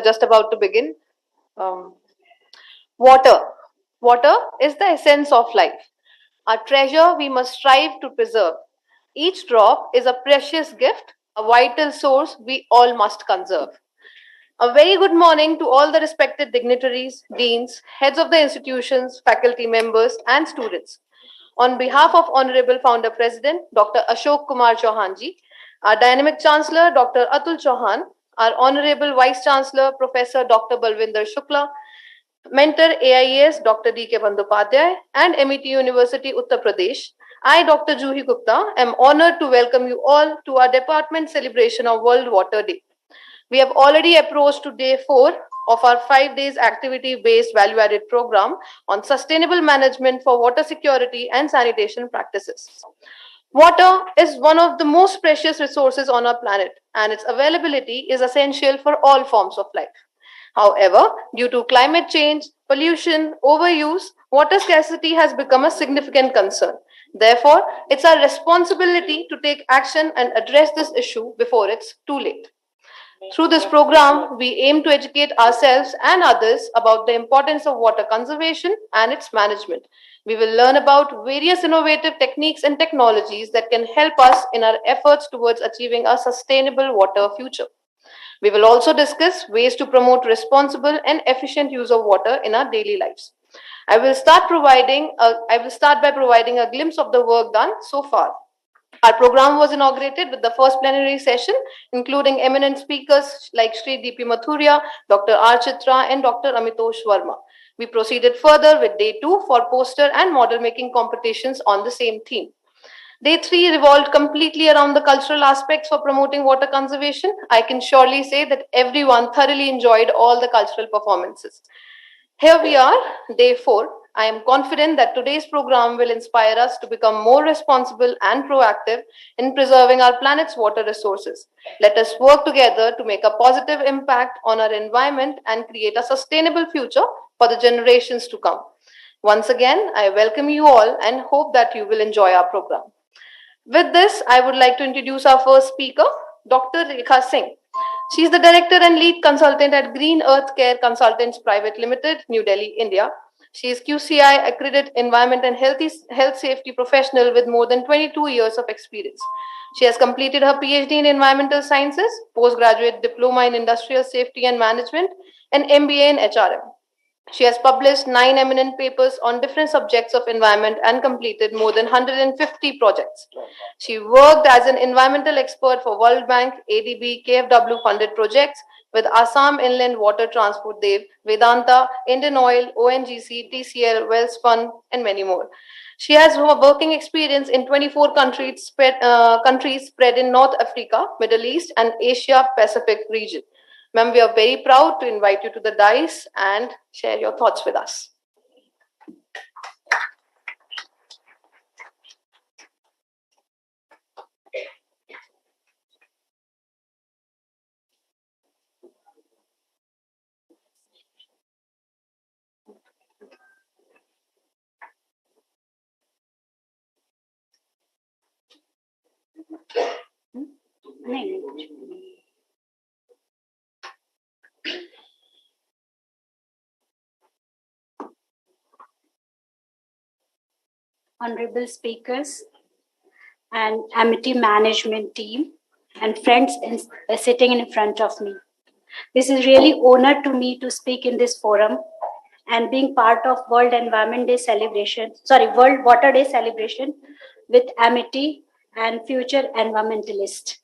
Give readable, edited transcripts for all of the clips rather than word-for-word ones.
just about to begin. Um, water. Water is the essence of life. A treasure we must strive to preserve. Each drop is a precious gift, a vital source we all must conserve. A very good morning to all the respected dignitaries, deans, heads of the institutions, faculty members, and students. On behalf of Honorable Founder President Dr. Ashok Kumar Chauhanji, our dynamic Chancellor Dr. Atul Chauhan, our Honorable Vice Chancellor Professor Dr. Balvinder Shukla, Mentor AIAS Dr. D.K. Bandyopadhyay, and MET University Uttar Pradesh, I, Dr. Juhi Gupta, am honored to welcome you all to our department celebration of World Water Day. We have already approached to day 4 of our 5 days activity-based value-added program on sustainable management for water security and sanitation practices. Water is one of the most precious resources on our planet, and its availability is essential for all forms of life. However, due to climate change, pollution, overuse, water scarcity has become a significant concern. Therefore, it's our responsibility to take action and address this issue before it's too late. Through this program, we aim to educate ourselves and others about the importance of water conservation and its management. We will learn about various innovative techniques and technologies that can help us in our efforts towards achieving a sustainable water future. We will also discuss ways to promote responsible and efficient use of water in our daily lives. I will start by providing a glimpse of the work done so far. Our program was inaugurated with the first plenary session, including eminent speakers like Sri D.P. Mathuria, Dr. R. Chitra, and Dr. Amitosh Verma. We proceeded further with day 2 for poster and model making competitions on the same theme. Day 3 revolved completely around the cultural aspects for promoting water conservation. I can surely say that everyone thoroughly enjoyed all the cultural performances. Here we are, day 4. I am confident that today's program will inspire us to become more responsible and proactive in preserving our planet's water resources. Let us work together to make a positive impact on our environment and create a sustainable future for the generations to come. Once again, I welcome you all and hope that you will enjoy our program. With this, I would like to introduce our first speaker, Dr. Rekha Singh. She is the Director and Lead Consultant at Green Earth Care Consultants Private Limited, New Delhi, India. She is QCI accredited environment and health safety professional with more than 22 years of experience. She has completed her PhD in environmental sciences, postgraduate diploma in industrial safety and management, and MBA in HRM. She has published 9 eminent papers on different subjects of environment and completed more than 150 projects. She worked as an environmental expert for World Bank, ADB, KFW funded projects with Assam Inland Water Transport Dev, Vedanta, Indian Oil, ONGC, TCL, Welspun, and many more. She has working experience in 24 countries spread in North Africa, Middle East, and Asia Pacific region. Ma'am, we are very proud to invite you to the dais and share your thoughts with us. Honorable speakers and Amity management team and friends sitting in front of me. This is really honor to me to speak in this forum and being part of World Water Day celebration with Amity and future environmentalist.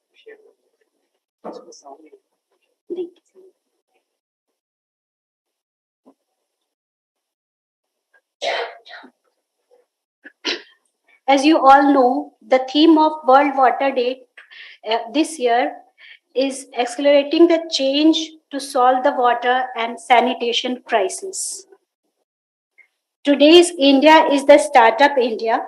As you all know, the theme of World Water Day this year is accelerating the change to solve the water and sanitation crisis. Today's India is the Startup India.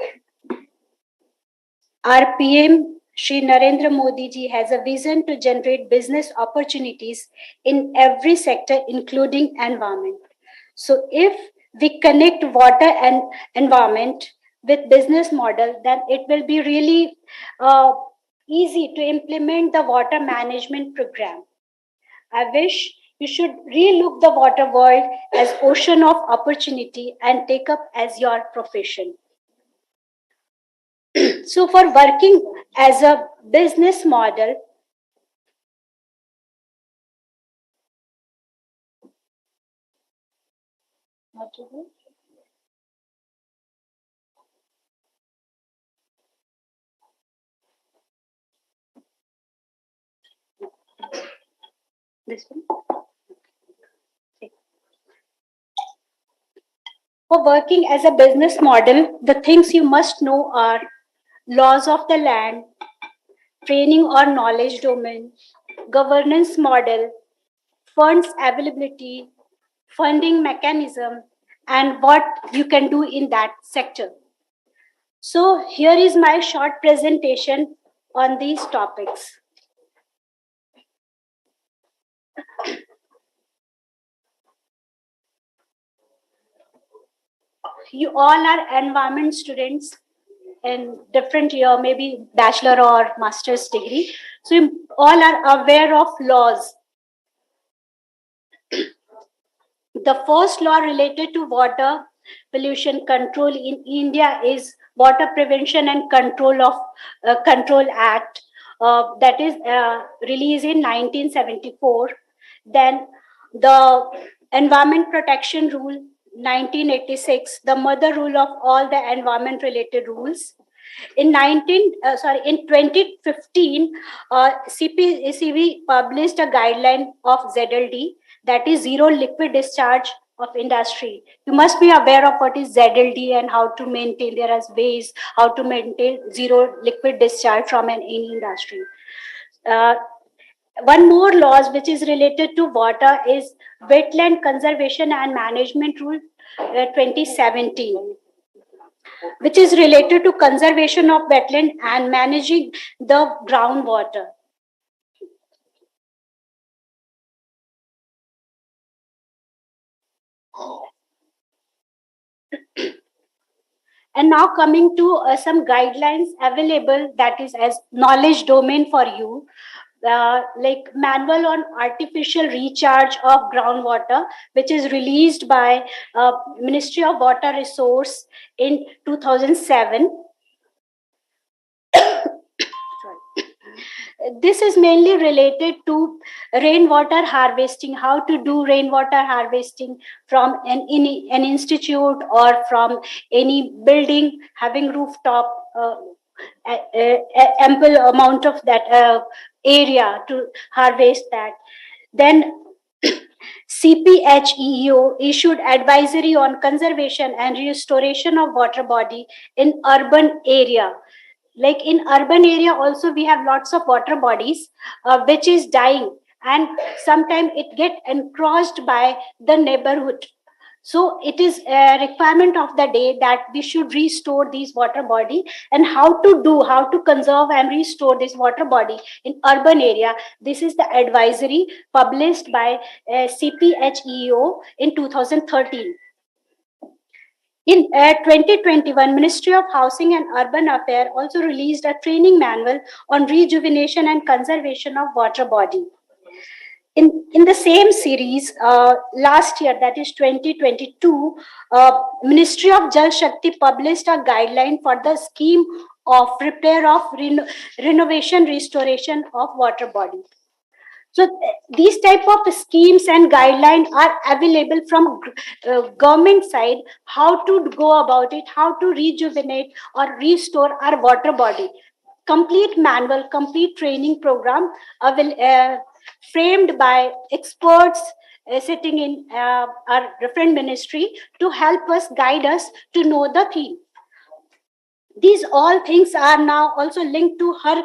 Our PM, Shri Narendra Modi ji, has a vision to generate business opportunities in every sector, including environment. So if we connect water and environment with business model, then it will be really easy to implement the water management program. I wish You should relook the water world as ocean of opportunity and take up as your profession. So for working as a business model, this one. For working as a business model, the things you must know are laws of the land, training or knowledge domain, governance model, funds availability, funding mechanism, and what you can do in that sector. So here is my short presentation on these topics. You all are environment students in different year, maybe bachelor or master's degree. So you all are aware of laws. The first law related to water pollution control in India is Water Prevention and Control Act, that is released in 1974. Then the Environment Protection Rule 1986, the mother rule of all the environment related rules. In 2015, CPCB published a guideline of ZLD, that is zero liquid discharge of industry. You must be aware of what is ZLD and how to maintain. There are ways how to maintain zero liquid discharge from any industry. One more laws which is related to water is Wetland Conservation and Management Rule 2017, which is related to conservation of wetland and managing the groundwater. And now coming to some guidelines available, that is as knowledge domain for you, like manual on artificial recharge of groundwater, which is released by Ministry of Water Resource in 2007. This is mainly related to rainwater harvesting, how to do rainwater harvesting from an institute or from any building having rooftop, ample amount of that area to harvest that. Then CPHEO issued advisory on conservation and restoration of water body in urban area. Like in urban area also we have lots of water bodies which is dying, and sometimes it get encroached by the neighborhood. So it is a requirement of the day that we should restore these water body, and how to conserve and restore this water body in urban area. This is the advisory published by CPHEO in 2013. In 2021, Ministry of Housing and Urban Affairs also released a training manual on rejuvenation and conservation of water body. In the same series, last year, that is 2022, Ministry of Jal Shakti published a guideline for the scheme of repair of renovation, restoration of water body. So these type of schemes and guidelines are available from government side, how to go about it, how to rejuvenate or restore our water body. Complete manual, complete training program framed by experts sitting in our different ministry to help us, guide us to know the theme. These all things are now also linked to her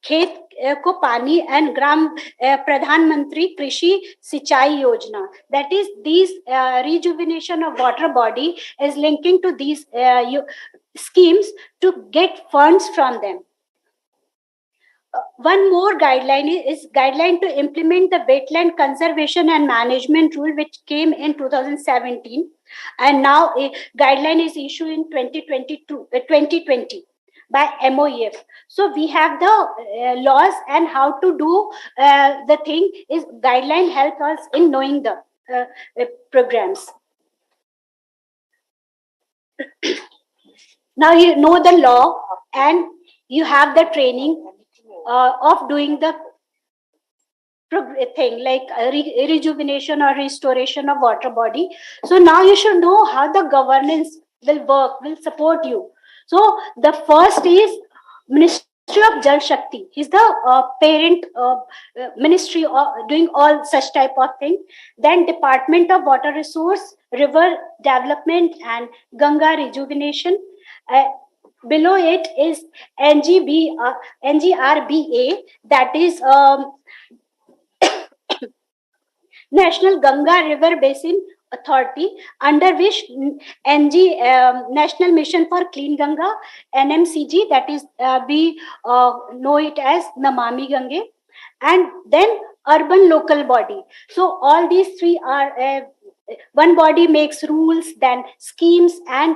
खेत को पानी and Gram Pradhan Mantri Krishi Sichai Yojana. That is, these rejuvenation of water body is linking to these schemes to get funds from them. One more guideline is guideline to implement the Wetland Conservation and Management Rule, which came in 2017, and now a guideline is issued in 2020. by MOEF. So we have the laws and how to do the thing is guideline help us in knowing the programs. Now you know the law and you have the training of doing the thing like rejuvenation or restoration of water body. So now you should know how the governance will work, will support you. So the first is Ministry of Jal Shakti. He's the parent ministry of doing all such type of thing. Then Department of Water Resource, River Development and Ganga Rejuvenation. Below it is NGRBA, that is National Ganga River Basin Authority, under which National Mission for Clean Ganga, NMCG, that is we know it as Namami Gange, and then urban local body. So all these three are one body makes rules, then schemes, and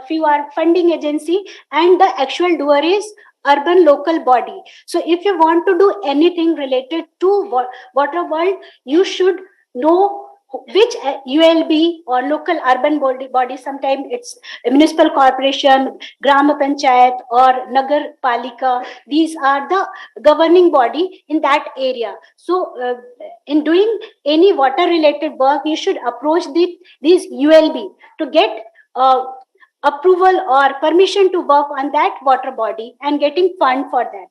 few are funding agency, and the actual doer is urban local body. So if you want to do anything related to water world, you should know which ULB or local urban body, sometimes it's a municipal corporation, Grama Panchayat or Nagar Palika. These are the governing body in that area. So in doing any water related work, you should approach these ULB to get approval or permission to work on that water body and getting fund for that.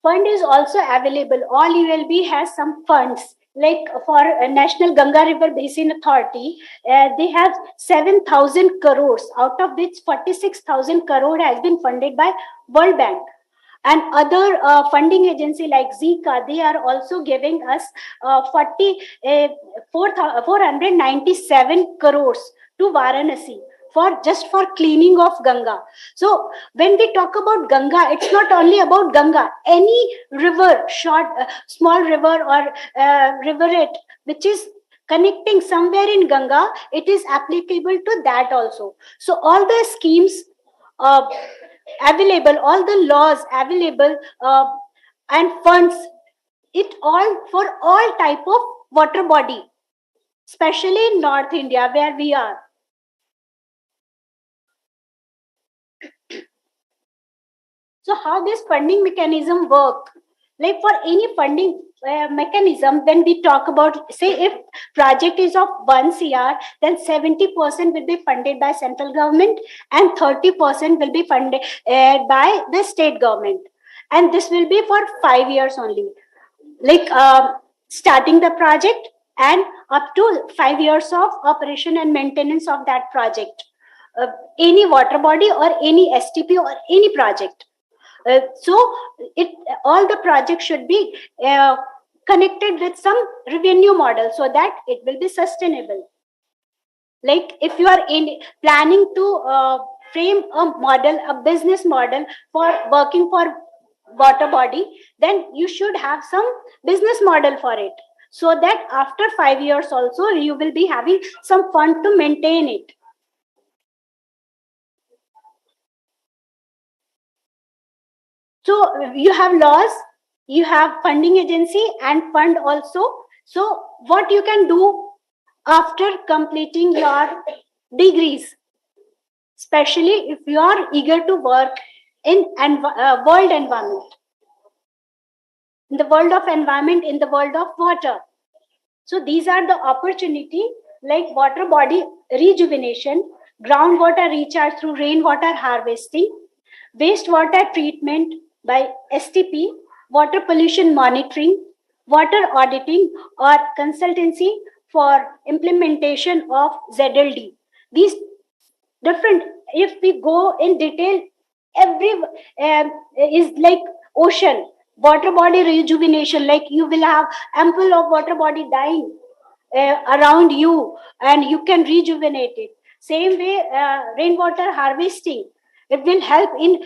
Fund is also available. All ULB has some funds. Like for National Ganga River Basin Authority, they have 7,000 crores, out of which 46,000 crore has been funded by World Bank. And other funding agency like Zika, they are also giving us 497 crores to Varanasi for just for cleaning of Ganga. So when we talk about Ganga, it's not only about Ganga. Any river, small river or rivulet which is connecting somewhere in Ganga, it is applicable to that also. So all the schemes available, all the laws available and funds, it all for all type of water body, especially in North India where we are. So how this funding mechanism work? Like for any funding mechanism, when we talk about, say if project is of 1 CR, then 70% will be funded by central government and 30% will be funded by the state government. And this will be for 5 years only. Like starting the project and up to 5 years of operation and maintenance of that project. Any water body or any STP or any project. So all the projects should be connected with some revenue model so that it will be sustainable. Like if you are planning to frame a model, a business model for working for water body, then you should have some business model for it, so that after 5 years also you will be having some fund to maintain it. So you have laws, you have funding agency and fund also. So what you can do after completing your degrees, especially if you are eager to work in world environment, in the world of environment, in the world of water. So these are the opportunity like water body rejuvenation, groundwater recharge through rainwater harvesting, wastewater treatment by STP, water pollution monitoring, water auditing or consultancy for implementation of ZLD. These different, if we go in detail, every is like ocean, water body rejuvenation, like you will have ample of water body dying around you and you can rejuvenate it. Same way, rainwater harvesting, it will help in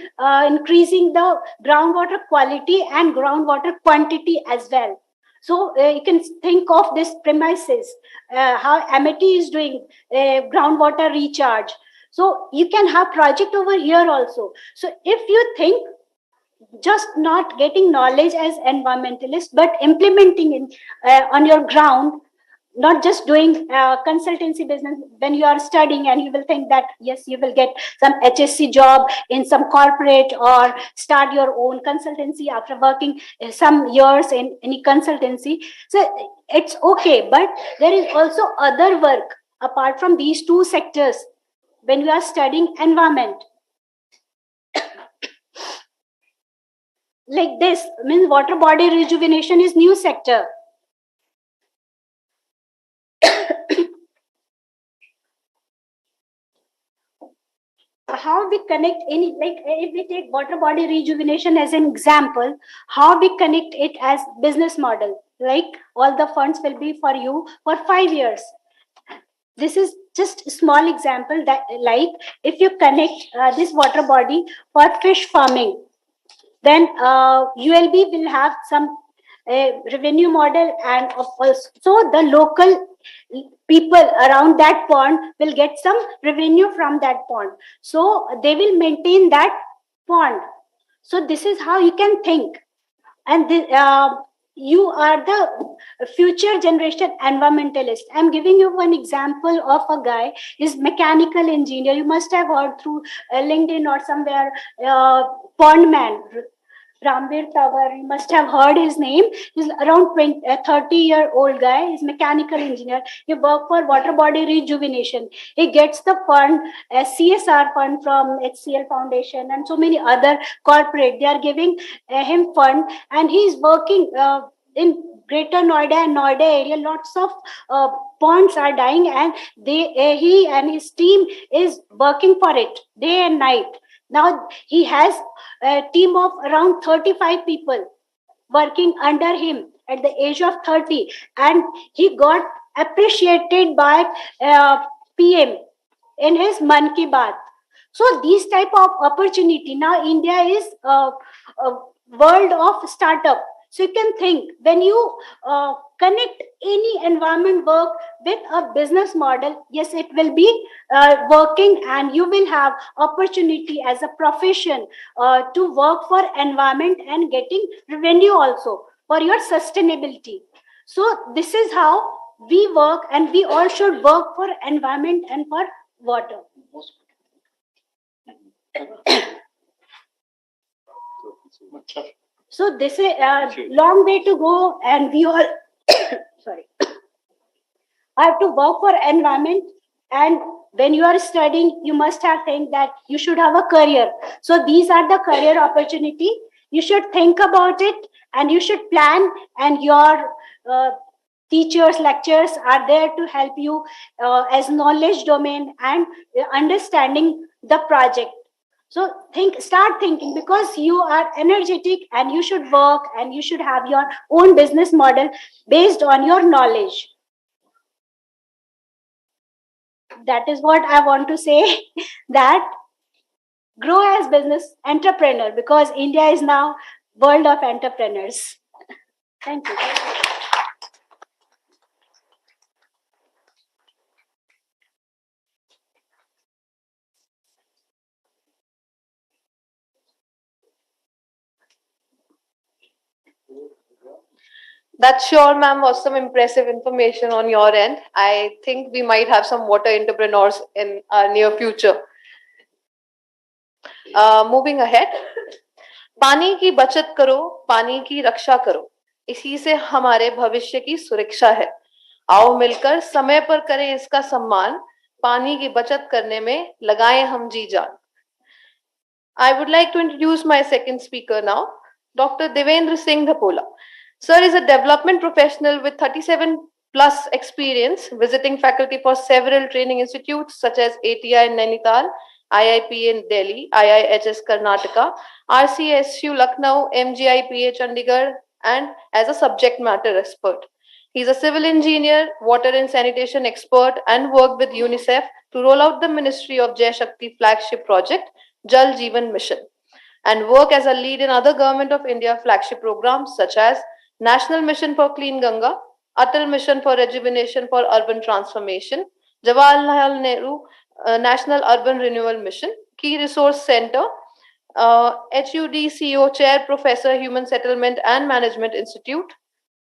increasing the groundwater quality and groundwater quantity as well. So you can think of this premises, how Amity is doing groundwater recharge. So you can have project over here also. So if you think just not getting knowledge as environmentalist, but implementing in on your ground, not just doing consultancy business when you are studying, and you will think that yes, you will get some HSC job in some corporate or start your own consultancy after working some years in any consultancy. So it's okay, but there is also other work apart from these two sectors when you are studying environment. Like this means water body rejuvenation is new sector. How we connect any, like if we take water body rejuvenation as an example, how we connect it as business model, like all the funds will be for you for 5 years. This is just a small example that, like if you connect this water body for fish farming, then ULB will have some revenue model, and also the local people around that pond will get some revenue from that pond. So they will maintain that pond. So this is how you can think. And you are the future generation environmentalist. I'm giving you one example of a guy, is mechanical engineer. You must have heard through LinkedIn or somewhere, pond man Rambir Tawar, you must have heard his name. He's around 30-year-old guy. He's mechanical engineer. He works for water body rejuvenation. He gets the fund, a CSR fund from HCL Foundation and so many other corporate. They are giving him fund, and he's working in Greater Noida and Noida area. Lots of ponds are dying, and he and his team is working for it day and night. Now he has a team of around 35 people working under him at the age of 30, and he got appreciated by PM in his Man Ki Baat. So these type of opportunity, now India is a world of startup. So you can think, when you connect any environment work with a business model, yes, it will be working, and you will have opportunity as a profession to work for environment and getting revenue also for your sustainability. So this is how we work, and we all should work for environment and for water. So this is a long way to go, and we all sorry have to work for environment. And when you are studying, you must have think that you should have a career. So these are the career opportunity. You should think about it, and you should plan, and your teachers, lecturers are there to help you as knowledge domain and understanding the project. So start thinking, because you are energetic, and you should work, and you should have your own business model based on your knowledge. That is what I want to say, that grow as business entrepreneur, because India is now world of entrepreneurs. Thank you. That sure, ma'am, was some impressive information on your end. I think we might have some water entrepreneurs in our near future. Moving ahead, पानी की बचत करो, पानी की रक्षा करो, इसी से हमारे भविष्य की सुरक्षा है. आओ मिलकर समय पर करें इसका सम्मान, पानी की बचत करने में लगाएं हम जी जान. I would like to introduce my second speaker now, Dr. Devendra Singh Dhapola. Sir is a development professional with 37 plus experience, visiting faculty for several training institutes such as ATI in Nainital, IIP in Delhi, IIHS Karnataka, RCSU Lucknow, MGIPA Chandigarh, and as a subject matter expert. He is a civil engineer, water and sanitation expert, and worked with UNICEF to roll out the Ministry of Jai Shakti flagship project, Jal Jeevan Mission, and work as a lead in other Government of India flagship programs such as National Mission for Clean Ganga, Atal Mission for Rejuvenation for Urban Transformation, Jawaharlal Nehru National Urban Renewal Mission, Key Resource Center, HUDCO Chair Professor Human Settlement and Management Institute,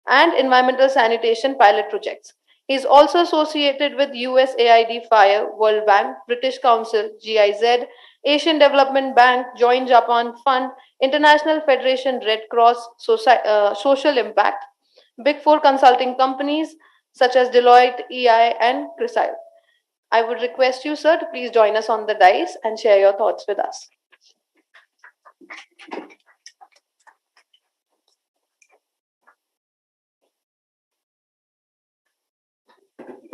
and Environmental Sanitation Pilot Projects. He is also associated with USAID Fire, World Bank, British Council, GIZ, Asian Development Bank, Joint Japan Fund, International Federation Red Cross, Social Impact, Big Four consulting companies such as Deloitte, EI, and CRISIL. I would request you, sir, to please join us on the dais and share your thoughts with us.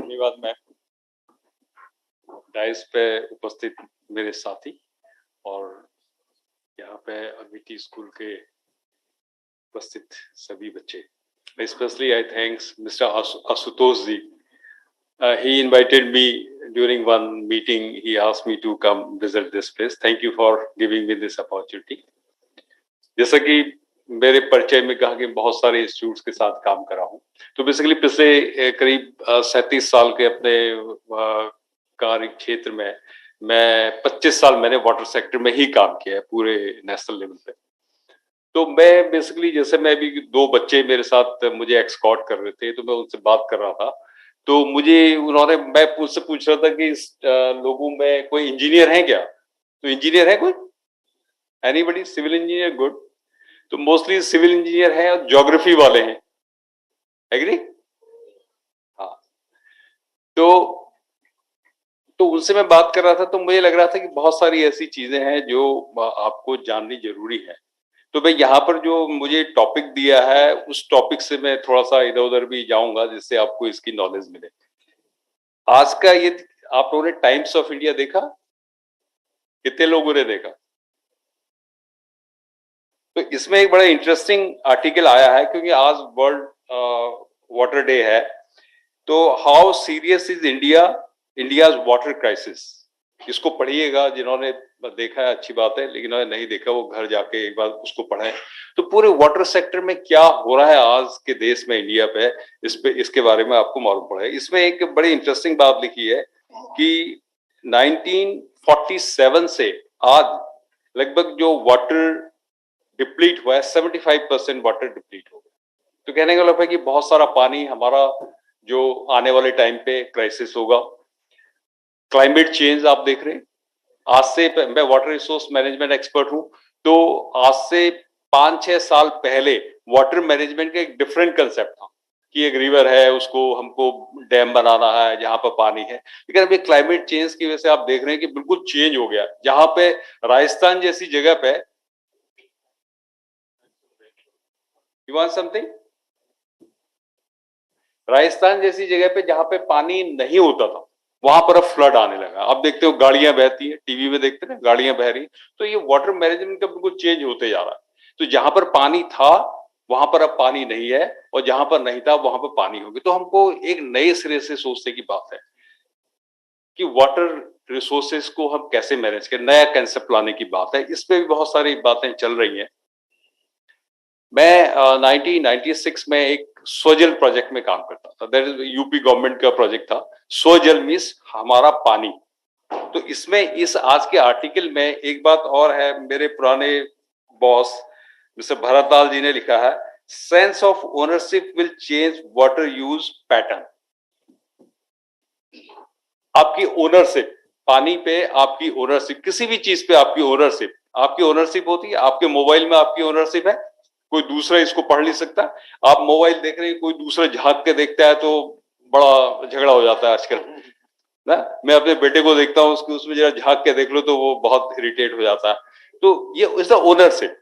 धन्यवाद ma'am. Dice पे उपस्थित मेरे साथी और यहाँ पे Amity school के उपस्थित सभी बच्चे, especially I thanks Mr. Asutosh ji. He invited me during one meeting. He asked me to come visit this place. Thank you for giving me this opportunity. जैसा कि मेरे परिचय में कहा कि बहुत सारे इंस्टीट्यूट्स के साथ काम करा हूँ, तो बेसिकली पिछले करीब 37 साल के अपने कार्य क्षेत्र में मैं 25 साल मैंने वाटर सेक्टर में ही काम किया है पूरे नेशनल लेवल पे। तो मैं बेसिकली जैसे मैं अभी 2 बच्चे मेरे साथ मुझे एक्सकॉर्ट कर रहे थे, तो मैं उनसे बात कर रहा था, तो मुझे उन्होंने मैं उससे पूछ रहा था कि लोगों में कोई इंजीनियर है क्या? तो इंजीनियर है कोई? एनीबडी? Civil engineer? गुड। तो मोस्टली सिविल इंजीनियर है और ज्योग्राफी वाले हैं। एग्री? हाँ। तो उनसे मैं बात कर रहा था, तो मुझे लग रहा था कि बहुत सारी ऐसी चीजें हैं जो आपको जाननी जरूरी है। तो मैं यहाँ पर जो मुझे टॉपिक दिया है उस टॉपिक से मैं थोड़ा सा इधर उधर भी जाऊंगा जिससे आपको इसकी नॉलेज मिले। आज का ये आप लोगों ने टाइम्स ऑफ इंडिया देखा? कितने लोगों ने देखा? तो इसमें एक बड़ा इंटरेस्टिंग आर्टिकल आया है, क्योंकि आज वर्ल्ड वाटर डे है। तो how serious is India's water crisis, इसको पढ़िएगा। जिन्होंने देखा है अच्छी बात है, लेकिन जिन्होंने नहीं देखा वो घर जाके एक बार उसको पढ़ें। तो पूरे वाटर सेक्टर में क्या हो रहा है आज के देश में, इंडिया पे, इसके बारे में आपको मालूम पड़े। इसमें एक बड़ी इंटरेस्टिंग बात लिखी है कि 1947 से आज लगभग जो वाटर डिप्लीट हुआ है 75% वाटर डिप्लीट हो गया। तो कहने का मतलब है कि बहुत सारा पानी हमारा जो आने वाले टाइम पे क्राइसिस होगा। क्लाइमेट चेंज आप देख रहे हैं। आज से मैं वाटर रिसोर्स मैनेजमेंट एक्सपर्ट हूं, तो आज से 5-6 साल पहले वाटर मैनेजमेंट का एक डिफरेंट कंसेप्ट था कि एक रिवर है, उसको हमको डैम बनाना है जहां पर पानी है। लेकिन अभी क्लाइमेट चेंज की वजह से आप देख रहे हैं कि बिल्कुल चेंज हो गया। जहां पे राजस्थान जैसी जगह पे, यू वांट समथिंग, राजस्थान जैसी जगह पे जहां पे पानी नहीं होता था वहां पर अब फ्लड आने लगा। आप देखते हो गाड़ियां बहती है, टीवी में देखते हैं गाड़ियां बह रही। तो ये वाटर मैनेजमेंट का बिल्कुल चेंज होते जा रहा है। तो जहां पर पानी था वहां पर अब पानी नहीं है, और जहां पर नहीं था वहां पर पानी होगी। तो हमको एक नए सिरे से सोचने की बात है कि वाटर रिसोर्सेज को हम कैसे मैनेज करें, नया कंसेप्ट लाने की बात है। इस पे भी बहुत सारी बातें चल रही हैं। मैं 1996 में एक स्वजल प्रोजेक्ट में काम करता था। दैट इज यूपी गवर्नमेंट का प्रोजेक्ट था। स्वजल मीन्स हमारा पानी। तो इसमें इस आज के आर्टिकल में एक बात और है, मेरे पुराने बॉस मिस्टर भरतलाल जी ने लिखा है, sense of ownership will change water use pattern. आपकी ओनरशिप, पानी पे आपकी ओनरशिप, किसी भी चीज पे आपकी ओनरशिप होती है। आपके मोबाइल में आपकी ओनरशिप है, कोई दूसरा इसको पढ़ नहीं सकता। आप मोबाइल देख रहे हैं, कोई दूसरा झांक के देखता है तो बड़ा झगड़ा हो जाता है आजकल ना। मैं अपने बेटे को देखता हूँ, उसमें जरा झांक के देख लो तो वो बहुत इरिटेट हो जाता है। तो ये इज द ओनरशिप।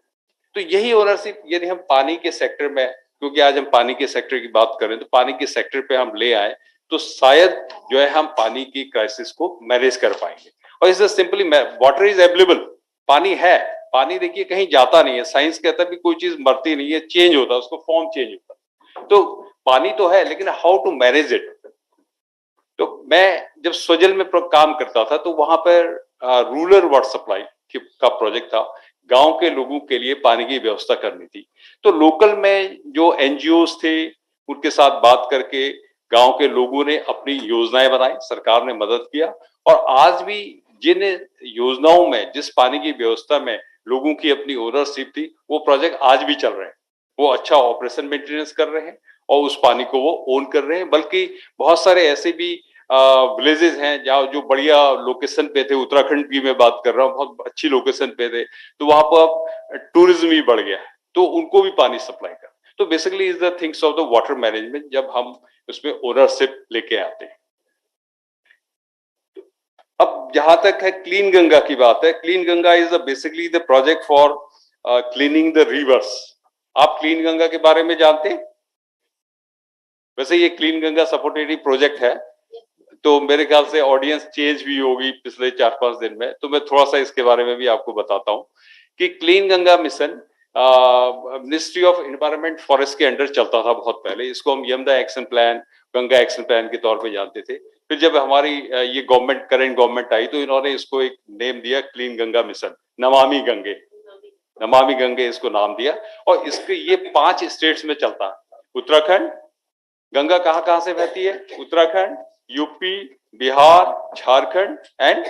तो यही ओनरशिप यदि हम पानी के सेक्टर में, क्योंकि आज हम पानी के सेक्टर की बात करें, तो पानी के सेक्टर पे हम ले आए तो शायद जो है हम पानी की क्राइसिस को मैनेज कर पाएंगे। और is simply water is available, पानी है। पानी देखिए कहीं जाता नहीं है। साइंस कहता है कि कोई चीज मरती नहीं है, चेंज होता है, उसको फॉर्म चेंज होता है। तो पानी तो है, लेकिन हाउ टू मैनेज इट। तो मैं जब स्वजल में काम करता था तो वहां पर रूरल वाटर सप्लाई का प्रोजेक्ट था, गांव के लोगों के लिए पानी की व्यवस्था करनी थी। तो लोकल में जो एनजीओज थे उनके साथ बात करके गांव के लोगों ने अपनी योजनाएं बनाई, सरकार ने मदद किया, और आज भी जिन योजनाओं में, जिस पानी की व्यवस्था में लोगों की अपनी ओनरशिप थी, वो प्रोजेक्ट आज भी चल रहे हैं। वो अच्छा ऑपरेशन मेंटेनेंस कर रहे हैं और उस पानी को वो ओन कर रहे हैं। बल्कि बहुत सारे ऐसे भी विलेजेस हैं जहाँ जो बढ़िया लोकेशन पे थे, उत्तराखंड की मैं बात कर रहा हूँ, बहुत अच्छी लोकेशन पे थे, तो वहां पर अब टूरिज्म भी बढ़ गया है, तो उनको भी पानी सप्लाई कर। तो basically is the things of the water management जब हम उसमें ओनरशिप लेके आते हैं। अब जहां तक है क्लीन गंगा की बात है, clean Ganga is basically the project for cleaning the reverse. आप क्लीन गंगा के बारे में जानते हैं? वैसे ये क्लीन गंगा सपोर्टेटिव प्रोजेक्ट है, तो मेरे ख्याल से ऑडियंस चेंज भी होगी पिछले 4-5 दिन में, तो मैं थोड़ा सा इसके बारे में भी आपको बताता हूँ कि clean Ganga mission ministry of environment forest के अंडर चलता था बहुत पहले। इसको हम Yamuna action plan, Ganga action plan के तौर पे जानते थे। फिर जब हमारी ये गवर्नमेंट, करंट गवर्नमेंट आई, तो इन्होंने इसको एक नेम दिया क्लीन गंगा मिशन, नमामि गंगे, नमामि गंगे इसको नाम दिया। और इसके ये 5 स्टेट्स में चलता है। उत्तराखंड, गंगा कहाँ कहाँ से बहती है? Uttarakhand, UP, Bihar, Jharkhand and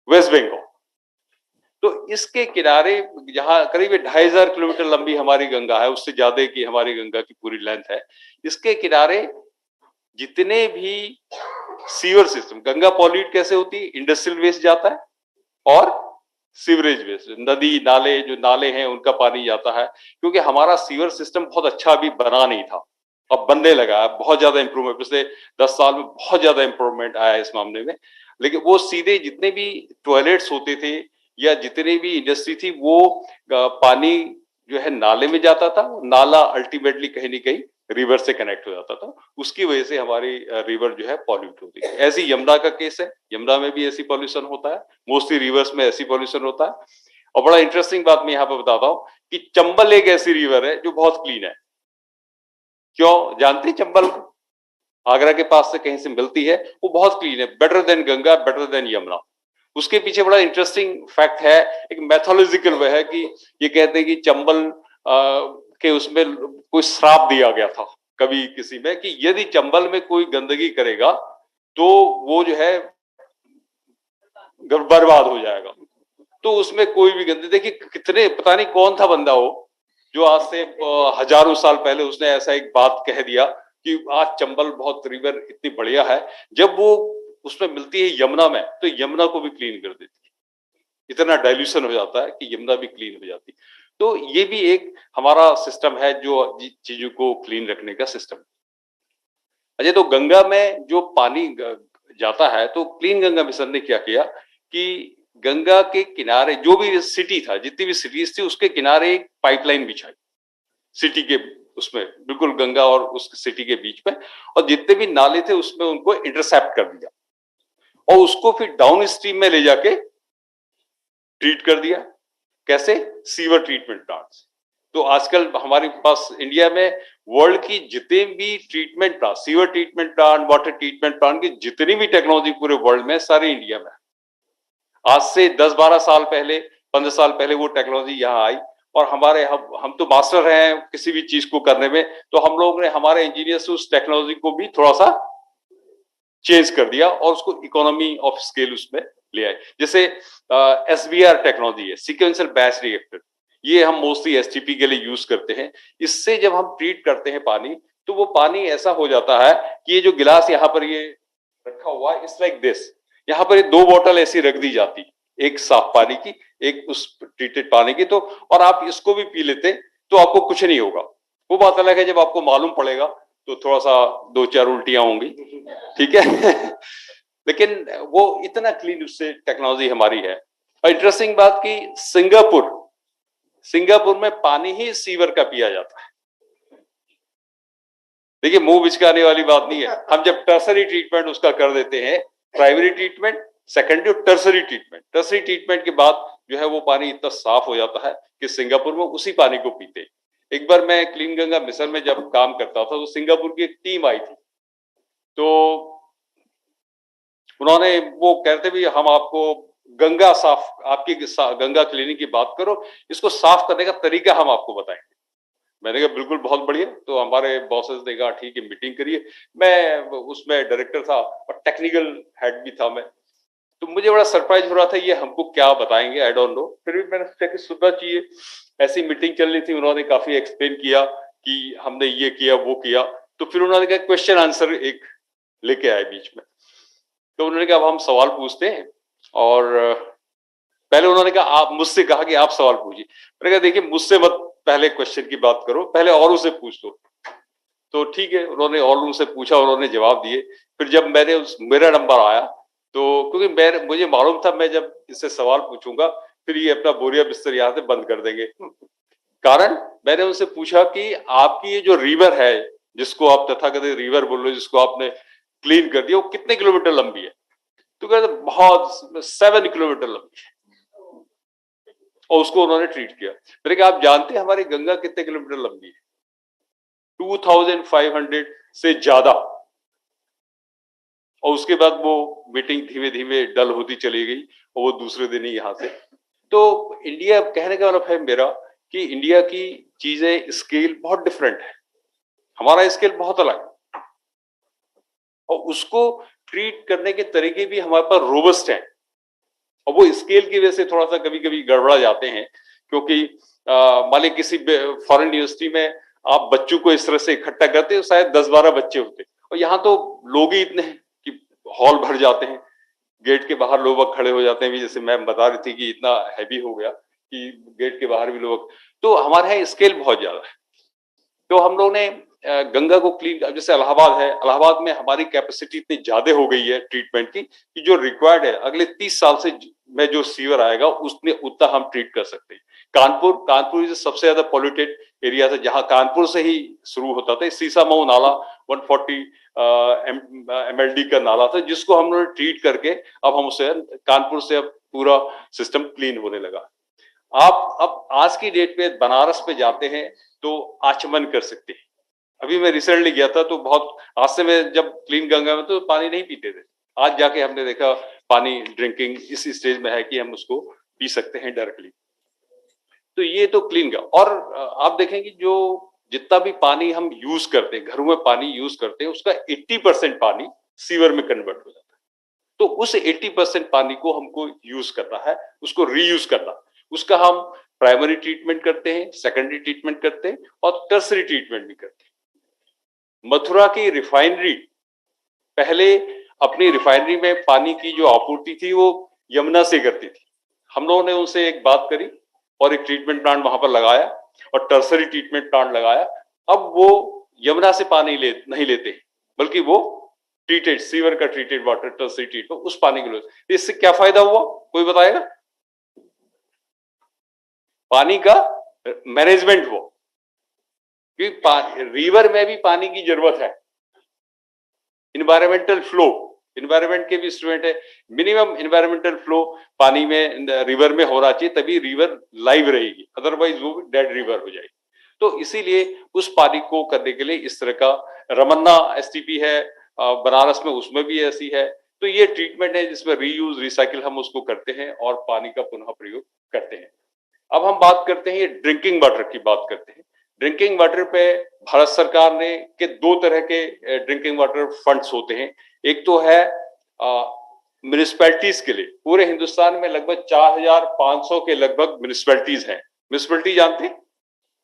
West Bengal. तो इसके किनारे जहां करीब 2500 किलोमीटर लंबी हमारी गंगा है, उससे ज्यादा की हमारी गंगा की पूरी लेंथ है, इसके किनारे जितने भी सीवर सिस्टम, गंगा पॉल्यूट कैसे होती है? इंडस्ट्रियल वेस्ट जाता है और सीवरेज वेस्ट, नदी नाले, जो नाले हैं उनका पानी जाता है। क्योंकि हमारा सीवर सिस्टम बहुत अच्छा अभी बना नहीं था, अब बनने लगा है, बहुत ज्यादा इंप्रूवमेंट, पिछले 10 साल में बहुत ज्यादा इंप्रूवमेंट आया है इस मामले में। लेकिन वो सीधे जितने भी टॉयलेट्स होते थे या जितने भी इंडस्ट्री थी, वो पानी जो है नाले में जाता था, नाला अल्टीमेटली कहीं ना कहीं रिवर से कनेक्ट हो जाता था, उसकी वजह से हमारी रिवर जो है पॉल्यूट होती है। ऐसी यमुना का केस है, यमुना में भी ऐसी पॉल्यूशन होता है, मोस्टली रिवर्स में ऐसी पॉल्यूशन होता है। और बड़ा इंटरेस्टिंग बात मैं यहाँ पे बताता हूँ कि चंबल एक ऐसी रिवर है जो बहुत क्लीन है। क्यों जानते हैं? चंबल आगरा के पास से कहीं से मिलती है, वो बहुत क्लीन है, better than Ganga, better than Yamuna. उसके पीछे बड़ा इंटरेस्टिंग फैक्ट है, एक मैथोलॉजिकल वे है कि ये कहते हैं कि चंबल के उसमें कोई श्राप दिया गया था कभी किसी में, कि यदि चंबल में कोई गंदगी करेगा तो वो जो है बर्बाद हो जाएगा। तो उसमें कोई भी गंदगी, देखिए कितने, पता नहीं कौन था बंदा वो, जो आज से हजारों साल पहले उसने ऐसा एक बात कह दिया कि आज चंबल बहुत रिवर इतनी बढ़िया है, जब वो उसमें मिलती है यमुना में तो यमुना को भी क्लीन कर देती है। इतना डाइल्यूशन हो जाता है कि यमुना भी क्लीन हो जाती। तो ये भी एक हमारा सिस्टम है जो चीजों को क्लीन रखने का सिस्टम। अजय, तो गंगा में जो पानी जाता है, तो क्लीन गंगा मिशन ने क्या किया कि गंगा के किनारे जो भी सिटी था, जितनी भी सिटीज थी, उसके किनारे एक पाइपलाइन बिछाई सिटी के उसमें, बिल्कुल गंगा और उस सिटी के बीच में, और जितने भी नाले थे उसमें उनको इंटरसेप्ट कर दिया और उसको फिर डाउन स्ट्रीम में ले जाके ट्रीट कर दिया। कैसे? Sewer treatment plants. तो आजकल हमारे पास इंडिया में वर्ल्ड की जितने भी treatment plant, sewer treatment plant, water treatment plant की जितनी भी टेक्नोलॉजी पूरे वर्ल्ड में, सारी इंडिया में। आज से 10-12 साल पहले, 15 साल पहले वो टेक्नोलॉजी यहाँ आई, और हमारे हम तो मास्टर हैं किसी भी चीज को करने में, तो हम लोग ने, हमारे इंजीनियर्स उस टेक्नोलॉजी को भी थोड़ा सा चेंज कर दिया और उसको इकोनॉमी ऑफ स्केल उसमें ले आए। जैसे SBR टेक्नोलॉजी है, सीक्वेंशियल बैच रिएक्टर, ये हम मोस्टली STP के लिए यूज करते हैं। इससे जब हम ट्रीट करते हैं पानी, तो वो पानी ऐसा हो जाता है कि ये जो गिलास यहाँ पर ये रखा हुआ है, इट्स लाइक दिस, यहाँ पर ये 2 बोतल ऐसी रख दी जाती, एक साफ पानी की, एक उस ट्रीटेड पानी की, तो और आप इसको भी पी लेते तो आपको कुछ नहीं होगा। वो बात अलग है जब आपको मालूम पड़ेगा तो थोड़ा सा 2-4 उल्टियां होंगी, ठीक है। लेकिन वो इतना क्लीन उससे टेक्नोलॉजी हमारी है। और इंटरेस्टिंग बात की, सिंगापुर में पानी ही सीवर का पिया जाता है। देखिए, मुंह बिचकाने वाली बात नहीं है। हम जब टर्सरी ट्रीटमेंट उसका कर देते हैं, प्राइमरी ट्रीटमेंट, सेकेंडरी और टर्सरी ट्रीटमेंट के बाद जो है वो पानी इतना साफ हो जाता है कि सिंगापुर में उसी पानी को पीते। एक बार मैं क्लीन गंगा मिशन में जब काम करता था, तो सिंगापुर की एक टीम आई थी, तो उन्होंने वो कहते भी हम आपको गंगा साफ, आपकी गंगा क्लीनिंग की बात करो, इसको साफ करने का तरीका हम आपको बताएंगे। मैंने कहा बिल्कुल, बहुत बढ़िया। तो हमारे बॉसेस ने कहा ठीक है, मीटिंग करिए। मैं उसमें डायरेक्टर था और टेक्निकल हेड भी था मैं, तो मुझे बड़ा सरप्राइज हो रहा था ये हमको क्या बताएंगे, आई डोंट नो। फिर भी मैंने सोचा कि सुनना चाहिए। ऐसी मीटिंग चल रही थी, उन्होंने काफी एक्सप्लेन किया कि हमने ये किया वो किया। तो फिर उन्होंने कहा क्वेश्चन आंसर एक लेके आए बीच में। तो उन्होंने कहा अब हम सवाल पूछते हैं, और पहले उन्होंने कहा आप मुझसे कहा कि आप सवाल पूछिए। मैंने कहा देखिए मुझसे मत पहले क्वेश्चन की बात करो, पहले और उसे पूछ लो। तो ठीक है, उन्होंने और उनसे पूछा, उन्होंने जवाब दिए। फिर जब मेरा नंबर आया, तो क्योंकि मुझे मालूम था मैं जब इससे सवाल पूछूंगा फिर ये अपना बोरिया बिस्तर यहाँ से बंद कर देंगे। कारण मैंने उनसे पूछा कि आपकी ये जो रिवर है, जिसको आप तथाकथित रिवर बोल रहे हो, जिसको आपने क्लीन कर दिया, वो कितने किलोमीटर लंबी है? तो कहते बहुत 7 किलोमीटर लंबी है, और उसको उन्होंने ट्रीट किया। मैंने कहा आप जानते हैं हमारी गंगा कितने किलोमीटर लंबी है? 2500 से ज्यादा। और उसके बाद वो मीटिंग धीमे धीमे डल होती चली गई, और वो दूसरे दिन ही यहाँ से। तो इंडिया, कहने का मतलब है मेरा कि इंडिया की चीजें स्केल बहुत डिफरेंट है, हमारा स्केल बहुत अलग है, और उसको ट्रीट करने के तरीके भी हमारे पास रोबस्ट हैं। और वो स्केल की वजह से थोड़ा सा कभी कभी गड़बड़ा जाते हैं, क्योंकि मान लीजिए किसी फॉरेन यूनिवर्सिटी में आप बच्चों को इस तरह से इकट्ठा करते हो, शायद 10-12 बच्चे होते, और यहाँ तो लोग ही इतने हैं कि हॉल भर जाते हैं, गेट के बाहर लोग खड़े हो जाते हैं भी। जैसे मैम बता रही थी कि इतना हैवी हो गया कि गेट के बाहर भी लोग, तो हमारे यहाँ स्केल बहुत ज्यादा है। तो हम लोग ने गंगा को क्लीन, जैसे इलाहाबाद है, इलाहाबाद में हमारी कैपेसिटी इतनी ज्यादा हो गई है ट्रीटमेंट की कि जो रिक्वायर्ड है अगले 30 साल से में जो सीवर आएगा उसमें उतना हम ट्रीट कर सकते हैं। कानपुर सबसे ज्यादा पॉल्यूटेड एरिया था, जहां कानपुर से ही शुरू होता था। सीसामऊ नाला 140 MLD का नाला था, जिसको हम लोग ट्रीट करके अब हम उसे कानपुर से अब पूरा सिस्टम क्लीन होने लगा। आप अब आज की डेट में बनारस पे जाते हैं तो आचमन कर सकते हैं। अभी मैं रिसेंटली गया था, तो बहुत आज से मैं जब क्लीन गंगा में तो पानी नहीं पीते थे, आज जाके हमने देखा पानी ड्रिंकिंग इस स्टेज में है कि हम उसको पी सकते हैं डायरेक्टली। तो ये तो क्लीन का। और आप देखेंगे जो जितना भी पानी हम यूज करते हैं, घरों में पानी यूज करते हैं, उसका 80% पानी सीवर में कन्वर्ट हो जाता है। तो उस 80% पानी को हमको यूज करना है, उसको रीयूज करना। उसका हम प्राइमरी ट्रीटमेंट करते हैं, सेकेंडरी ट्रीटमेंट करते हैं, और टर्सरी ट्रीटमेंट भी करते हैं। मथुरा की रिफाइनरी पहले अपनी रिफाइनरी में पानी की जो आपूर्ति थी वो यमुना से करती थी। हम लोगों ने उनसे एक बात करी और एक ट्रीटमेंट प्लांट वहां पर लगाया, और टर्सरी ट्रीटमेंट प्लांट लगाया। अब वो यमुना से पानी नहीं लेते, बल्कि वो ट्रीटेड सीवर का ट्रीटेड वाटर, टर्सरी ट्रीटमेंट, उस पानी के लिए। इससे क्या फायदा हुआ, कोई बताएगा? पानी का मैनेजमेंट हुआ, क्योंकि रिवर में भी पानी की जरूरत है। इन्वायरमेंटल फ्लो, इन्वायरमेंट के भी स्टूडेंट है, मिनिमम इन्वायरमेंटल फ्लो पानी में, रिवर में होना चाहिए, तभी रिवर लाइव रहेगी, अदरवाइज वो डेड रिवर हो जाएगी। तो इसीलिए उस पानी को करने के लिए इस तरह का रमन्ना STP है बनारस में, उसमें भी ऐसी है। तो ये ट्रीटमेंट है जिसमें रीयूज रिसाइकिल हम उसको करते हैं और पानी का पुनः प्रयोग करते हैं। अब हम बात करते हैं ड्रिंकिंग वाटर की, बात करते हैं। ड्रिंकिंग वाटर पे भारत सरकार ने के 2 तरह के ड्रिंकिंग वाटर फंड्स होते हैं। एक तो है म्युनिसिपैलिटीज के लिए, पूरे हिंदुस्तान में लगभग 4500 के लगभग म्युनिसिपैलिटीज हैं। म्युनिसिपैलिटी जानते हैं?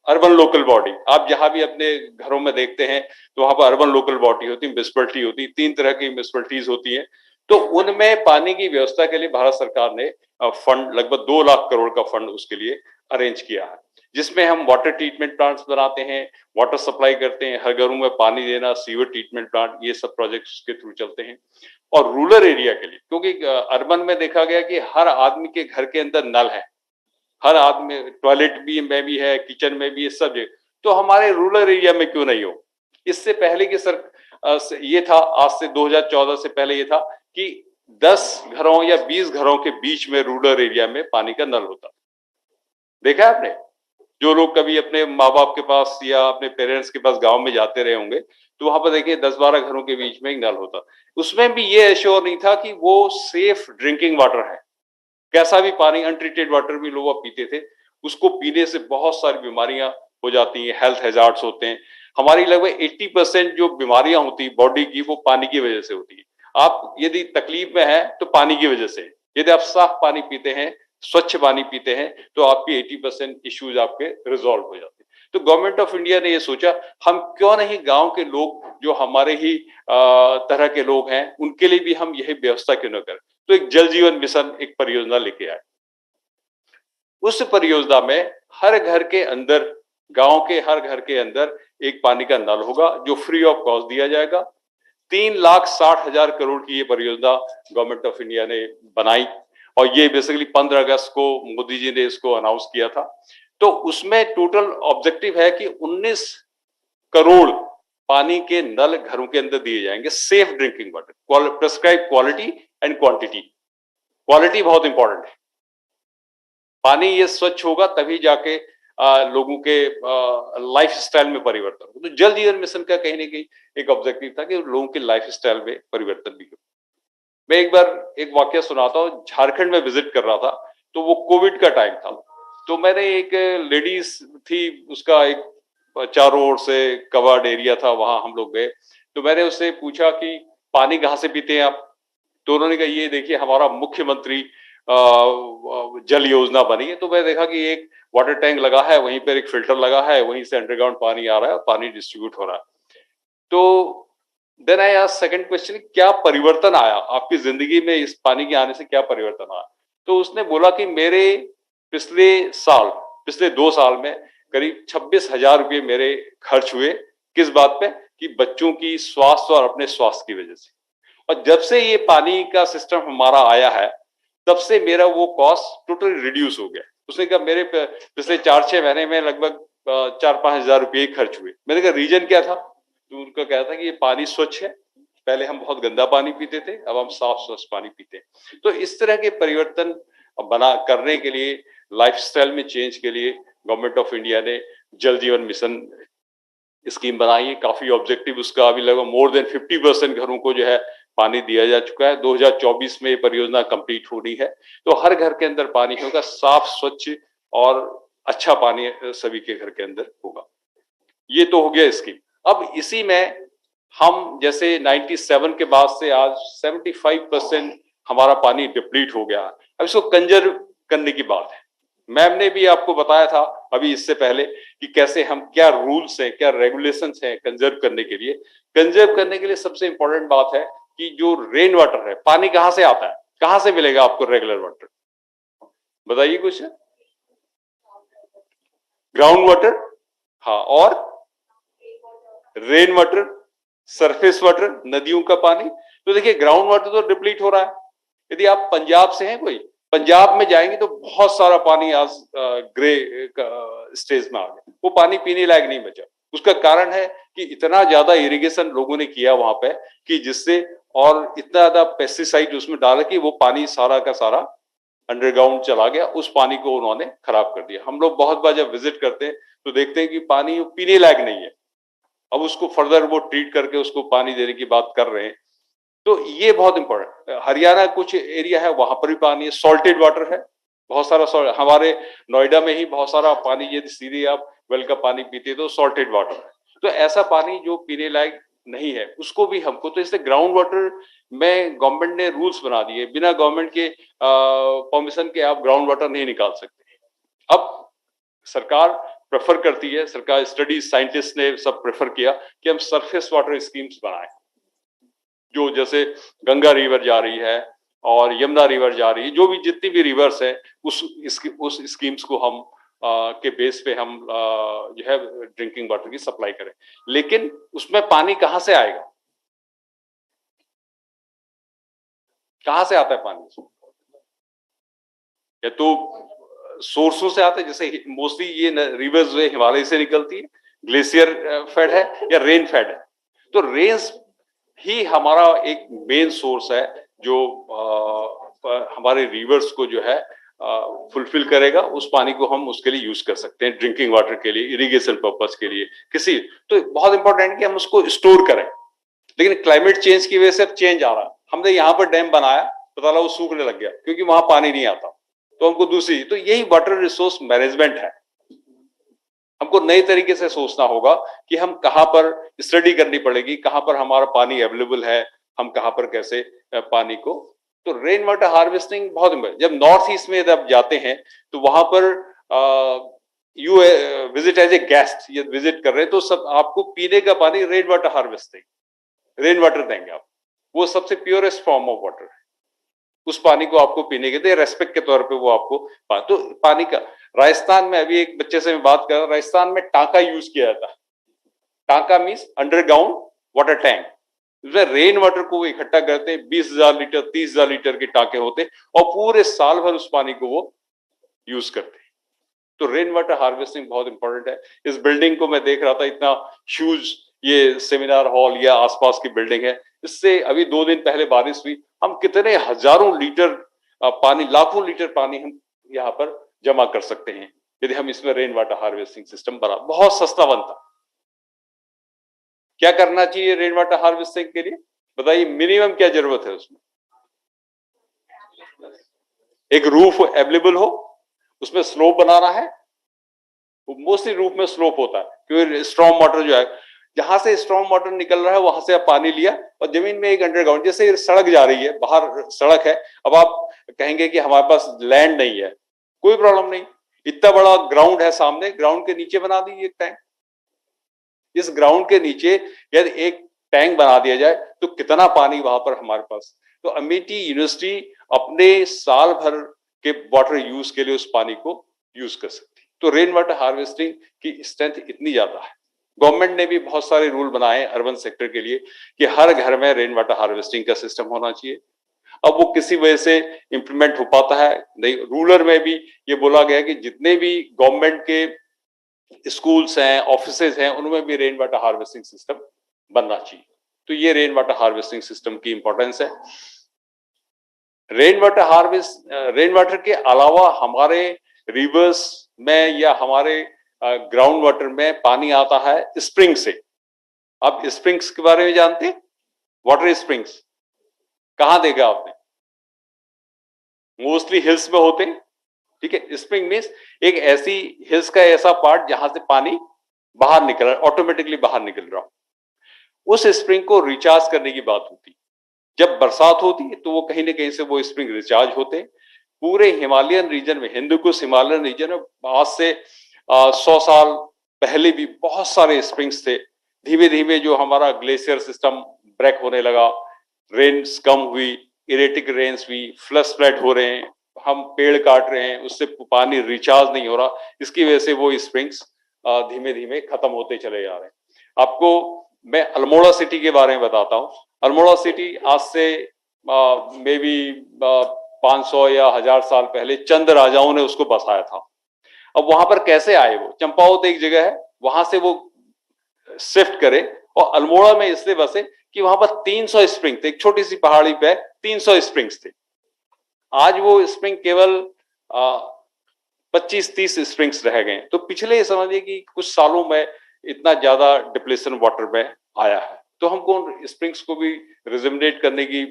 Urban local body. आप जहां भी अपने घरों में देखते हैं तो वहां पर अर्बन लोकल बॉडी होती है, म्युनिसिपैलिटी होती है। 3 तरह की म्युनिसिपैलिटीज होती हैं। तो उनमें पानी की व्यवस्था के लिए भारत सरकार ने फंड, लगभग 2 लाख करोड़ का फंड उसके लिए अरेंज किया है, जिसमें हम वाटर ट्रीटमेंट प्लांट्स बनाते हैं, वाटर सप्लाई करते हैं, हर घरों में पानी देना, सीवर ट्रीटमेंट प्लांट, ये सब प्रोजेक्ट्स के थ्रू चलते हैं। और रूरल एरिया के लिए, क्योंकि अर्बन में देखा गया कि हर आदमी के घर के अंदर नल है, हर आदमी टॉयलेट में भी है, किचन में भी है, सब जगह। तो हमारे रूरल एरिया में क्यों नहीं हो? इससे पहले की ये था, आज से 2014 से पहले ये था कि 10 घरों या 20 घरों के बीच में रूरल एरिया में पानी का नल होता। देखा है आपने? जो लोग कभी अपने माँ बाप के पास या अपने पेरेंट्स के पास गांव में जाते रहे होंगे, तो वहां पर देखिए 10-12 घरों के बीच में एक नल होता। उसमें भी ये एश्योर नहीं था कि वो सेफ ड्रिंकिंग वाटर है। कैसा भी पानी, अनट्रीटेड वाटर भी लोग पीते थे, उसको पीने से बहुत सारी बीमारियां हो जाती हैं, हेल्थ हैजार्ड्स होते हैं। हमारी लगभग 80% जो बीमारियां होती है बॉडी की, वो पानी की वजह से होती है। आप यदि तकलीफ में है तो पानी की वजह से, यदि आप साफ पानी पीते हैं, स्वच्छ पानी पीते हैं, तो आपकी 80% इश्यूज आपके रिजॉल्व हो जाते हैं। तो गवर्नमेंट ऑफ इंडिया ने ये सोचा, हम क्यों नहीं गांव के लोग जो हमारे ही तरह के लोग हैं, उनके लिए भी हम यही व्यवस्था क्यों न करें। तो एक जल जीवन मिशन एक परियोजना लेके आए। उस परियोजना में हर घर के अंदर, गांव के हर घर के अंदर एक पानी का नल होगा जो फ्री ऑफ कॉस्ट दिया जाएगा। 3,60,000 करोड़ की ये परियोजना गवर्नमेंट ऑफ इंडिया ने बनाई, और ये बेसिकली 15 अगस्त को मोदी जी ने इसको अनाउंस किया था। तो उसमें टोटल ऑब्जेक्टिव है कि 19 करोड़ पानी के नल घरों के अंदर दिए जाएंगे, safe drinking water, prescribe quality and quantity. Quality बहुत इंपॉर्टेंट है, पानी ये स्वच्छ होगा तभी जाके लोगों के लाइफ स्टाइल में परिवर्तन हो। तो जल जीवन मिशन का कहीं ना कहीं एक ऑब्जेक्टिव था कि लोगों के लाइफ स्टाइल में परिवर्तन भी हो। मैं एक बार एक वाकया सुनाता हूँ। झारखंड में विजिट कर रहा था, तो वो कोविड का टाइम था। तो मैंने एक लेडीज थी, उसका एक चारों ओर से कवर्ड एरिया था, वहां हम लोग गए। तो मैंने उससे पूछा कि पानी कहाँ से पीते हैं आप? तो उन्होंने कहा, ये देखिए हमारा मुख्यमंत्री जल योजना बनी है। तो मैं देखा कि एक वाटर टैंक लगा है, वहीं पर एक फिल्टर लगा है, वहीं से अंडरग्राउंड पानी आ रहा है, पानी डिस्ट्रीब्यूट हो रहा है। तो then I asked second question, क्या परिवर्तन आया आपकी जिंदगी में, इस पानी के आने से क्या परिवर्तन आया? तो उसने बोला कि मेरे पिछले 2 साल में करीब 26,000 रुपये मेरे खर्च हुए। किस बात पे? कि बच्चों की स्वास्थ्य और अपने स्वास्थ्य की वजह से। और जब से ये पानी का सिस्टम हमारा आया है, तब से मेरा वो कॉस्ट टोटली रिड्यूस हो गया। उसने कहा मेरे पिछले 4-6 महीने में लगभग 4-5 हजार रुपये खर्च हुए। मैंने कहा रीजन क्या था? तो उनका कहना था कि ये पानी स्वच्छ है, पहले हम बहुत गंदा पानी पीते थे, अब हम साफ स्वच्छ पानी पीते हैं। तो इस तरह के परिवर्तन बना करने के लिए, लाइफस्टाइल में चेंज के लिए गवर्नमेंट ऑफ इंडिया ने जल जीवन मिशन स्कीम बनाई है। काफी ऑब्जेक्टिव उसका, अभी लगभग मोर देन 50% घरों को जो है पानी दिया जा चुका है। 2024 में ये परियोजना कंप्लीट हो रही है। तो हर घर के अंदर पानी होगा, साफ स्वच्छ और अच्छा पानी सभी के घर के अंदर होगा। ये तो हो गया स्कीम। अब इसी में हम जैसे 97 के बाद से आज 75% हमारा पानी डिप्लीट हो गया। अब इसको कंजर्व करने की बात है। मैम ने भी आपको बताया था अभी इससे पहले कि कैसे हम, क्या रूल्स हैं, क्या रेगुलेशंस हैं कंजर्व करने के लिए। कंजर्व करने के लिए सबसे इंपॉर्टेंट बात है कि जो रेन वाटर है, पानी कहाँ से आता है, कहाँ से मिलेगा आपको रेगुलर वाटर? बताइए कुछ। ग्राउंड वाटर, हाँ, और रेन वाटर, सरफेस वाटर, नदियों का पानी। तो देखिए ग्राउंड वाटर तो डिप्लीट हो रहा है। यदि आप पंजाब से हैं, कोई पंजाब में जाएंगे तो बहुत सारा पानी आज ग्रे स्टेज में आ गया, वो पानी पीने लायक नहीं बचा। उसका कारण है कि इतना ज्यादा इरिगेशन लोगों ने किया वहां पे कि जिससे, और इतना ज्यादा पेस्टिसाइड उसमें डाला कि वो पानी सारा का सारा अंडरग्राउंड चला गया। उस पानी को उन्होंने खराब कर दिया। हम लोग बहुत बार जब विजिट करते हैं तो देखते हैं कि पानी पीने लायक नहीं है। अब उसको फर्दर वो ट्रीट करके उसको पानी देने की बात कर रहे हैं। तो ये बहुत इंपॉर्टेंट। हरियाणा कुछ एरिया है, वहां पर भी पानी है, सॉल्टेड वाटर है, बहुत सारा। हमारे नोएडा में ही बहुत सारा पानी, यदि सीधे आप वेल का पानी पीते तो सॉल्टेड वाटर है। तो ऐसा पानी जो पीने लायक नहीं है उसको भी हमको, तो इसलिए ग्राउंड वाटर में गवर्नमेंट ने रूल्स बना दिए। बिना गवर्नमेंट के परमिशन के आप ग्राउंड वाटर नहीं निकाल सकते। अब सरकार प्रेफर करती है, सरकार स्टडी साइंटिस्ट ने सब प्रेफर किया कि हम सरफेस वाटर स्कीम्स बनाएं, जो जैसे गंगा रिवर जा रही है और यमुना रिवर जा रही है, जो भी जितनी भी रिवर्स है उस स्कीम्स को हम के बेस पे हम जो है ड्रिंकिंग वाटर की सप्लाई करें। लेकिन उसमें पानी कहां से आएगा, कहां से आता है पानी? या तो सोर्सों से आता है, जैसे मोस्टली ये रिवर्स जो है हिमालय से निकलती है, ग्लेशियर फेड है या रेन फेड है। तो रेन्स ही हमारा एक मेन सोर्स है जो हमारे रिवर्स को जो है फुलफिल करेगा। उस पानी को हम उसके लिए यूज कर सकते हैं, ड्रिंकिंग वाटर के लिए, इरिगेशन पर्पस के लिए, किसी। तो बहुत इंपॉर्टेंट है कि हम उसको स्टोर करें। लेकिन क्लाइमेट चेंज की वजह से अब चेंज आ रहा है। हमने यहाँ पर डैम बनाया, पता लगा वो सूखने लग गया क्योंकि वहां पानी नहीं आता। तो हमको दूसरी, तो यही वाटर रिसोर्स मैनेजमेंट है। हमको नए तरीके से सोचना होगा कि हम कहाँ पर स्टडी करनी पड़ेगी, कहाँ पर हमारा पानी अवेलेबल है, हम कहाँ पर कैसे पानी को, तो रेन वाटर हार्वेस्टिंग बहुत इम्पोर्टेंट। जब नॉर्थ ईस्ट में जब जाते हैं तो वहां पर you visit as a guest, ये विजिट कर रहे हैं तो सब आपको पीने का पानी rain water harvesting, rain water देंगे आप, वो सबसे प्योरेस्ट फॉर्म ऑफ वाटर है। उस पानी को आपको पीने के लिए रेस्पेक्ट के तौर पे वो आपको तो पानी का, राजस्थान में अभी एक बच्चे से मैं बात कर रहा हूं, राजस्थान में टांका यूज किया जाता है। टांका मीन्स अंडरग्राउंड वाटर टैंक, उसमें रेन वाटर को वो इकट्ठा करते हैं, 20,000 लीटर 30,000 लीटर के टांके होते हैं और पूरे साल भर उस पानी को वो यूज करते हैं। तो रेन वाटर हार्वेस्टिंग बहुत इंपॉर्टेंट है। इस बिल्डिंग को मैं देख रहा था, इतना ह्यूज ये सेमिनार हॉल या आसपास की बिल्डिंग है, इससे अभी 2 दिन पहले बारिश हुई, हम कितने हजारों लीटर पानी, लाखों लीटर पानी हम यहाँ पर जमा कर सकते हैं यदि हम इसमें रेन वाटर हार्वेस्टिंग सिस्टम बना, बहुत सस्ता बनता। क्या करना चाहिए रेन वाटर हार्वेस्टिंग के लिए बताइए, मिनिमम क्या जरूरत है उसमें? एक रूफ अवेलेबल हो, उसमें स्लोप बनाना है, मोस्टली रूफ में स्लोप होता है क्योंकि स्ट्रॉन्ग वाटर जो है, जहां से स्ट्रॉन्ग वाटर निकल रहा है वहां से आप पानी लिया और जमीन में एक अंडरग्राउंड, जैसे सड़क जा रही है, बाहर सड़क है, अब आप कहेंगे कि हमारे पास लैंड नहीं है, कोई प्रॉब्लम नहीं, इतना बड़ा ग्राउंड है सामने, ग्राउंड के नीचे बना दीजिए एक टैंक। इस ग्राउंड के नीचे यदि एक टैंक बना दिया जाए तो कितना पानी वहां पर हमारे पास, तो अमेठी यूनिवर्सिटी अपने साल भर के वाटर यूज के लिए उस पानी को यूज कर सकती है। तो रेन वाटर हार्वेस्टिंग की स्ट्रेंथ इतनी ज्यादा है। गवर्नमेंट ने भी बहुत सारे रूल बनाए अर्बन सेक्टर के लिए कि हर घर में रेन वाटर हार्वेस्टिंग का सिस्टम होना चाहिए। अब वो किसी वजह से इंप्लीमेंट हो पाता है नहीं, रूरल में भी ये बोला गया कि जितने भी गवर्नमेंट के स्कूल्स हैं, ऑफिसेज हैं, उनमें भी रेन वाटर हार्वेस्टिंग सिस्टम बनना चाहिए। तो ये रेन वाटर हार्वेस्टिंग सिस्टम की इंपॉर्टेंस है। रेन वाटर के अलावा हमारे रिवर्स में या हमारे ग्राउंड वाटर में पानी आता है स्प्रिंग से। आप स्प्रिंग्स के बारे में जानते हैं? वाटर स्प्रिंग्स कहां देखा आपने? मोस्टली हिल्स में होते हैं, ठीक है। स्प्रिंग मीन्स एक ऐसी हिल्स का ऐसा पार्ट जहां से पानी बाहर निकल रहा है, ऑटोमेटिकली बाहर निकल रहा हो, उस स्प्रिंग को रिचार्ज करने की बात होती है। जब बरसात होती है तो वो कहीं ना कहीं से वो स्प्रिंग रिचार्ज होते हैं। पूरे हिमालयन रीजन में, हिंदुकुश हिमालयन रीजन में आज से 100 साल पहले भी बहुत सारे स्प्रिंग्स थे। धीमे धीमे जो हमारा ग्लेशियर सिस्टम ब्रेक होने लगा, रेन्स कम हुई, इरेटिक रेन्स हुई, फ्लड फ्लड हो रहे हैं, हम पेड़ काट रहे हैं, उससे पानी रिचार्ज नहीं हो रहा, इसकी वजह से वो स्प्रिंग्स धीमे धीमे खत्म होते चले जा रहे हैं। आपको मैं अल्मोड़ा सिटी के बारे में बताता हूँ। अल्मोड़ा सिटी आज से मे बी 500 या 1000 साल पहले चंद राजाओं ने उसको बसाया था। अब वहां पर कैसे आए? वो चंपावत एक जगह है, वहां से वो शिफ्ट करे और अल्मोड़ा में इसलिए बसे कि वहां पर 300 स्प्रिंग थे, एक छोटी सी पहाड़ी पे 300 स्प्रिंग्स थे। आज वो स्प्रिंग केवल 25-30 स्प्रिंग्स रह गए। तो पिछले समझिए कि कुछ सालों में इतना ज्यादा डिप्लेशन वाटर में आया है, तो हमको स्प्रिंग्स को भी रिजुमिनेट करने की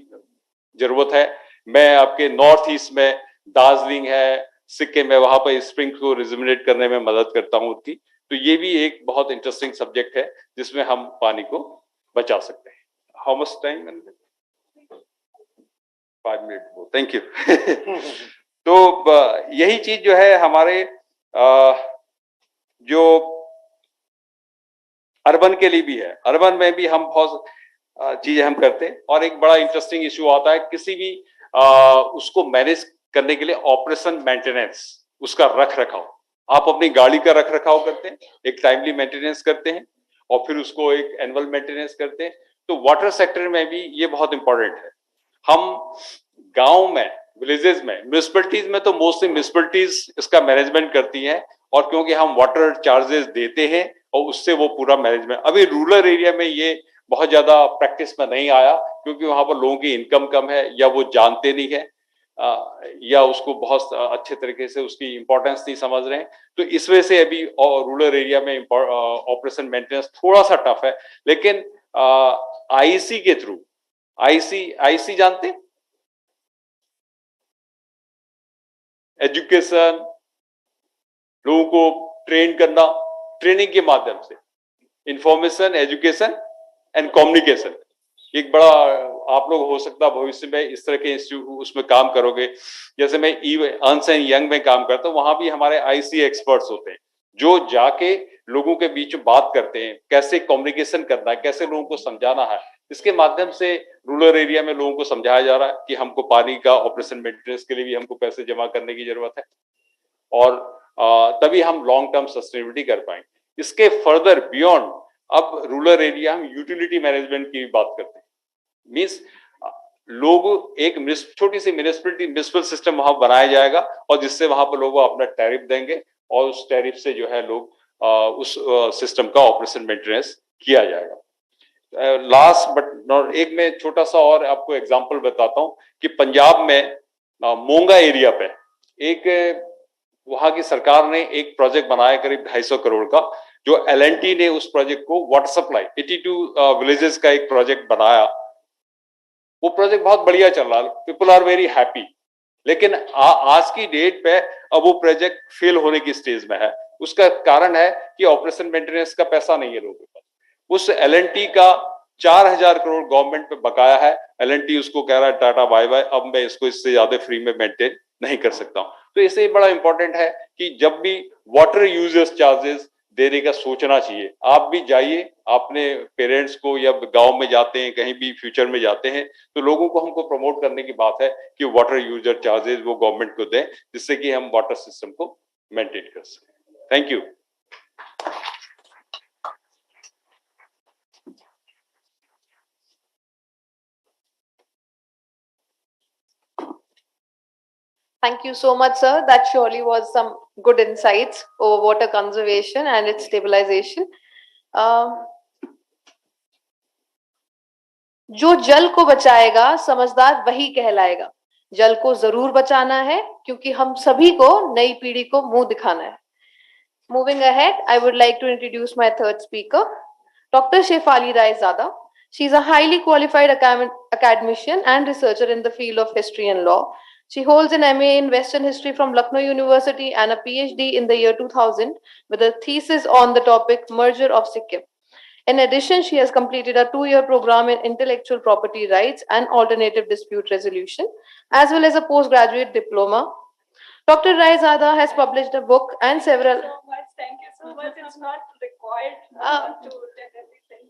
जरूरत है। मैं आपके नॉर्थ ईस्ट में दार्जिलिंग है, सिक्किम है, वहां पर स्प्रिंग को रिजुमिनेट करने में मदद करता हूँ उसकी। तो ये भी एक बहुत इंटरेस्टिंग सब्जेक्ट है जिसमें हम पानी को बचा सकते हैं। How much time? 5 minute. Thank you. तो यही चीज जो है हमारे जो अर्बन के लिए भी है, अर्बन में भी हम बहुत चीजें हम करते हैं। और एक बड़ा इंटरेस्टिंग इश्यू आता है किसी भी उसको मैनेज करने के लिए, ऑपरेशन मेंटेनेंस, उसका रख रखाव। आप अपनी गाड़ी का रख रखाव करते हैं, एक टाइमली मेंटेनेंस करते हैं और फिर उसको एक एनुअल मेंटेनेंस करते हैं। तो वाटर सेक्टर में भी ये बहुत इंपॉर्टेंट है। हम गांव में, विलेजेस में, म्यूनिसिपैलिटीज में तो मोस्टली म्यूनिसिपैलिटीज इसका मैनेजमेंट करती हैं, और क्योंकि हम वाटर चार्जेस देते हैं और उससे वो पूरा मैनेजमेंट, अभी रूरल एरिया में ये बहुत ज्यादा प्रैक्टिस में नहीं आया क्योंकि वहां पर लोगों की इनकम कम है या वो जानते नहीं है या उसको बहुत अच्छे तरीके से उसकी इंपॉर्टेंस नहीं समझ रहे हैं। तो इस वजह से अभी रूरल एरिया में ऑपरेशन मेंटेनेंस थोड़ा सा टफ है। लेकिन आईसी के थ्रू, आईसी जानते, एजुकेशन, लोगों को ट्रेन करना, ट्रेनिंग के माध्यम से, इंफॉर्मेशन, एजुकेशन एंड कम्युनिकेशन। एक बड़ा आप लोग हो सकता है भविष्य में इस तरह के इंस्टीट्यूट उसमें काम करोगे। जैसे मैं अर्न्स्ट एंड यंग में काम करता हूँ, वहां भी हमारे आईसी एक्सपर्ट्स होते हैं जो जाके लोगों के बीच बात करते हैं, कैसे कम्युनिकेशन करना है, कैसे लोगों को समझाना है। इसके माध्यम से रूरल एरिया में लोगों को समझाया जा रहा है कि हमको पानी का ऑपरेशन मेंटेनेंस के लिए भी हमको पैसे जमा करने की जरूरत है, और तभी हम लॉन्ग टर्म सस्टेनेबिलिटी कर पाएंगे। इसके फर्दर बियॉन्ड अब रूरल एरिया हम यूटिलिटी मैनेजमेंट की बात करते हैं। मीन्स लोग एक छोटी सी म्युनिसिपल सिस्टम वहां बनाया जाएगा, और जिससे वहां पर लोग अपना टैरिफ देंगे, और उस टैरिफ से जो है लोग उस सिस्टम का ऑपरेशन मेंटेनेंस किया जाएगा। लास्ट बट नॉट, एक मैं छोटा सा और आपको एग्जांपल बताता हूं कि पंजाब में मोंगा एरिया पे एक वहां की सरकार ने एक प्रोजेक्ट बनाया करीब 250 करोड़ का, जो एलएनटी ने उस प्रोजेक्ट को वाटर सप्लाई 82 विलेजेस का एक प्रोजेक्ट बनाया। वो प्रोजेक्ट बहुत बढ़िया चल रहा है, पीपल आर वेरी हैप्पी। लेकिन आज की डेट पे अब वो प्रोजेक्ट फेल होने की स्टेज में है। उसका कारण है कि ऑपरेशन मेंटेनेंस का पैसा नहीं है लोगों के पास। उस एलएनटी का 4000 करोड़ गवर्नमेंट पे बकाया है। एलएनटी उसको कह रहा है टाटा बाय बाय, अब मैं इसको इससे ज्यादा फ्री में मेंटेन नहीं कर सकता हूं। तो इससे बड़ा इंपॉर्टेंट है कि जब भी वाटर यूजर्स चार्जेस देने का सोचना चाहिए। आप भी जाइए, अपने पेरेंट्स को या गांव में जाते हैं, कहीं भी फ्यूचर में जाते हैं, तो लोगों को हमको प्रमोट करने की बात है कि वाटर यूजर चार्जेस वो गवर्नमेंट को दें, जिससे कि हम वाटर सिस्टम को मेंटेन कर सकें। Thank you. Thank you so much, sir. That surely was some good insights over water conservation and its stabilization. जो जल को बचाएगा समझदार वही कहलाएगा। जल को जरूर बचाना है, क्योंकि हम सभी को नई पीढ़ी को मुंह दिखाना है। Moving ahead, I would like to introduce my third speaker, Dr. Shefali Rai Zada. She is a highly qualified academician and researcher in the field of history and law. She holds an MA in Western History from Lucknow University and a PhD in the year 2000 with a thesis on the topic Merger of Sikkim. In addition, she has completed a 2-year program in intellectual property rights and alternative dispute resolution, as well as a postgraduate diploma. Dr. Rai Zada has published a book and several... Thank you so much. It's not required to tell everything.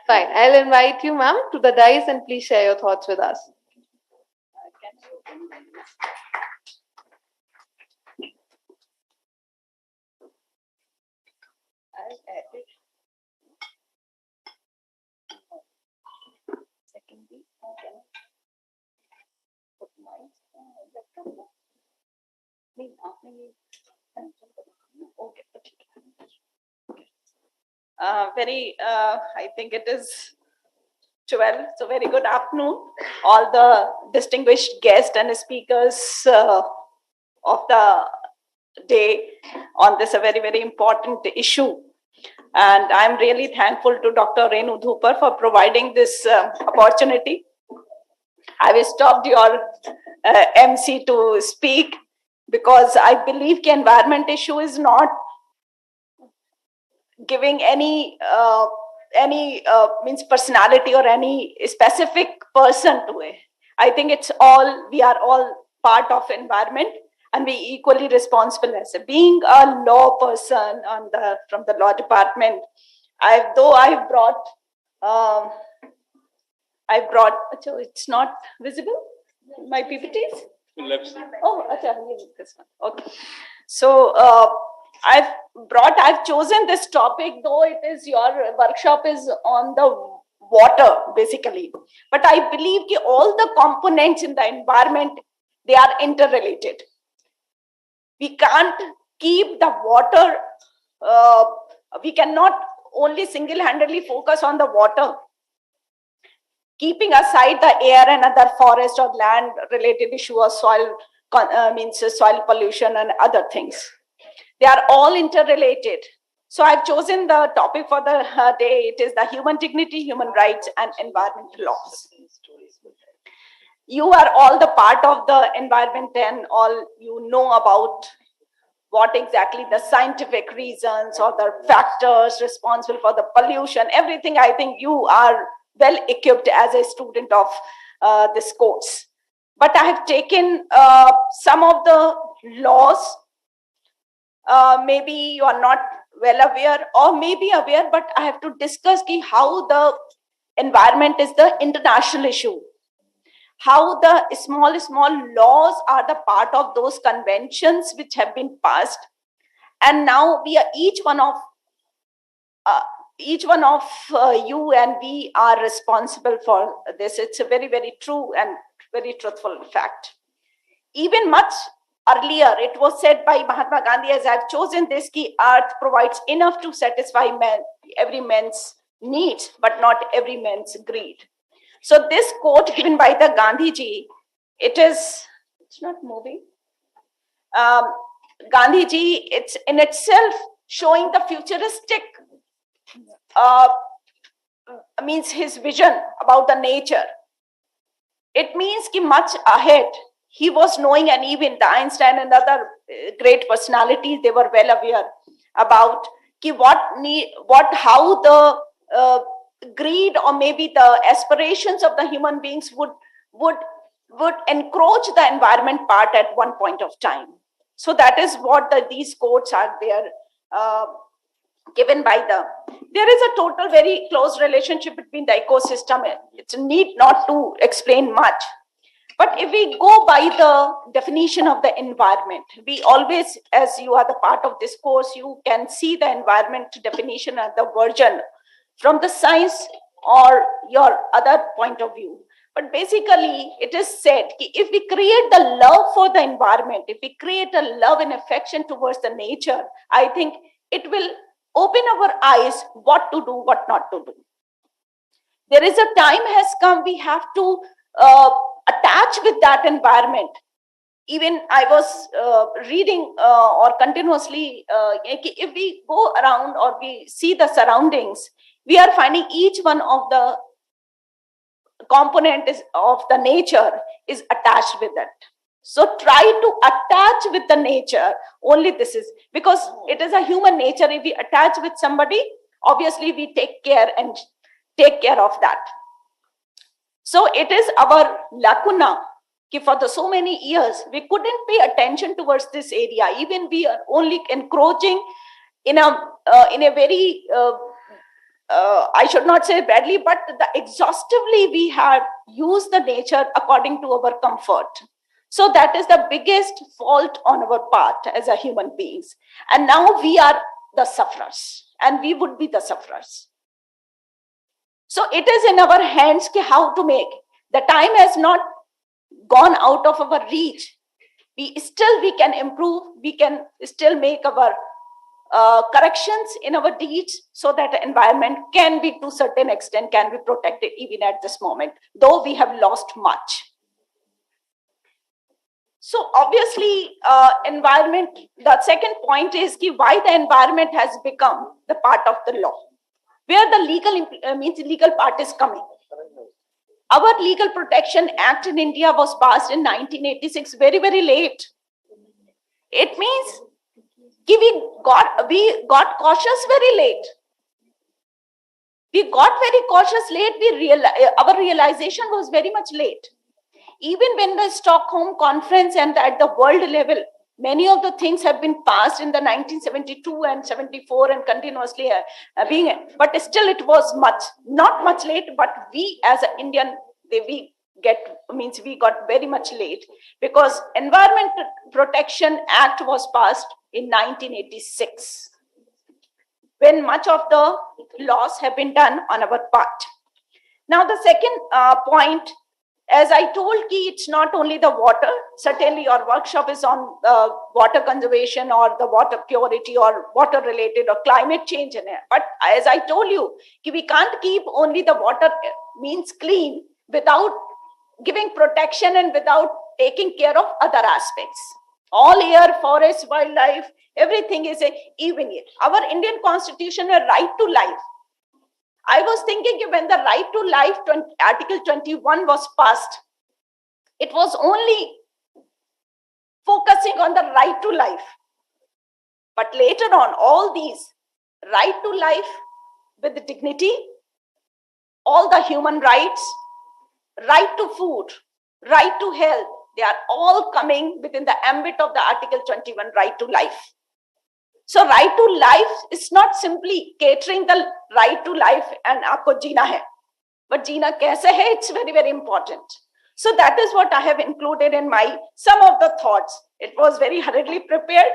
Fine. I'll invite you, ma'am, to the dais and please share your thoughts with us. I think it is 12, so very good afternoon, all the distinguished guests and speakers of the day on this a very, very important issue. And I'm really thankful to Dr. Renu Dhupar for providing this opportunity. I will stop your MC to speak, because I believe the environment issue is not giving any means personality or any specific person to it. I think it's all, we are all part of environment, and we equally responsible as a, being a law person from the law department. So it's not visible, my PPTs? Oh, this one. Okay. So I've chosen this topic, though it is your workshop is on the water basically, but I believe that all the components in the environment, they are interrelated. We can't keep the water, we cannot only single-handedly focus on the water, keeping aside the air and other forest or land related issue of soil, soil pollution and other things. They are all interrelated. So I've chosen the topic for the day. It is the human dignity, human rights, and environmental laws. you are all the part of the environment and all you know about what exactly the scientific reasons or the factors responsible for the pollution, everything. I think you are well equipped as a student of this course. But I have taken some of the laws. Maybe you are not well aware or maybe aware, but I have to discuss how the environment is the international issue. How the small laws are the part of those conventions which have been passed, and now we are each one of you and we are responsible for this. It's a very, very true and very truthful fact. Even much earlier, it was said by Mahatma Gandhi, as I've chosen this, ki earth provides enough to satisfy every man's needs, but not every man's greed. So this quote given by the Gandhiji, it's not moving. Gandhiji, it's in itself showing the futuristic, means his vision about the nature. It means ki much ahead, he was knowing, and even the Einstein and other great personalities, they were well aware about ki how the greed or maybe the aspirations of the human beings would encroach the environment part at one point of time. So that is what these quotes are there given by there is a total very close relationship between the ecosystem. It's a need not to explain much. But if we go by the definition of the environment, we always, as you are the part of this course, you can see the environment definition and the version from the science or your other point of view. But basically, it is said that if we create the love for the environment, if we create a love and affection towards the nature, I think it will open our eyes what to do, what not to do. There is a time has come, we have to attach with that environment. Even I was reading or continuously, if we go around or we see the surroundings, we are finding each one of the component of the nature is attached with it. So try to attach with the nature. Only this is because it is a human nature. If we attach with somebody, obviously we take care and take care of that. So it is our lacuna. For the so many years, we couldn't pay attention towards this area. Even we are only encroaching in a very I should not say badly, but exhaustively we have used the nature according to our comfort. So that is the biggest fault on our part as a human beings. And now we are the sufferers, and we would be the sufferers. So it is in our hands how to make. The time has not gone out of our reach. We can improve. We can still make our corrections in our deeds so that the environment can be to a certain extent can be protected even at this moment, though we have lost much. So obviously environment, the second point is why the environment has become the part of the law, where the legal part is coming. Our Legal Protection Act in India was passed in 1986, very, very late. It means we got cautious very late. We got very cautious late. Our realization was very much late. Even when the Stockholm Conference and at the world level, many of the things have been passed in the 1972 and 74 and continuously but still it was not much late. But we as an Indian, we got very much late because Environment Protection Act was passed in 1986, when much of the laws have been done on our part. Now, the second point, as I told you, it's not only the water. Certainly, your workshop is on water conservation or the water purity or water related or climate change in it. But as I told you, we can't keep only the water means clean without giving protection and without taking care of other aspects. All air, forest, wildlife, everything is even here. Our Indian Constitution, a right to life. I was thinking when the right to life, Article 21 was passed, it was only focusing on the right to life. But later on, all these right to life with dignity, all the human rights, right to food, right to health, they are all coming within the ambit of the Article 21 right to life. So right to life is not simply catering the right to life and aapko jeena hai, but jeena kaise hai, it's very, very important. So that is what I have included in my, some of the thoughts. It was very hurriedly prepared,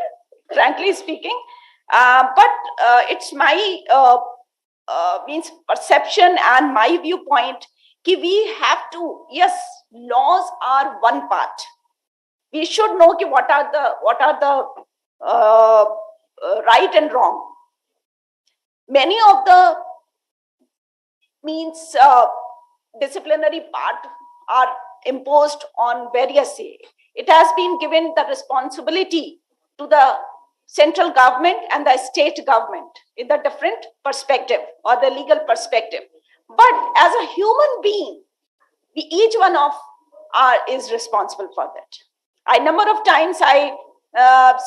frankly speaking, but it's my means perception and my viewpoint ki we have to, yes, laws are one part. We should know ki what are the right and wrong. Many of the means disciplinary part are imposed on various. It has been given the responsibility to the central government and the state government in the different perspective or the legal perspective. But as a human being, each one of is responsible for that. A number of times I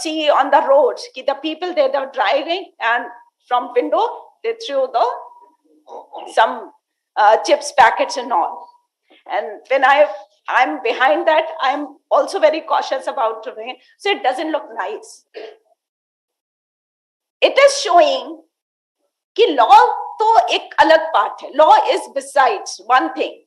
see on the roads ki the people they are driving and from window they threw some chips packets and all. And when I'm behind that, I'm also very cautious about doing it. So it doesn't look nice. It is showing कि law तो एक अलग part है. Law is besides one thing,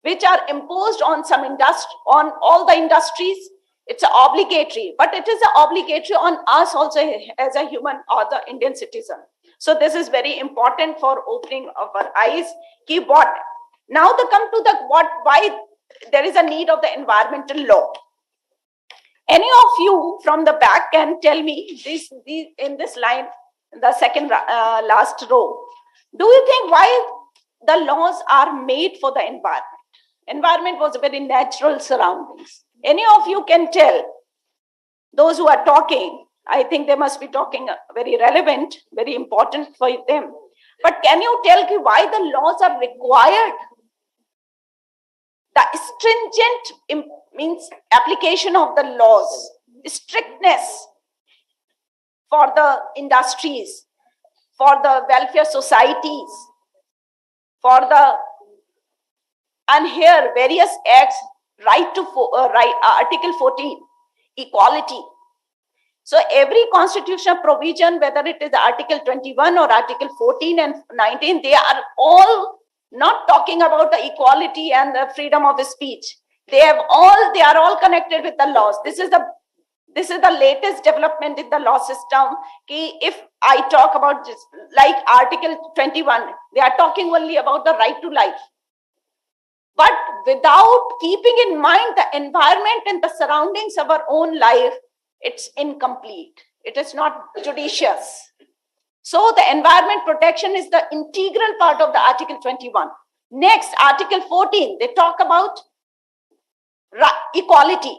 which are imposed on some on all the industries. It's obligatory, but it is obligatory on us also as a human or the Indian citizen. So this is very important for opening our eyes. Ki what now they come to the why there is a need of the environmental law. Any of you from the back can tell me this in this line, the second last row. Do you think why the laws are made for the environment? Environment was a very natural surroundings. Any of you can tell? Those who are talking, I think they must be talking very relevant, very important for them. But can you tell me why the laws are required? The stringent means application of the laws, strictness for the industries, for the welfare societies, for the, and here various acts, right to Article 14, equality. So every constitutional provision, whether it is Article 21 or Article 14 and 19, they are all not talking about the equality and the freedom of speech. They are all connected with the laws. This is the latest development in the law system. If I talk about this, like Article 21, they are talking only about the right to life. But without keeping in mind the environment and the surroundings of our own life, it's incomplete. It is not judicious. So the environment protection is the integral part of the Article 21. Next, Article 14, they talk about equality,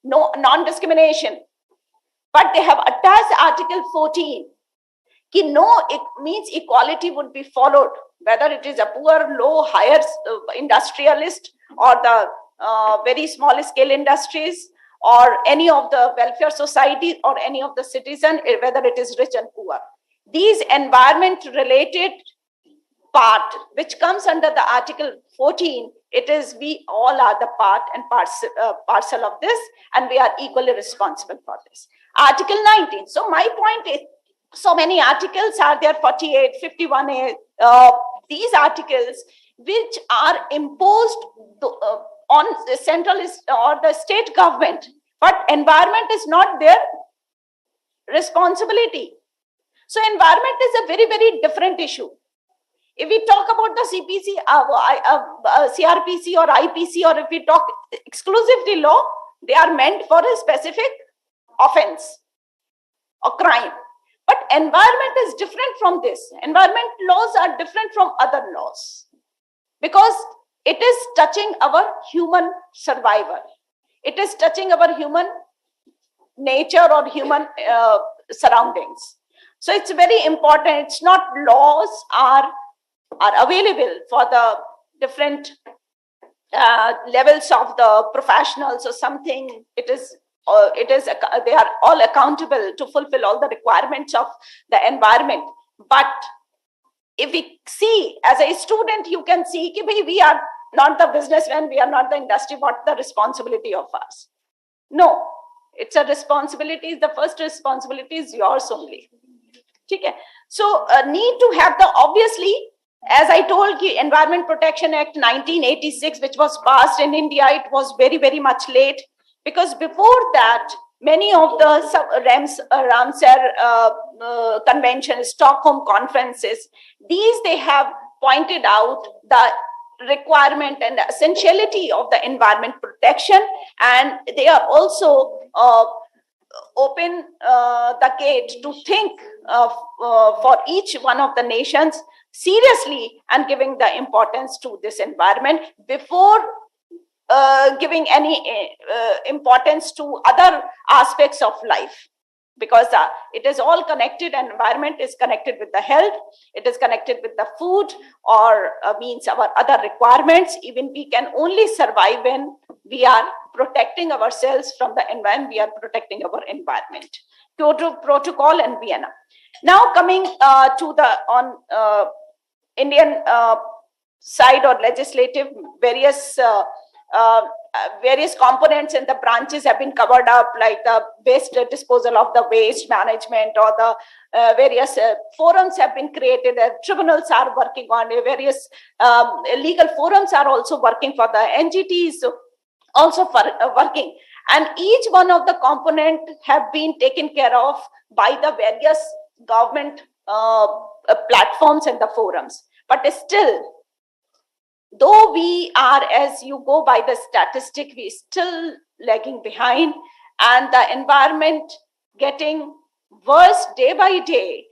no non-discrimination. But they have attached Article 14. It means equality would be followed, whether it is a poor, low, higher industrialist or the very small scale industries or any of the welfare societies or any of the citizen, whether it is rich and poor. These environment related part, which comes under the Article 14, it is we all are the part and parcel of this, and we are equally responsible for this. Article 19. So my point is, so many articles are there, 48, 51A, these articles which are imposed on the central or the state government, but environment is not their responsibility. So environment is a very, very different issue. If we talk about the CPC, CRPC or IPC, or if we talk exclusively law, they are meant for a specific offense or crime. But environment is different from this. Environment laws are different from other laws because it is touching our human survival. It is touching our human nature or human surroundings. So it's very important. It's not laws are available for the different levels of the professionals or something. They are all accountable to fulfill all the requirements of the environment. But if we see as a student, you can see कि भाई we are not the businessman, we are not the industry. What the responsibility of us? No, it's a responsibility. The first responsibility is yours only. Okay. So need to have the, obviously, as I told you, Environment Protection Act 1986, which was passed in India, it was very, very much late, because before that, many of the Ramsar Convention, Stockholm conferences, these they have pointed out the requirement and the essentiality of the environment protection, and they are also open the gate to think for each one of the nations seriously and giving the importance to this environment before giving any importance to other aspects of life, because it is all connected. Environment is connected with the health, it is connected with the food, or means our other requirements. Even we can only survive when we are protecting ourselves from the environment, we are protecting our environment. Kyoto Protocol and Vienna. Now coming to the Indian side or legislative, various components and the branches have been covered up, like the waste disposal of the waste management, or the various forums have been created, tribunals are working on it, various legal forums are also working for the NGTs, also for working, and each one of the component have been taken care of by the various government platforms and the forums. But still, though we are, as you go by the statistic, we still lagging behind, and the environment getting worse day by day.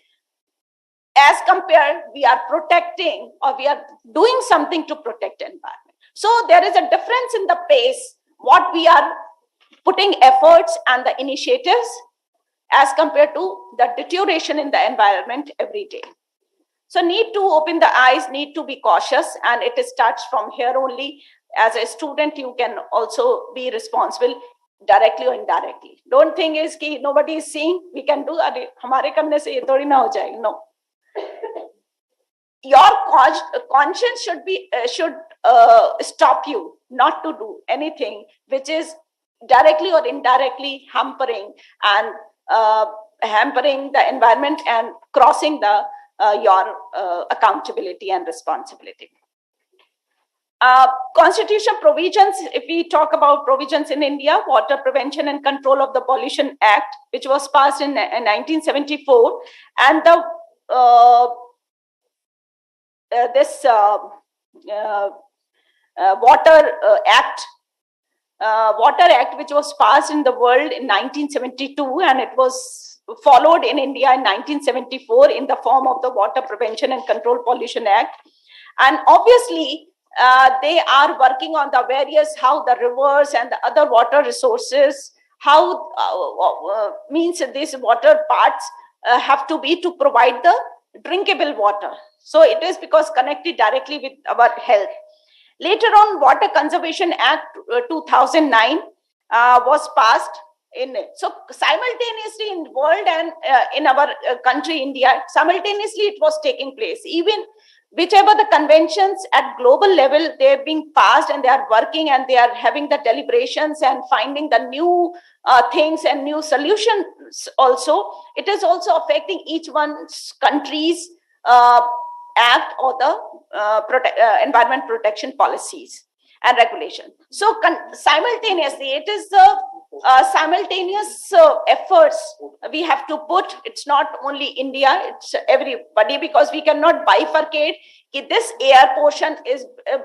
As compared, we are protecting, or we are doing something to protect environment. So there is a difference in the pace, what we are putting efforts and the initiatives as compared to the deterioration in the environment every day. So need to open the eyes, need to be cautious, and it starts from here only. As a student, you can also be responsible directly or indirectly. Don't think is कि nobody is seeing, we can do, अरे हमारे करने से ये थोड़ी ना हो जाएगा. No. Your conscience should stop you not to do anything which is directly or indirectly hampering the environment and crossing the your accountability and responsibility. Constitutional provisions, if we talk about provisions in India, Water Prevention and Control of the Pollution Act, which was passed in 1974, and the Water Act, which was passed in the world in 1972, and it was followed in India in 1974 in the form of the Water Prevention and Control Pollution Act. And obviously, they are working on the various, how the rivers and the other water resources, how means these water parts have to be to provide the drinkable water. So it is because connected directly with our health. Later on, Water Conservation Act 2009 was passed. So simultaneously in the world and in our country, India, simultaneously it was taking place. Even whichever the conventions at global level, they're being passed and they are working and they are having the deliberations and finding the new things and new solutions also. It is also affecting each one's country's act or the environment protection policies and regulation. So simultaneously, it is the simultaneous efforts we have to put. It's not only India, it's everybody, because we cannot bifurcate this air portion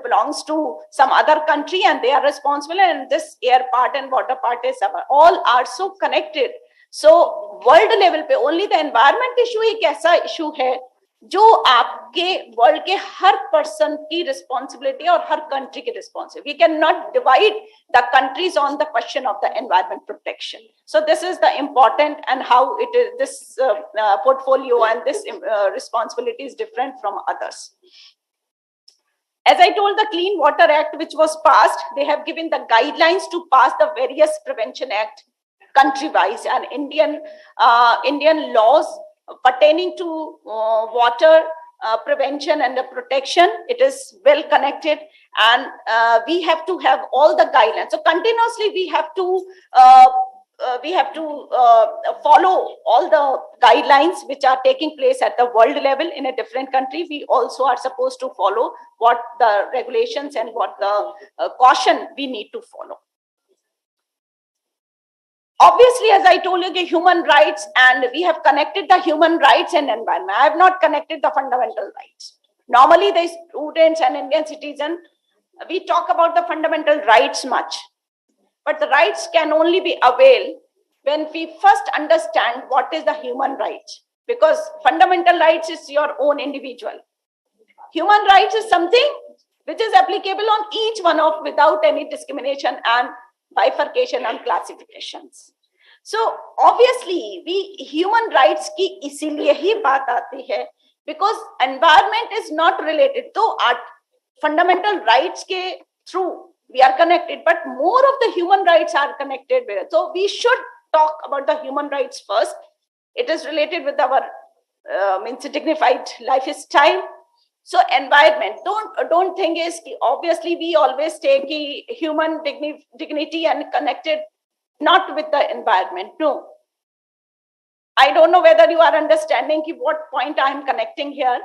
belongs to some other country and they are responsible, and this air part and water part is all are so connected. So world level पे only the environment issue एक ऐसा issue है जो आपके world के हर person की responsibility और हर कंट्री की responsibility. We can not divide the countries on the question of the environment protection. So this is the important and how it is this portfolio and this responsibility is different from others. As I told, the Clean Water Act, which was passed, they have given the guidelines to pass the various Prevention Act country-wise, and Indian laws pertaining to water prevention and the protection. It is well connected, and we have to have all the guidelines. So continuously we have to follow all the guidelines which are taking place at the world level in a different country. We also are supposed to follow what the regulations and what the caution we need to follow. Obviously, as I told you, the human rights, and we have connected the human rights and environment. I have not connected the fundamental rights. Normally, the students and Indian citizens, we talk about the fundamental rights much, but the rights can only be availed when we first understand what is the human rights, because fundamental rights is your own individual. Human rights is something which is applicable on each one of without any discrimination and bifurcation and classifications. So obviously we human rights की इसीलिए ही बात आती है, because environment is not related to art. Fundamental rights के through we are connected, but more of the human rights are connected with it. So we should talk about the human rights first. It is related with our means dignified lifestyle. So environment, don't think is obviously we always take human dignity and connected not with the environment. No, I don't know whether you are understanding what point I am connecting here.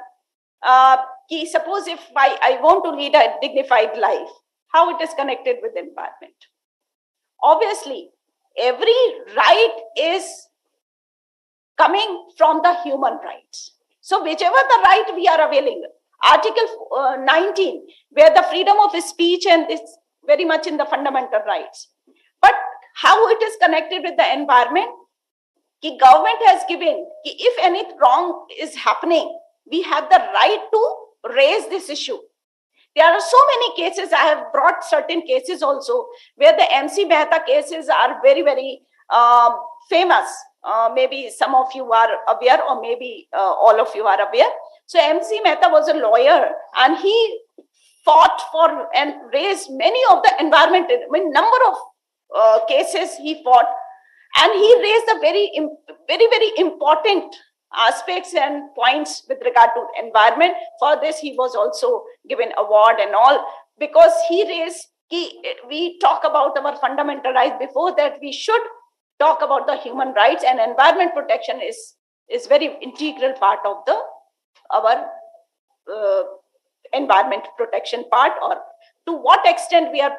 Suppose if I want to lead a dignified life, how it is connected with environment? Obviously, every right is coming from the human rights. So whichever the right we are availing, Article 19, where the freedom of speech and is very much in the fundamental rights. But how it is connected with the environment? The government has given, if any wrong is happening, we have the right to raise this issue. There are so many cases, I have brought certain cases also, where the MC Mehta cases are very, very famous. Maybe some of you are aware, or maybe all of you are aware. So MC Mehta was a lawyer, and he fought for and raised many of the environment, number of cases he fought, and he raised the very important aspects and points with regard to environment. For this, he was also given award and all, because he raised, we talk about our fundamental rights. Before that, we should talk about the human rights, and environment protection is very integral part of our environment protection part, or to what extent we are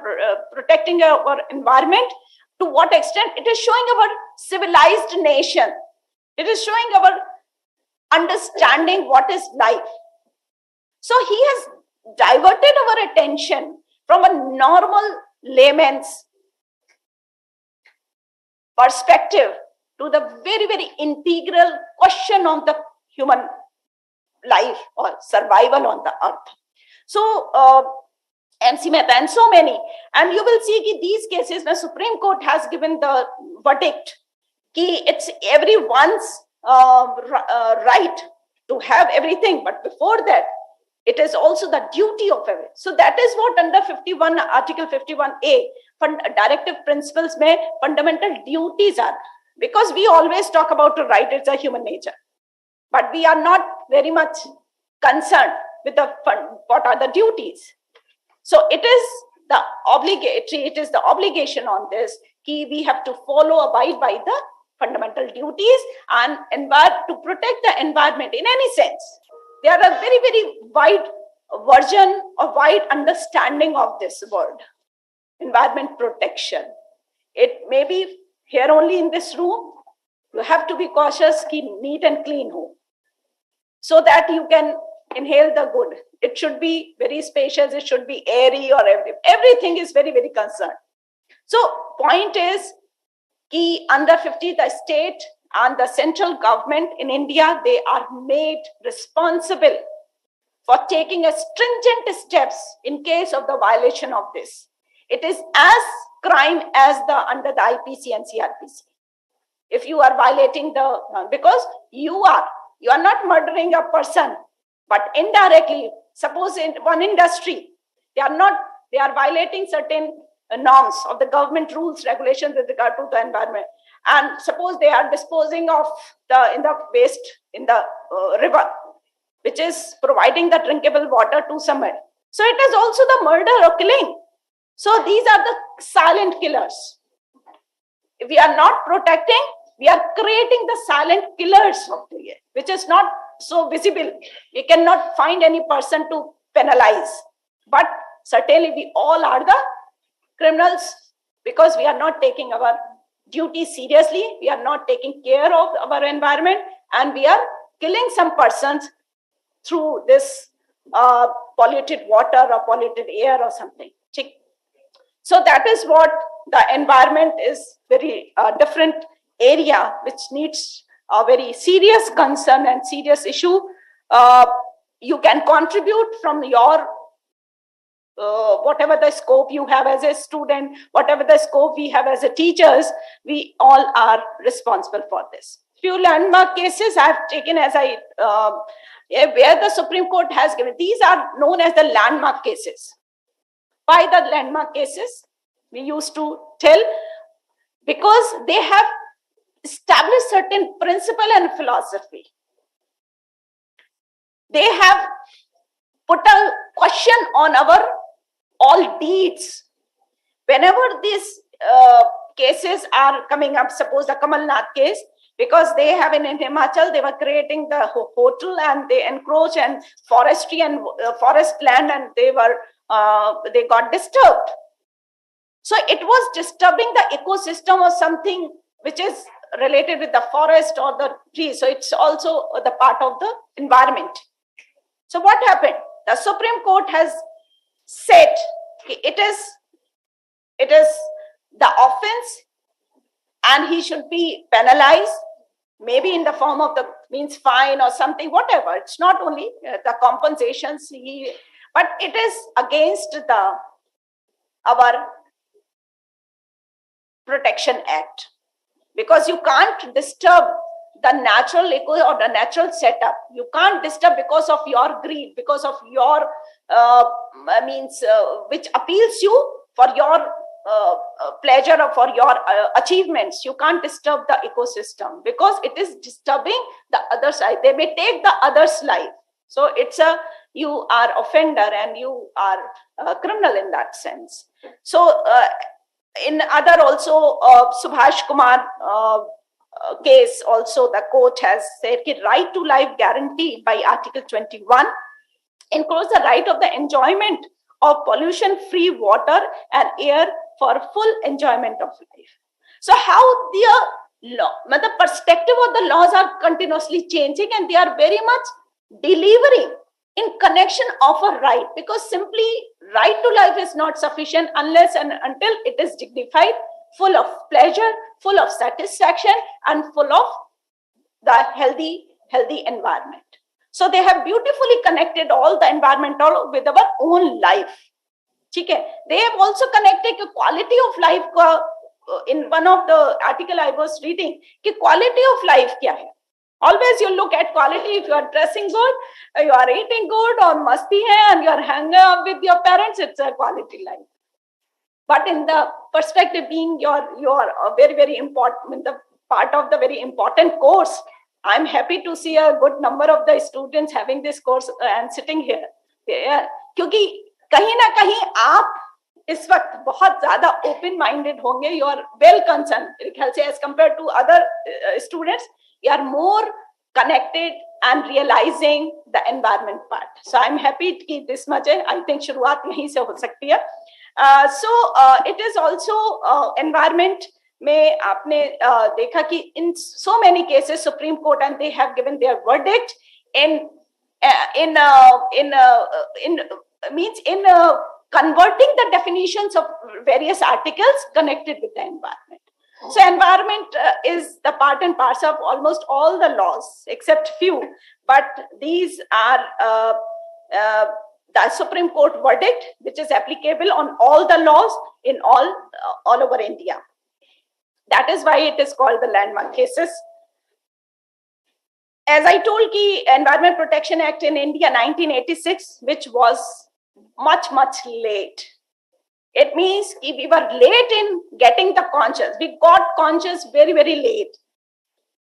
protecting our environment, to what extent it is showing our civilized nation. It is showing our understanding what is life. So he has diverted our attention from a normal layman's perspective to the very integral question of the human life or survival on the earth. So MC Mehta and so many, and you will see these cases where Supreme Court has given the verdict कि it's everyone's right to have everything, but before that, it is also the duty of everyone. So that is what under 51, Article 51A, directive principles mein fundamental duties are. Because we always talk about the right, it's a human nature. But we are not very much concerned with what are the duties. So it is the obligatory, it is the obligation on this, we have to abide by the fundamental duties and to protect the environment in any sense. There are a very wide version or wide understanding of this word, environment protection. It may be here only in this room. You have to be cautious, keep neat and clean home, so that you can inhale the good. It should be very spacious, it should be airy, or everything is very concerned. So point is, under 50, the state and the central government in India, they are made responsible for taking a stringent steps in case of the violation of this. It is as crime as under the IPC and CRPC. If you are violating because you are not murdering a person But indirectly, suppose in one industry, they are violating certain norms of the government rules, regulations with regard to the environment. And suppose they are disposing of the waste in the river, which is providing the drinkable water to somewhere. So it is also the murder or killing. So these are the silent killers. If we are not protecting, we are creating the silent killers of the air, which is not so visible. We cannot find any person to penalize. But certainly we all are the criminals because we are not taking our duty seriously. We are not taking care of our environment, and we are killing some persons through this polluted water or polluted air or something. So that is what the environment is very different area which needs a very serious concern and serious issue. You can contribute from your whatever the scope you have as a student, whatever the scope we have as a teachers, we all are responsible for this. Few landmark cases I have taken as where the Supreme Court has given. These are known as the landmark cases. Why the landmark cases? We used to tell because they have established certain principle and philosophy. They have put a question on our all deeds. Whenever these cases are coming up, suppose the Kamal Nath case, because they have in Himachal, they were creating the hotel and they encroach and forestry and forest land, and they got disturbed. So it was disturbing the ecosystem or something which is related with the forest or the trees. So it's also the part of the environment. So what happened? The Supreme Court has said it is the offense and he should be penalized, maybe in the form of the means fine or something, whatever. It's not only the compensations, but it is against our Protection Act, because you can't disturb the natural eco or the natural setup. You can't disturb because of your greed, because of your which appeals you for your pleasure or for your achievements. You can't disturb the ecosystem because it is disturbing the other side. They may take the other's life. So it's you are offender and you are a criminal in that sense. So in other also Subhash Kumar case also the court has said that right to life guaranteed by Article 21 includes the right of the enjoyment of pollution-free water and air for full enjoyment of life. So how the perspective of the laws are continuously changing, and they are very much delivering in connection of a right, because simply right to life is not sufficient unless and until it is dignified, full of pleasure, full of satisfaction, and full of the healthy environment. So they have beautifully connected all the environmental with our own life. They have also connected the quality of life. In one of the article I was reading, quality of life kya hai? Always you look at quality. If you are dressing good, you are eating good, or masti hai, and you are hanging out with your parents, it's a quality life. But in the perspective being you are a very, very important, the part of the very important course, I'm happy to see a good number of the students having this course and sitting here. क्योंकि कहीं ना कहीं आप इस वक्त बहुत ज़्यादा open minded होंगे. You are well concerned. मेरे ख्याल से as compared to other students, you are more connected and realizing the environment part. So I'm happy कि this much है. I think शुरुआत यहीं से हो सकती है. So it is also environment में आपने देखा कि in so many cases Supreme Court and they have given their verdict in converting the definitions of various articles connected with the environment. So environment is the part and parcel of almost all the laws except few, but these are the Supreme Court verdict, which is applicable on all the laws in all over India. That is why it is called the landmark cases. as I told, ki Environment Protection Act in India 1986, which was much late. It means we were late in getting the conscious. We got conscious very late.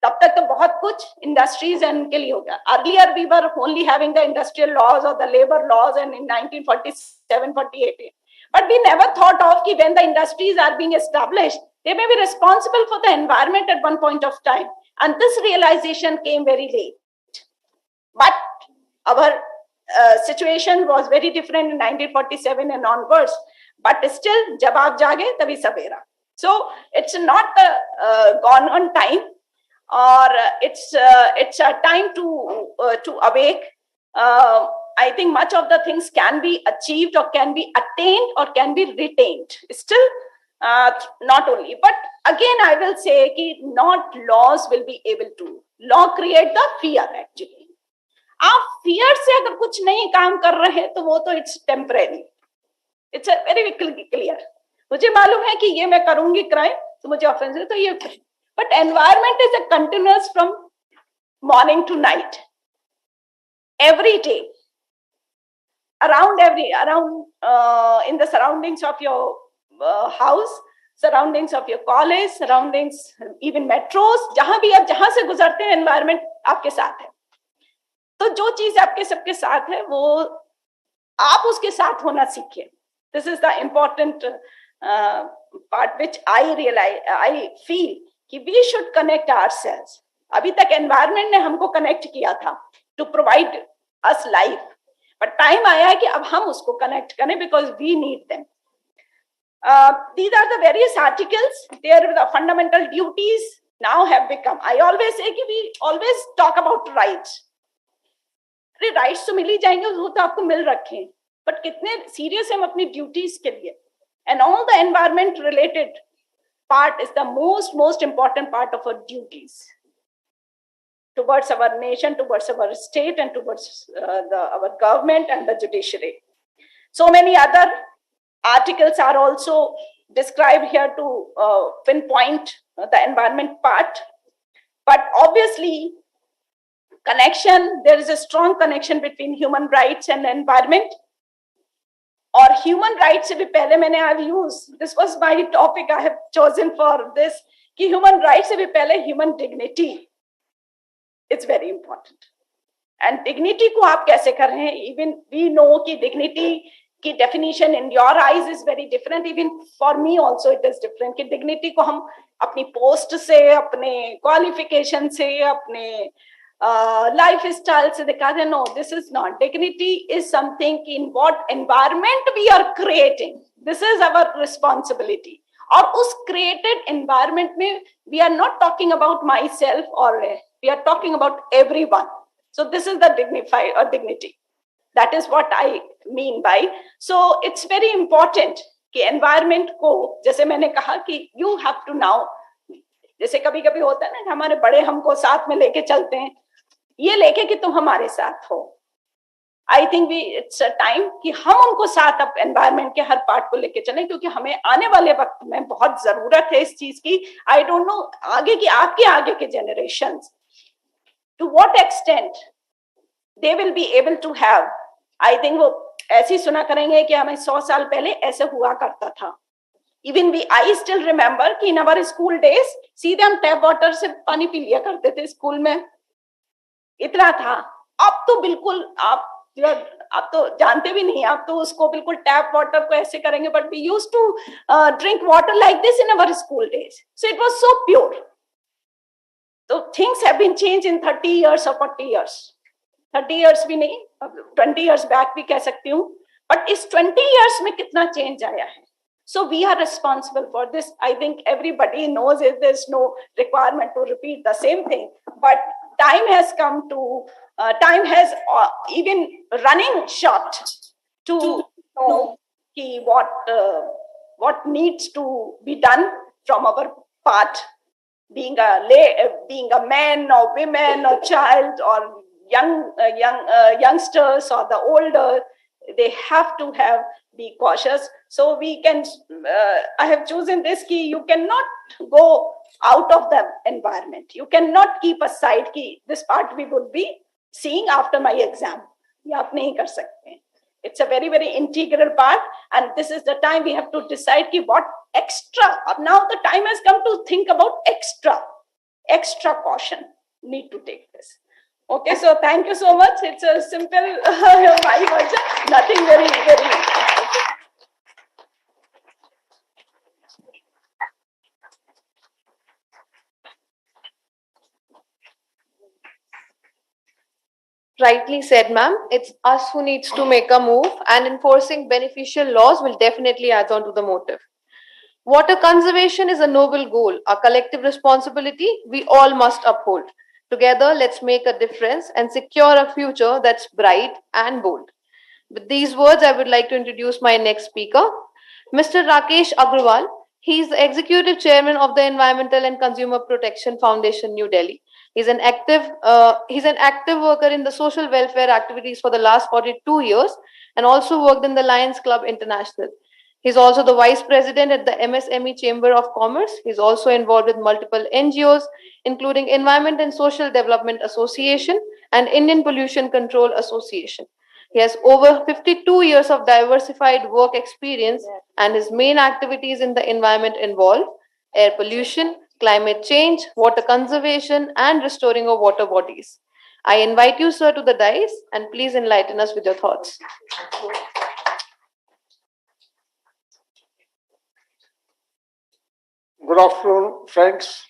तब तक तो बहुत कुछ industries and के लिए हो गया. Earlier we were only having the industrial laws or the labor laws, and in 1947-48. But we never thought of कि when the industries are being established, they may be responsible for the environment at one point of time. And this realization came very late. But our situation was very different in 1947 and onwards. But still, जब आप जागे तभी सवेरा. So it's not gone on time, or it's a time to awake. I think much of the things can be achieved or can be attained or can be retained. Still, not only. But again, I will say कि not laws will be able to. Law create the fear actually. आप fear से अगर कुछ नहीं काम कर रहे हैं तो वो तो it's temporary. It's a very clear. मुझे मालूम है कि ये मैं करूंगी crime तो मुझे offense है तो ये. But environment is a continuous from morning to night. Every day. Around in the surroundings of your house, surroundings of your college, surroundings, even metros, जहां भी आप जहां से गुजरते हैं environment आपके साथ है. तो जो चीज आपके सबके साथ है वो आप उसके साथ होना सीखिए. This is the important part which I realize, I feel कि we should connect ourselves. अभी तक environment ने हमको connect किया था to provide us life. But time आया है कि अब हम उसको connect करें because we need them. These are the various articles. There the fundamental duties now have become. I always say कि we always talk about rights. अरे rights तो मिल ही जाएंगे, वो तो आपको मिल रखे हैं, बट कितने सीरियस हम अपनी ड्यूटीज के लिए. And all the environment related part is the most important part of our duties towards our nation, towards our state, and towards our government and the judiciary. So many other articles are also described here to pinpoint the environment part. But obviously, connection, there is a strong connection between human rights and environment. Or human rights se bhi pehle maine I have used, this was my topic I have chosen for this, ki human rights se bhi pehle human dignity. It's very important. And dignity ko aap kaise kar rahe hain? Even we know ki dignity ki definition in your eyes is very different. Even for me also it is different. Ki dignity ko hum apni post se, apne qualification se, apne lifestyle se dikhate hain. No, this is not. Dignity is something in what environment we are creating. This is our responsibility. और उस created environment में we are not talking about myself or we are talking about everyone. So this is the dignity. That is what I mean by. So it's very important कि environment को, जैसे मैंने कहा कि you have to now, जैसे कभी-कभी होता है ना हमारे बड़े हमको साथ में लेके चलते हैं, ये लेके कि तुम हमारे साथ हो. I think it's a time कि हम उनको साथ अब environment के हर part को लेके चलें, क्योंकि हमें आने वाले वक्त में बहुत जरूरत है इस चीज की. I don't know आगे की आपके आगे के generations to what extent they will be able to have. I think वो ऐसी सुना करेंगे कि हमें 100 साल पहले ऐसे हुआ करता था. Even I still remember कि in our school days सीधे हम टैप वाटर से पानी पी लिया करते थे स्कूल में. इतना था. अब तो बिल्कुल आप तो जानते भी नहीं, आप तो उसको बिल्कुल टैप वाटर को ऐसे करेंगे. But we used to drink water like this in our school days. So it was so pure. तो things have been change in 30 years or 40 years. 30 years भी नहीं, 20 years बैक भी कह सकती हूँ. बट इस 20 years में कितना चेंज आया है. So we are responsible for this. I think everybody knows it. There's no requirement to repeat the same thing. But time has come to, time has even running short to know what needs to be done from our part. Being a man or women or child or youngsters or the older, they have to have be cautious. So we can, I have chosen this key. You cannot go out of the environment. You cannot keep aside key. This part we would be seeing after my exam. ये आप नहीं कर सकते. It's a very, very integral part. And this is the time we have to decide ki what extra. Now the time has come to think about extra caution need to take this. Okay, so thank you so much. It's a simple my version, nothing very, very. Rightly said, ma'am. It's us who needs to make a move, and enforcing beneficial laws will definitely add on to the motive. Water conservation is a noble goal, a collective responsibility we all must uphold. Together, let's make a difference and secure a future that's bright and bold. With these words, I would like to introduce my next speaker, Mr. Rakesh Agrawal. He is the Executive Chairman of the Environmental and Consumer Protection Foundation, New Delhi. He's an active worker in the social welfare activities for the last 42 years and also worked in the Lions Club International. He's also the Vice President at the MSME Chamber of Commerce. He's also involved with multiple NGOs, including Environment and Social Development Association and Indian Pollution Control Association. He has over 52 years of diversified work experience, and his main activities in the environment involve air pollution, climate change, water conservation, and restoring of water bodies. I invite you, sir, to the dais, and please enlighten us with your thoughts. Good afternoon, friends.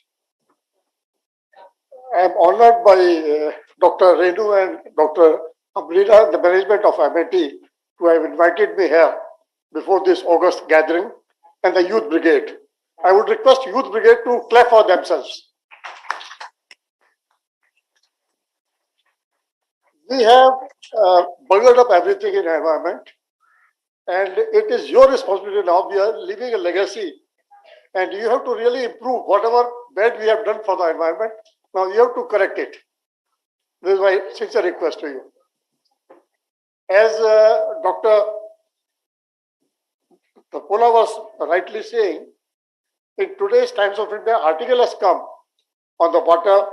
I am honored by Dr. Renu and Dr. Amrita, the management of MIT, who have invited me here before this August gathering, and the Youth Brigade. I would request Youth Brigade to clap for themselves. We have bundled up everything in environment, and it is your responsibility now. We are leaving a legacy, and you have to really improve whatever bad we have done for the environment. Now you have to correct it. This is my sincere request to you. As Dr. Tapola was rightly saying, in today's Times of India, article has come on the water,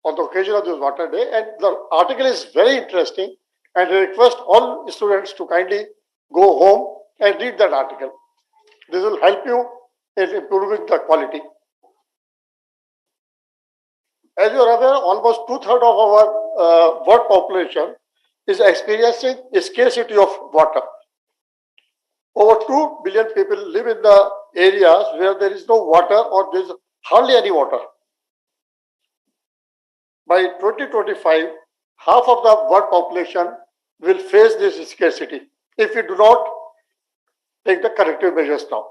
on the occasion of this Water Day, and the article is very interesting, and I request all students to kindly go home and read that article. This will help you in improving the quality. As you are aware, almost 2/3 of our world population is experiencing a scarcity of water. Over 2 billion people live in the areas where there is no water or there is hardly any water. By 2025, half of the world population will face this scarcity if we do not take the corrective measures now.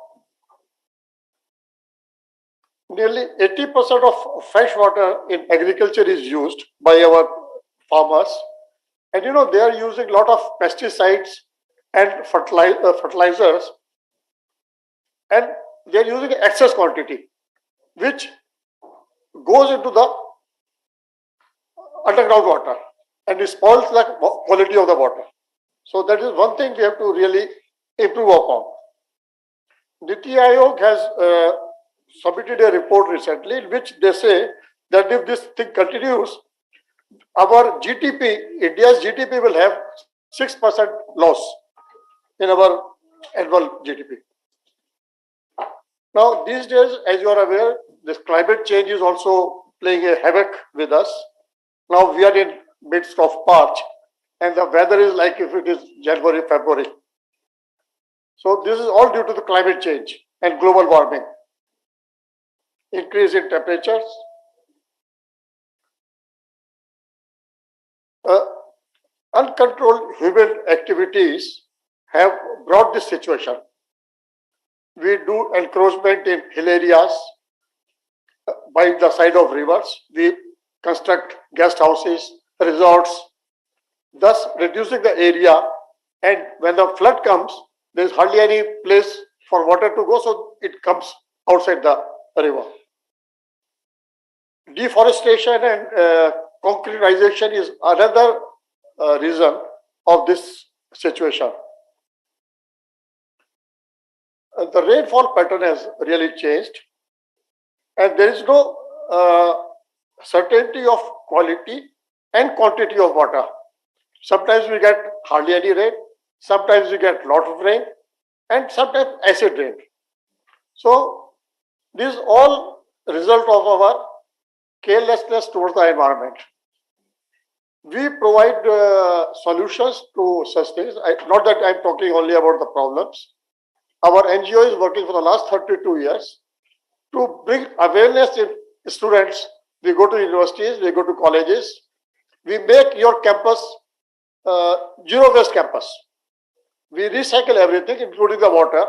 Nearly 80% of fresh water in agriculture is used by our farmers. And you know, they are using a lot of pesticides and fertilizers, and they are using excess quantity, which goes into the underground water and it spoils the quality of the water. So that is one thing we have to really improve upon. Niti Aayog has submitted a report recently in which they say that if this thing continues, our GDP, India's GDP will have 6% loss in our annual GDP. Now, these days, as you are aware, this climate change is also playing a havoc with us. Now we are in midst of March, and the weather is like if it is January, February. So this is all due to the climate change and global warming. Increase in temperatures. Uncontrolled human activities have brought this situation. We do encroachment in hill areas by the side of rivers. We construct guest houses, resorts, thus reducing the area. And when the flood comes, there is hardly any place for water to go, so it comes outside the river. Deforestation and concretization is another reason of this situation. the rainfall pattern has really changed, and there is no certainty of quality and quantity of water. Sometimes we get hardly any rain, sometimes we get lot of rain, and sometimes acid rain. So this is all result of our carelessness towards the environment. We provide solutions to such things. Not that I'm talking only about the problems. Our NGO is working for the last 32 years to bring awareness in students. We go to universities, we go to colleges. We make your campus zero waste campus. We recycle everything, including the water.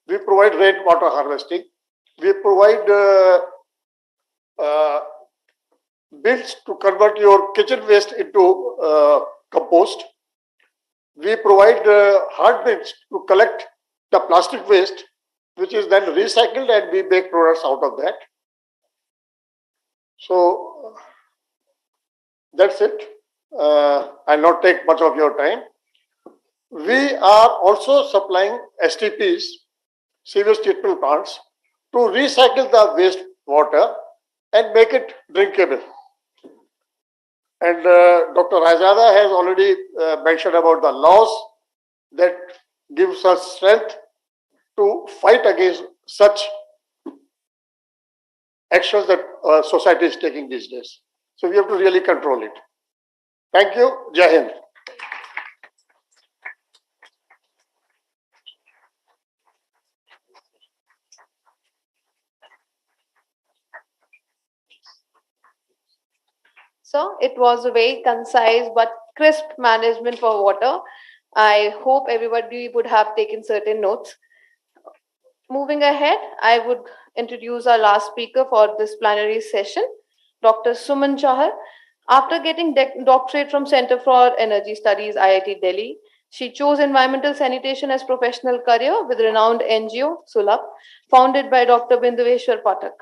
We provide rainwater harvesting. We provide bins to convert your kitchen waste into compost. We provide hard bins to collect the plastic waste, which is then recycled, and we make products out of that. So that's it. I'll not take much of your time. We are also supplying STPs, sewage treatment plants, to recycle the waste water and make it drinkable. And Dr. Raizada has already mentioned about the laws that gives us strength to fight against such actions that society is taking these days. So we have to really control it. Thank you. Jai Hind. So it was a very concise but crisp management for water. I hope everybody would have taken certain notes. Moving ahead, I would introduce our last speaker for this plenary session, Dr. Suman Chahar. After getting doctorate from Center for Energy Studies, IIT Delhi, she chose environmental sanitation as professional career with renowned NGO, Sulabh, founded by Dr. Binduveshwar Pathak.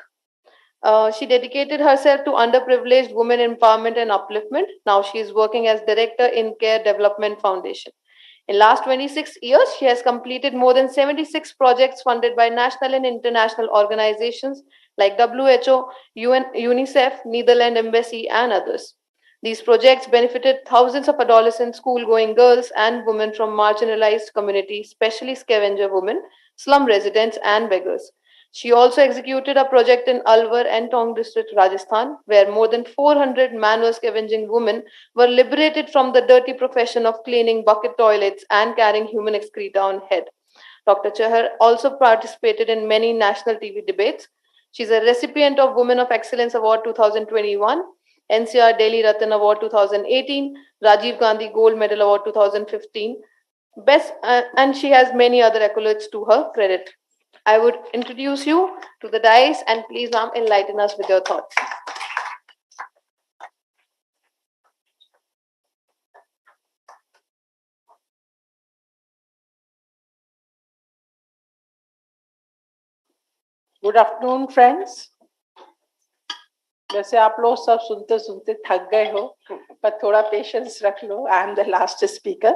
She dedicated herself to underprivileged women empowerment and upliftment. Now she is working as director in Care Development Foundation. In last 26 years, she has completed more than 76 projects funded by national and international organizations like WHO, UN, UNICEF, Netherlands Embassy, and others. These projects benefited thousands of adolescent school-going girls and women from marginalized communities, especially scavenger women, slum residents, and beggars. She also executed a project in Alwar and Tong district, Rajasthan, where more than 400 manual scavenging women were liberated from the dirty profession of cleaning bucket toilets and carrying human excreta on head. Dr. Chahar also participated in many national TV debates. She's a recipient of Women of Excellence Award 2021, NCR Delhi Ratan Award 2018, Rajiv Gandhi Gold Medal Award 2015, and she has many other accolades to her credit. I would introduce you to the dais, and please, ma'am, enlighten us with your thoughts. Good afternoon, friends. वैसे आप लोग सब सुनते सुनते थक गए हो, पर थोड़ा पेशेंस रख लो. I am the last speaker.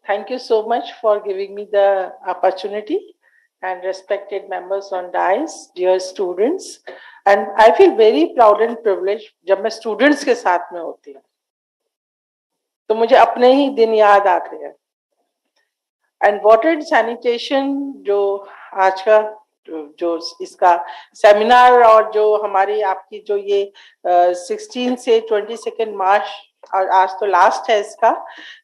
Thank you so much for giving me the opportunity, and respected members on dais, dear students, and I feel very proud and privileged जब मैं students के साथ में होती हूँ, तो मुझे अपने ही दिन याद आते हैं. And water and sanitation जो आज का जो इसका सेमिनार और जो हमारी आपकी जो ये 16 से 22 मार्च और आज तो लास्ट है इसका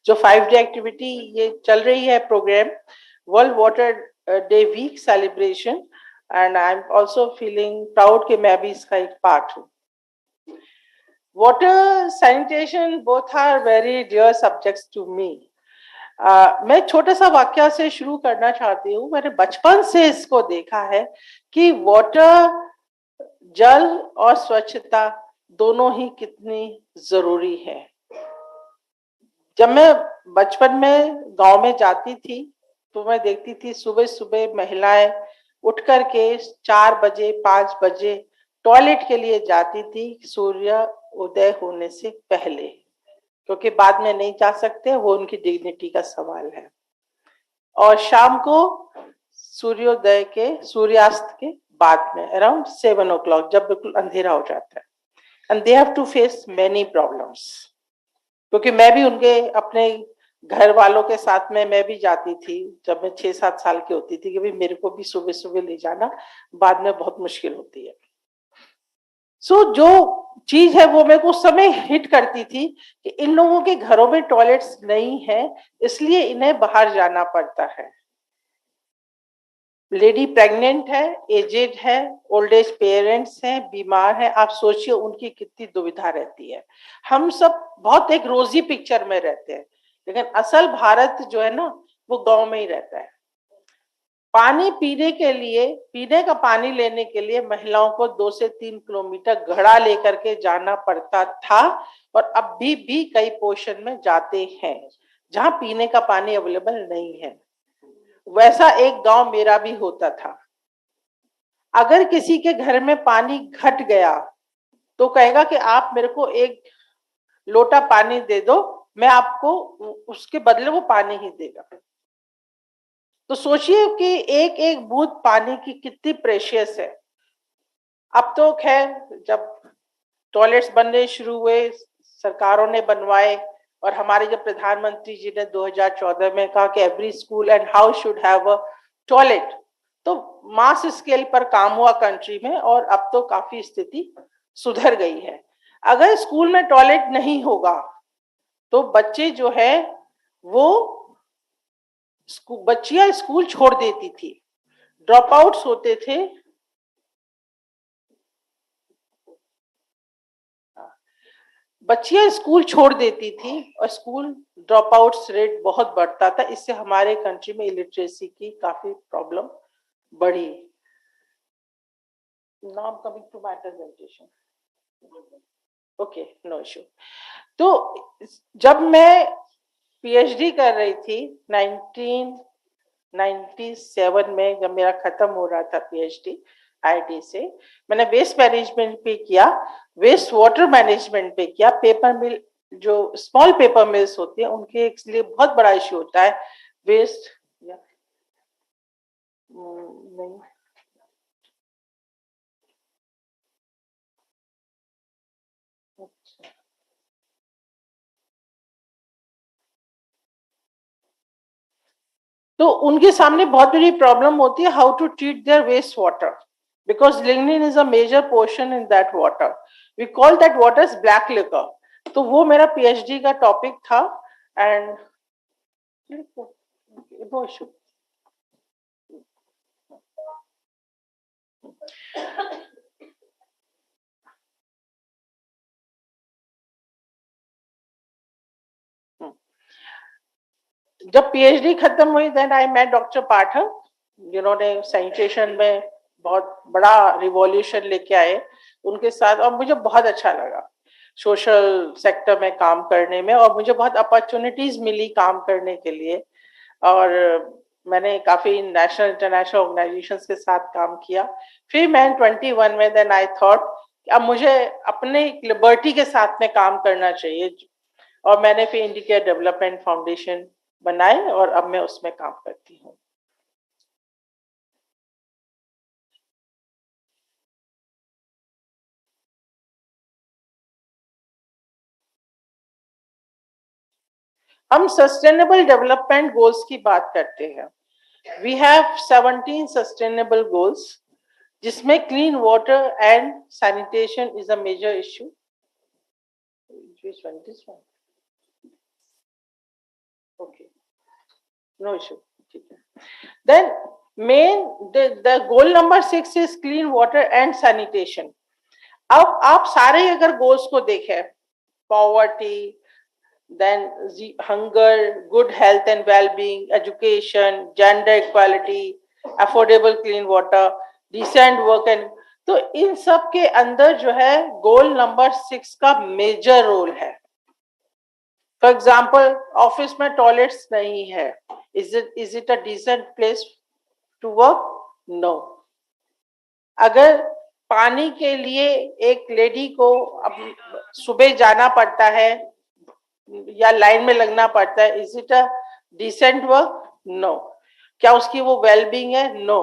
जो 5 डे एक्टिविटी ये चल रही है programme world water day week celebration, and I am also feeling proud कि मैं भी इसका एक पार्ट हूँ. Water sanitation both are very dear subjects to me. मैं छोटा सा वाक्य से शुरू करना चाहती हूँ. मैंने बचपन से इसको देखा है कि वाटर, जल और स्वच्छता दोनों ही कितनी जरूरी है. जब मैं बचपन में गांव में जाती थी तो मैं देखती थी सुबह सुबह महिलाएं उठ करके 4 बजे 5 बजे टॉयलेट के लिए जाती थी सूर्य उदय होने से पहले, क्योंकि बाद में नहीं जा सकते, वो उनकी डिग्निटी का सवाल है. और शाम को सूर्योदय के सूर्यास्त के बाद में अराउंड 7 o'clock, जब बिल्कुल अंधेरा हो जाता है. And they have to face many problems, क्योंकि मैं भी उनके अपने घर वालों के साथ में मैं भी जाती थी जब मैं 6-7 साल की होती थी कि भाई मेरे को भी सुबह सुबह ले जाना, बाद में बहुत मुश्किल होती है. सो जो चीज है वो मेरे को उस समय हिट करती थी कि इन लोगों के घरों में टॉयलेट्स नहीं है, इसलिए इन्हें बाहर जाना पड़ता है. लेडी प्रेग्नेंट है, एजेड है, ओल्ड एज पेरेंट्स हैं, बीमार है. आप सोचिए उनकी कितनी दुविधा रहती है. हम सब बहुत एक रोजी पिक्चर में रहते हैं, लेकिन असल भारत जो है ना वो गांव में ही रहता है. पानी पीने के लिए, पीने का पानी लेने के लिए महिलाओं को 2 से 3 किलोमीटर घड़ा लेकर के जाना पड़ता था, और अब भी कई पोर्शन में जाते हैं जहां पीने का पानी अवेलेबल नहीं है. वैसा एक गांव मेरा भी होता था. अगर किसी के घर में पानी घट गया तो कहेगा कि आप मेरे को एक लोटा पानी दे दो, मैं आपको उसके बदले वो पानी ही देगा. तो सोचिए कि एक एक बूंद पानी की कितनी प्रेशियस है. अब तो खैर जब टॉयलेट्स बनने शुरू हुए, सरकारों ने बनवाए, और हमारे जब प्रधानमंत्री जी ने 2014 में कहा कि every school and house should have a toilet, तो मास स्केल पर काम हुआ कंट्री में, और अब तो काफी स्थिति सुधर गई है. अगर स्कूल में टॉयलेट नहीं होगा तो बच्चे जो है वो बच्चियां स्कूल छोड़ देती थी, ड्रॉप आउट्स होते थे. बच्चियां स्कूल छोड़ देती थी और स्कूल ड्रॉप आउट्स रेट बहुत बढ़ता था. इससे हमारे कंट्री में इलिटरेसी की काफी प्रॉब्लम बढ़ी. Now coming to my presentation. Okay, no issue. तो जब मैं पीएचडी कर रही थी 1997 में, जब मेरा खत्म हो रहा था पीएचडी आईआईटी से, मैंने वेस्ट मैनेजमेंट पे किया, वेस्ट वाटर मैनेजमेंट पे किया. पेपर मिल, जो स्मॉल पेपर मिल्स होती है उनके लिए बहुत बड़ा इश्यू होता है वेस्ट. नहीं, तो उनके सामने बहुत बड़ी प्रॉब्लम होती है how to treat their waste water, because lignin is a major portion in that water. We call that water is black liquor. तो वो मेरा पीएचडी का टॉपिक था. And no issue. जब पीएचडी खत्म हुई then I met doctor Pathak, जिन्होंने sanitation में बहुत बड़ा रिवॉल्यूशन लेके आए. उनके साथ और मुझे बहुत अच्छा लगा सोशल सेक्टर में काम करने में, और मुझे बहुत अपॉर्चुनिटीज मिली काम करने के लिए. और मैंने काफी नेशनल इंटरनेशनल ऑर्गेनाइजेशंस के साथ काम किया. फिर मैं 21 में देन आई थॉट अब मुझे अपने लिबर्टी के साथ में काम करना चाहिए, और मैंने फिर इंडिकेयर डेवलपमेंट फाउंडेशन बनाए और अब मैं उसमें काम करती हूँ. हम सस्टेनेबल डेवलपमेंट गोल्स की बात करते हैं. वी हैव 17 सस्टेनेबल गोल्स, जिसमें clean water and sanitation is a major issue. Okay, no issue. Then the goal number 6 is clean water and sanitation. अब आप सारे अगर गोल्स को देखें, poverty, then hunger, good health and well-being, education, gender equality, affordable clean water, decent work, and तो इन सब के अंदर जो है गोल नंबर 6 का मेजर रोल है. फॉर एग्जाम्पल, ऑफिस में टॉयलेट्स नहीं है, is it a decent place to work? No. अगर पानी के लिए एक लेडी को अब सुबह जाना पड़ता है या लाइन में लगना पड़ता है, is it a decent work? No. क्या उसकी वो वेलबींग है? नो,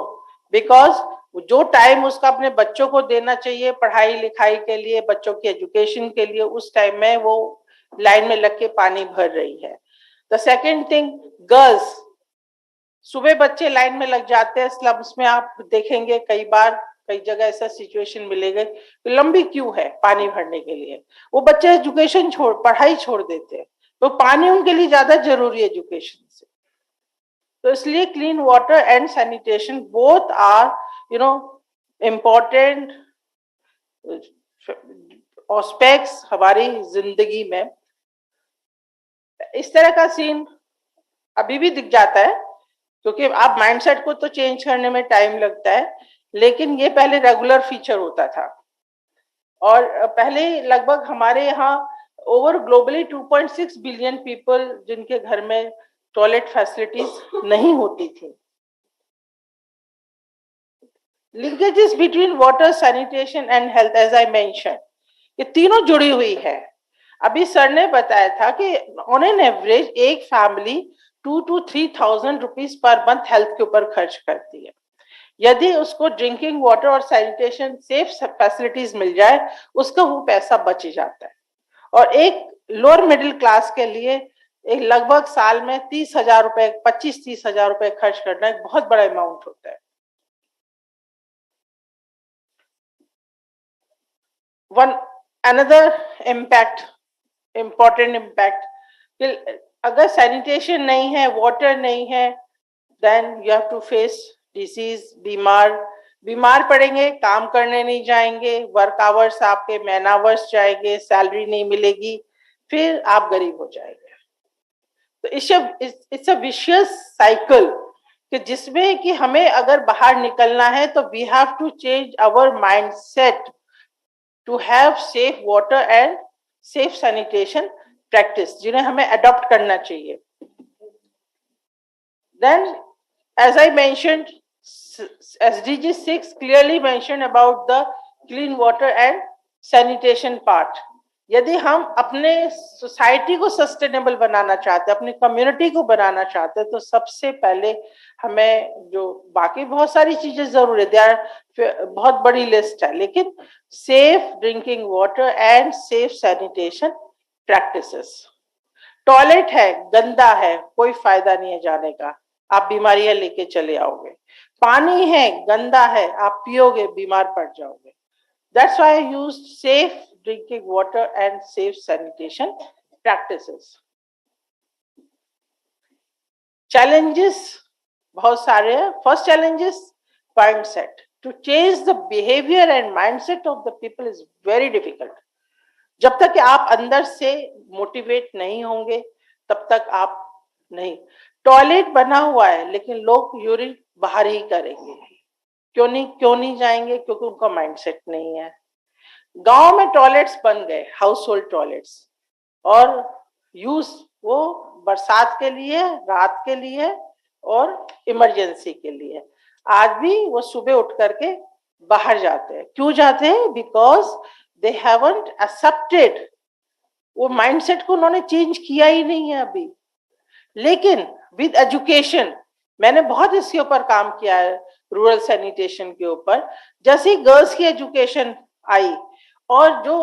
बिकॉज जो टाइम उसका अपने बच्चों को देना चाहिए पढ़ाई लिखाई के लिए, बच्चों की एजुकेशन के लिए, उस टाइम में वो लाइन में लग के पानी भर रही है। द सेकेंड थिंग, गर्ल्स, सुबह बच्चे लाइन में लग जाते हैं स्लम्स में, आप देखेंगे कई बार कई जगह ऐसा सिचुएशन मिलेगा कि लंबी क्यू है पानी भरने के लिए, वो बच्चे एजुकेशन पढ़ाई छोड़ देते हैं, तो पानी उनके लिए ज्यादा जरूरी है एजुकेशन से। तो इसलिए clean water and sanitation both are important aspects हमारी जिंदगी में। इस तरह का सीन अभी भी दिख जाता है, क्योंकि आप माइंडसेट को तो चेंज करने में टाइम लगता है, लेकिन ये पहले रेगुलर फीचर होता था। और पहले लगभग हमारे यहाँ ओवर ग्लोबली 2.6 बिलियन पीपल जिनके घर में टॉयलेट फैसिलिटीज नहीं होती थी। Linkages between water, sanitation and health, as I mention, ये तीनों जुड़ी हुई है। अभी सर ने बताया था कि ऑन एन एवरेज एक family 2 to 3,000 rupees per month health के ऊपर खर्च करती है। यदि उसको ड्रिंकिंग वाटर और सैनिटेशन सेफ फैसिलिटीज मिल जाए, उसका वो पैसा बच जाता है। और एक लोअर मिडिल क्लास के लिए एक लगभग साल में 30,000 रुपए, 25-30,000 रुपए खर्च करना एक बहुत बड़ा अमाउंट होता है। One another impact, important impact, अगर सैनिटेशन नहीं है, वाटर नहीं है, then you have to face disease, बीमार पड़ेंगे, काम करने नहीं जाएंगे, वर्क आवर्स आपके मैन आवर्स जाएंगे, सैलरी नहीं मिलेगी, फिर आप गरीब हो जाएंगे। तो इट्स अ विशियस साइकिल कि जिसमें कि हमें अगर बाहर निकलना है तो we have to change our mindset to have safe water and safe sanitation practice, जिन्हें हमें अडॉप्ट करना चाहिए। Then, as I mentioned, SDG 6 clearly mentioned about the clean water and sanitation part. यदि हम अपने सोसाइटी को सस्टेनेबल बनाना चाहते हैं, अपनी कम्युनिटी को बनाना चाहते हैं, तो सबसे पहले हमें, जो बाकी बहुत सारी चीजें जरूर है, बहुत बड़ी लिस्ट है, लेकिन safe drinking water and safe sanitation practices. Toilet है, गंदा है, कोई फायदा नहीं है जाने का, आप बीमारियां लेके चले आओगे। पानी है, गंदा है, आप पियोगे, बीमार पड़ जाओगे। That's why I used safe drinking water and safe sanitation practices. Challenges बहुत सारे हैं। First challenge is mindset. To change the behavior and mindset of the people is very difficult. जब तक कि आप अंदर से मोटिवेट नहीं होंगे, तब तक आप नहीं। टॉयलेट बना हुआ है, लेकिन लोग यूरिन बाहर ही करेंगे। क्यों नहीं जाएंगे? क्योंकि उनका माइंडसेट नहीं है। गांव में टॉयलेट्स बन गए, हाउस होल्ड टॉयलेट्स, और यूज वो बरसात के लिए, रात के लिए और इमरजेंसी के लिए। आज भी वो सुबह उठ करके बाहर जाते हैं। क्यों जाते हैं? बिकॉज they haven't accepted, वो माइंडसेट को उन्होंने चेंज किया ही नहीं है अभी। लेकिन विद एजुकेशन, मैंने बहुत इसके ऊपर काम किया है, रूरल सैनिटेशन के ऊपर। जैसे ही गर्ल्स की एजुकेशन आई और जो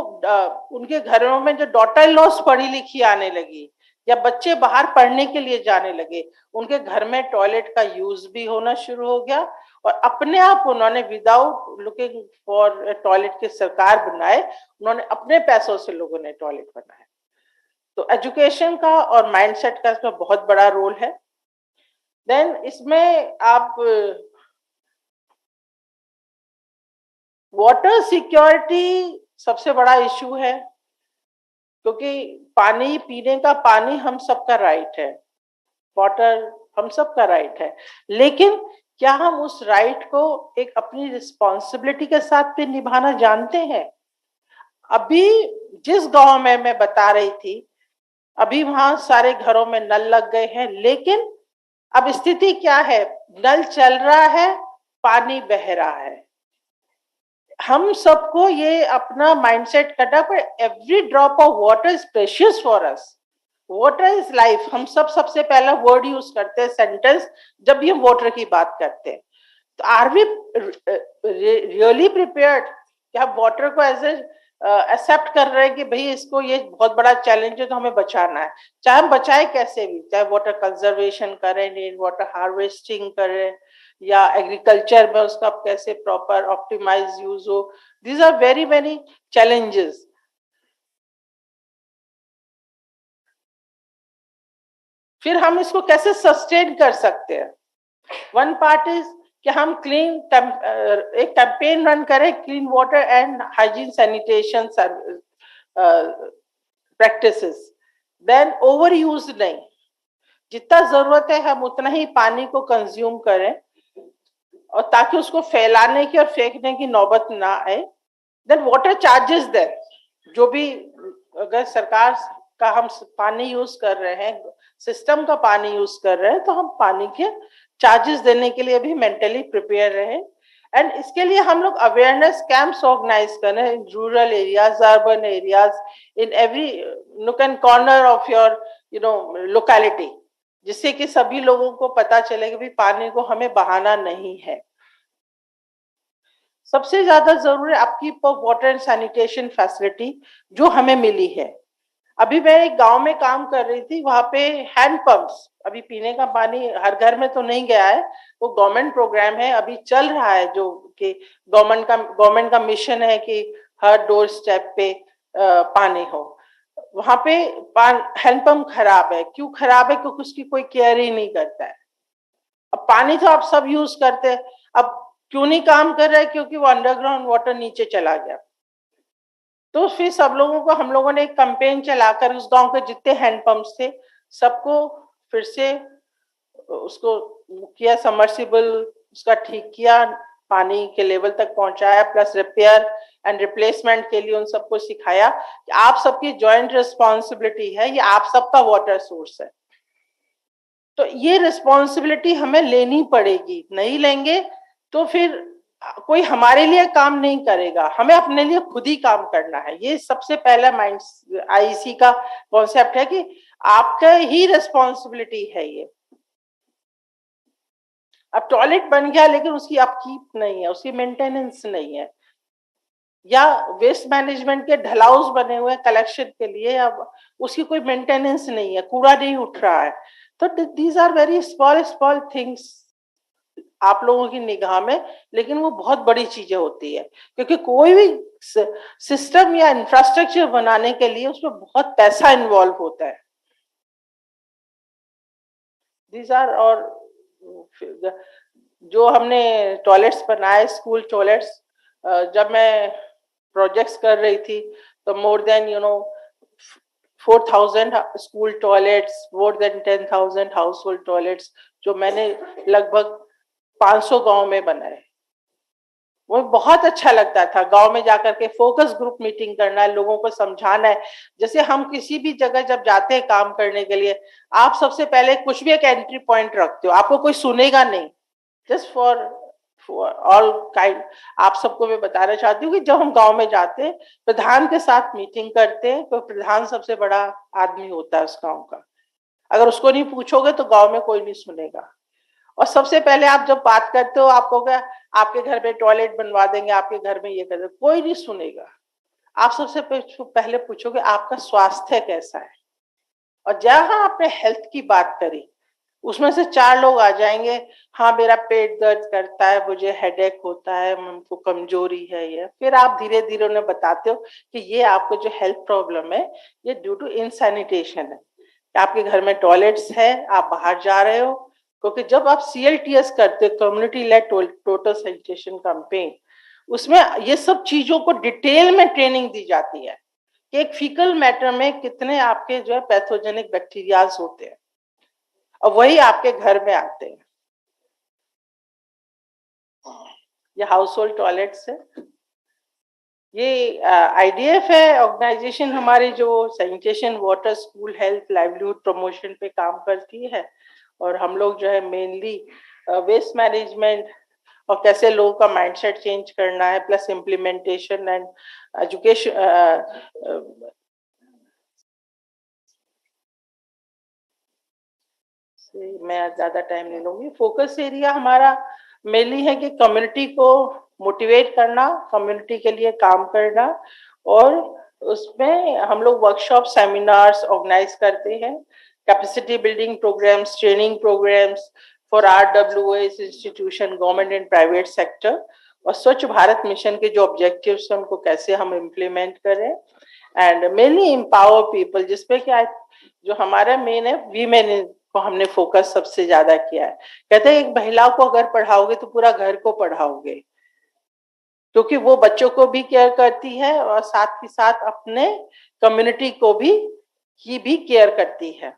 उनके घरों में जो डॉटर इन लॉस पढ़ी लिखी आने लगी, या बच्चे बाहर पढ़ने के लिए जाने लगे, उनके घर में टॉयलेट का यूज भी होना शुरू हो गया, और अपने आप उन्होंने विदाउट लुकिंग फॉर टॉयलेट के सरकार बनाए, उन्होंने अपने पैसों से लोगों ने टॉयलेट बनाए। तो एजुकेशन का और माइंडसेट का इसमें बहुत बड़ा रोल है। देन इसमें आप वाटर सिक्योरिटी सबसे बड़ा इशू है, क्योंकि पानी, पीने का पानी हम सबका राइट है, वाटर हम सबका राइट है, लेकिन क्या हम उस राइट को एक अपनी रिस्पॉन्सिबिलिटी के साथ भी निभाना जानते हैं? अभी जिस गांव में मैं बता रही थी, अभी वहां सारे घरों में नल लग गए हैं, लेकिन अब स्थिति क्या है? नल चल रहा है, पानी बह रहा है। हम सबको ये अपना माइंडसेट करना, पर every drop of water is precious for us. Water is life, हम सब सबसे पहला वर्ड यूज करते हैं सेंटेंस जब भी हम वाटर की बात करते हैं। तो आर वी रियली प्रिपेयर्ड कि हम वाटर को एज एक्सेप्ट कर रहे हैं कि भाई इसको ये बहुत बड़ा चैलेंज है तो हमें बचाना है, चाहे हम बचाए कैसे भी, चाहे वाटर कंजर्वेशन करें, रेन वाटर हार्वेस्टिंग करें, या एग्रीकल्चर में उसका कैसे प्रॉपर ऑप्टिमाइज यूज हो। These are very very challenges. फिर हम इसको कैसे सस्टेन कर सकते हैं। वन पार्ट इज कि हम क्लीन एक कैंपेन रन करें, clean water and hygiene sanitation practices. Then over use नहीं, जितना जरूरत है हम उतना ही पानी को कंज्यूम करें, और ताकि उसको फैलाने की और फेंकने की नौबत ना आए। देन वाटर चार्जेस देन, जो भी अगर सरकार का हम पानी यूज कर रहे हैं, सिस्टम का पानी यूज कर रहे हैं, तो हम पानी के चार्जेस देने के लिए भी मेंटली प्रिपेयर रहे। एंड इसके लिए हम लोग अवेयरनेस कैंप्स ऑर्गेनाइज करें in rural areas, urban areas, in every nook and corner of your locality, जिससे कि सभी लोगों को पता चले कि भी पानी को हमें बहाना नहीं है। सबसे ज्यादा जरूरी आपकी वाटर एंड सैनिटेशन फैसिलिटी जो हमें मिली है। अभी मैं एक गांव में काम कर रही थी, वहां पे हैंड पंप्स, अभी पीने का पानी हर घर में तो नहीं गया है, वो गवर्नमेंट प्रोग्राम है अभी चल रहा है, जो कि गवर्नमेंट का मिशन है कि हर डोर स्टेप पे पानी हो। वहां पे हैंडपंप खराब है। क्यों खराब है? क्योंकि उसकी कोई केयर ही नहीं करता है। अब पानी तो आप सब यूज करते हैं, अब क्यों नहीं काम कर रहा है? क्योंकि वो अंडरग्राउंड वाटर नीचे चला गया। तो फिर सब लोगों को, हम लोगों ने एक कैंपेन चलाकर उस गांव के जितने हैंडपंप्स थे सबको फिर से उसको किया, सबमर्सिबल उसका ठीक किया, पानी के लेवल तक पहुंचाया, प्लस रिपेयर एंड रिप्लेसमेंट के लिए उन सबको सिखाया कि आप सबकी जॉइंट रिस्पॉन्सिबिलिटी है, ये आप सबका वाटर सोर्स है। तो ये रिस्पॉन्सिबिलिटी हमें लेनी पड़ेगी, नहीं लेंगे तो फिर कोई हमारे लिए काम नहीं करेगा, हमें अपने लिए खुद ही काम करना है। ये सबसे पहला माइंड आईसी का कॉन्सेप्ट है कि आपका ही रिस्पॉन्सिबिलिटी है ये। अब टॉयलेट बन गया लेकिन उसकी अपकीप नहीं है, उसकी मेंटेनेंस नहीं है, या वेस्ट मैनेजमेंट के ढलाउस बने हुए कलेक्शन के लिए, अब उसकी कोई मेंटेनेंस नहीं है, कूड़ा नहीं उठ रहा है। तो these are very small small things आप लोगों की निगाह में, लेकिन वो बहुत बड़ी चीजें होती है, क्योंकि कोई भी सिस्टम या इंफ्रास्ट्रक्चर बनाने के लिए उसमें बहुत पैसा इन्वॉल्व होता है। दीज आर, और जो हमने टॉयलेट्स बनाए, स्कूल टॉयलेट्स, जब मैं प्रोजेक्ट्स कर रही थी तो more than 4,000 school toilets, more than 10,000 house hold toilets जो मैंने लगभग 500 गांव में बनाए। वो बहुत अच्छा लगता था गांव में जाकर के फोकस ग्रुप मीटिंग करना है, लोगों को समझाना है। जैसे हम किसी भी जगह जब जाते हैं काम करने के लिए, आप सबसे पहले कुछ भी एक एंट्री पॉइंट रखते हो, आपको कोई सुनेगा नहीं, जस्ट फॉर ऑल काइंड। आप सबको मैं बताना चाहती हूँ कि जब हम गांव में जाते हैं, प्रधान के साथ मीटिंग करते हैं, तो प्रधान सबसे बड़ा आदमी होता है उस गांव का। अगर उसको नहीं पूछोगे तो गांव में कोई नहीं सुनेगा। और सबसे पहले आप जब बात करते हो, आपको क्या आपके घर में टॉयलेट बनवा देंगे, आपके घर में ये कर देंगे, कोई नहीं सुनेगा। आप सबसे पहले पूछोगे आपका स्वास्थ्य कैसा है। और जहां आपने हेल्थ की बात करी, उसमें से 4 लोग आ जाएंगे, हाँ मेरा पेट दर्द करता है, मुझे हेडेक होता है, हमको कमजोरी है ये। फिर आप धीरे धीरे उन्हें बताते हो कि ये आपको जो हेल्थ प्रॉब्लम है ये ड्यू टू इनसैनिटेशन है, आपके घर में टॉयलेट्स है, आप बाहर जा रहे हो। क्योंकि जब आप CLTS करते हो, community lead total sanitation campaign, उसमें ये सब चीजों को डिटेल में ट्रेनिंग दी जाती है कि एक फीकल मैटर में कितने आपके जो है पैथोजेनिक बैक्टीरियाज होते हैं, और वही आपके घर में आते हैं। ये हाउस होल्ड टॉयलेट्स है। ये IDF है ऑर्गेनाइजेशन हमारी, जो sanitation, water, school health, livelihood promotion पे काम करती है। और हम लोग जो है मेनली वेस्ट मैनेजमेंट और कैसे लोगों का माइंडसेट चेंज करना है, प्लस इम्प्लीमेंटेशन एंड एजुकेशन, मैं ज्यादा टाइम नहीं लूंगी। फोकस एरिया हमारा मेनली है कि कम्युनिटी को मोटिवेट करना, कम्युनिटी के लिए काम करना, और उसमें हम लोग वर्कशॉप सेमिनार्स ऑर्गेनाइज करते हैं, capacity building programmes, training programmes for RWS institution, government and private sector, और स्वच्छ भारत मिशन के जो ऑब्जेक्टिव्स हैं उनको कैसे हम इम्प्लीमेंट करें, एंड मेनली एम्पावर पीपल, जिसपे क्या जो हमारा मेन है वीमेन को हमने फोकस सबसे ज्यादा किया है। कहते हैं एक महिला को अगर पढ़ाओगे तो पूरा घर को पढ़ाओगे, क्योंकि वो बच्चों को भी केयर करती है और साथ ही साथ अपने कम्युनिटी को भी केयर करती है।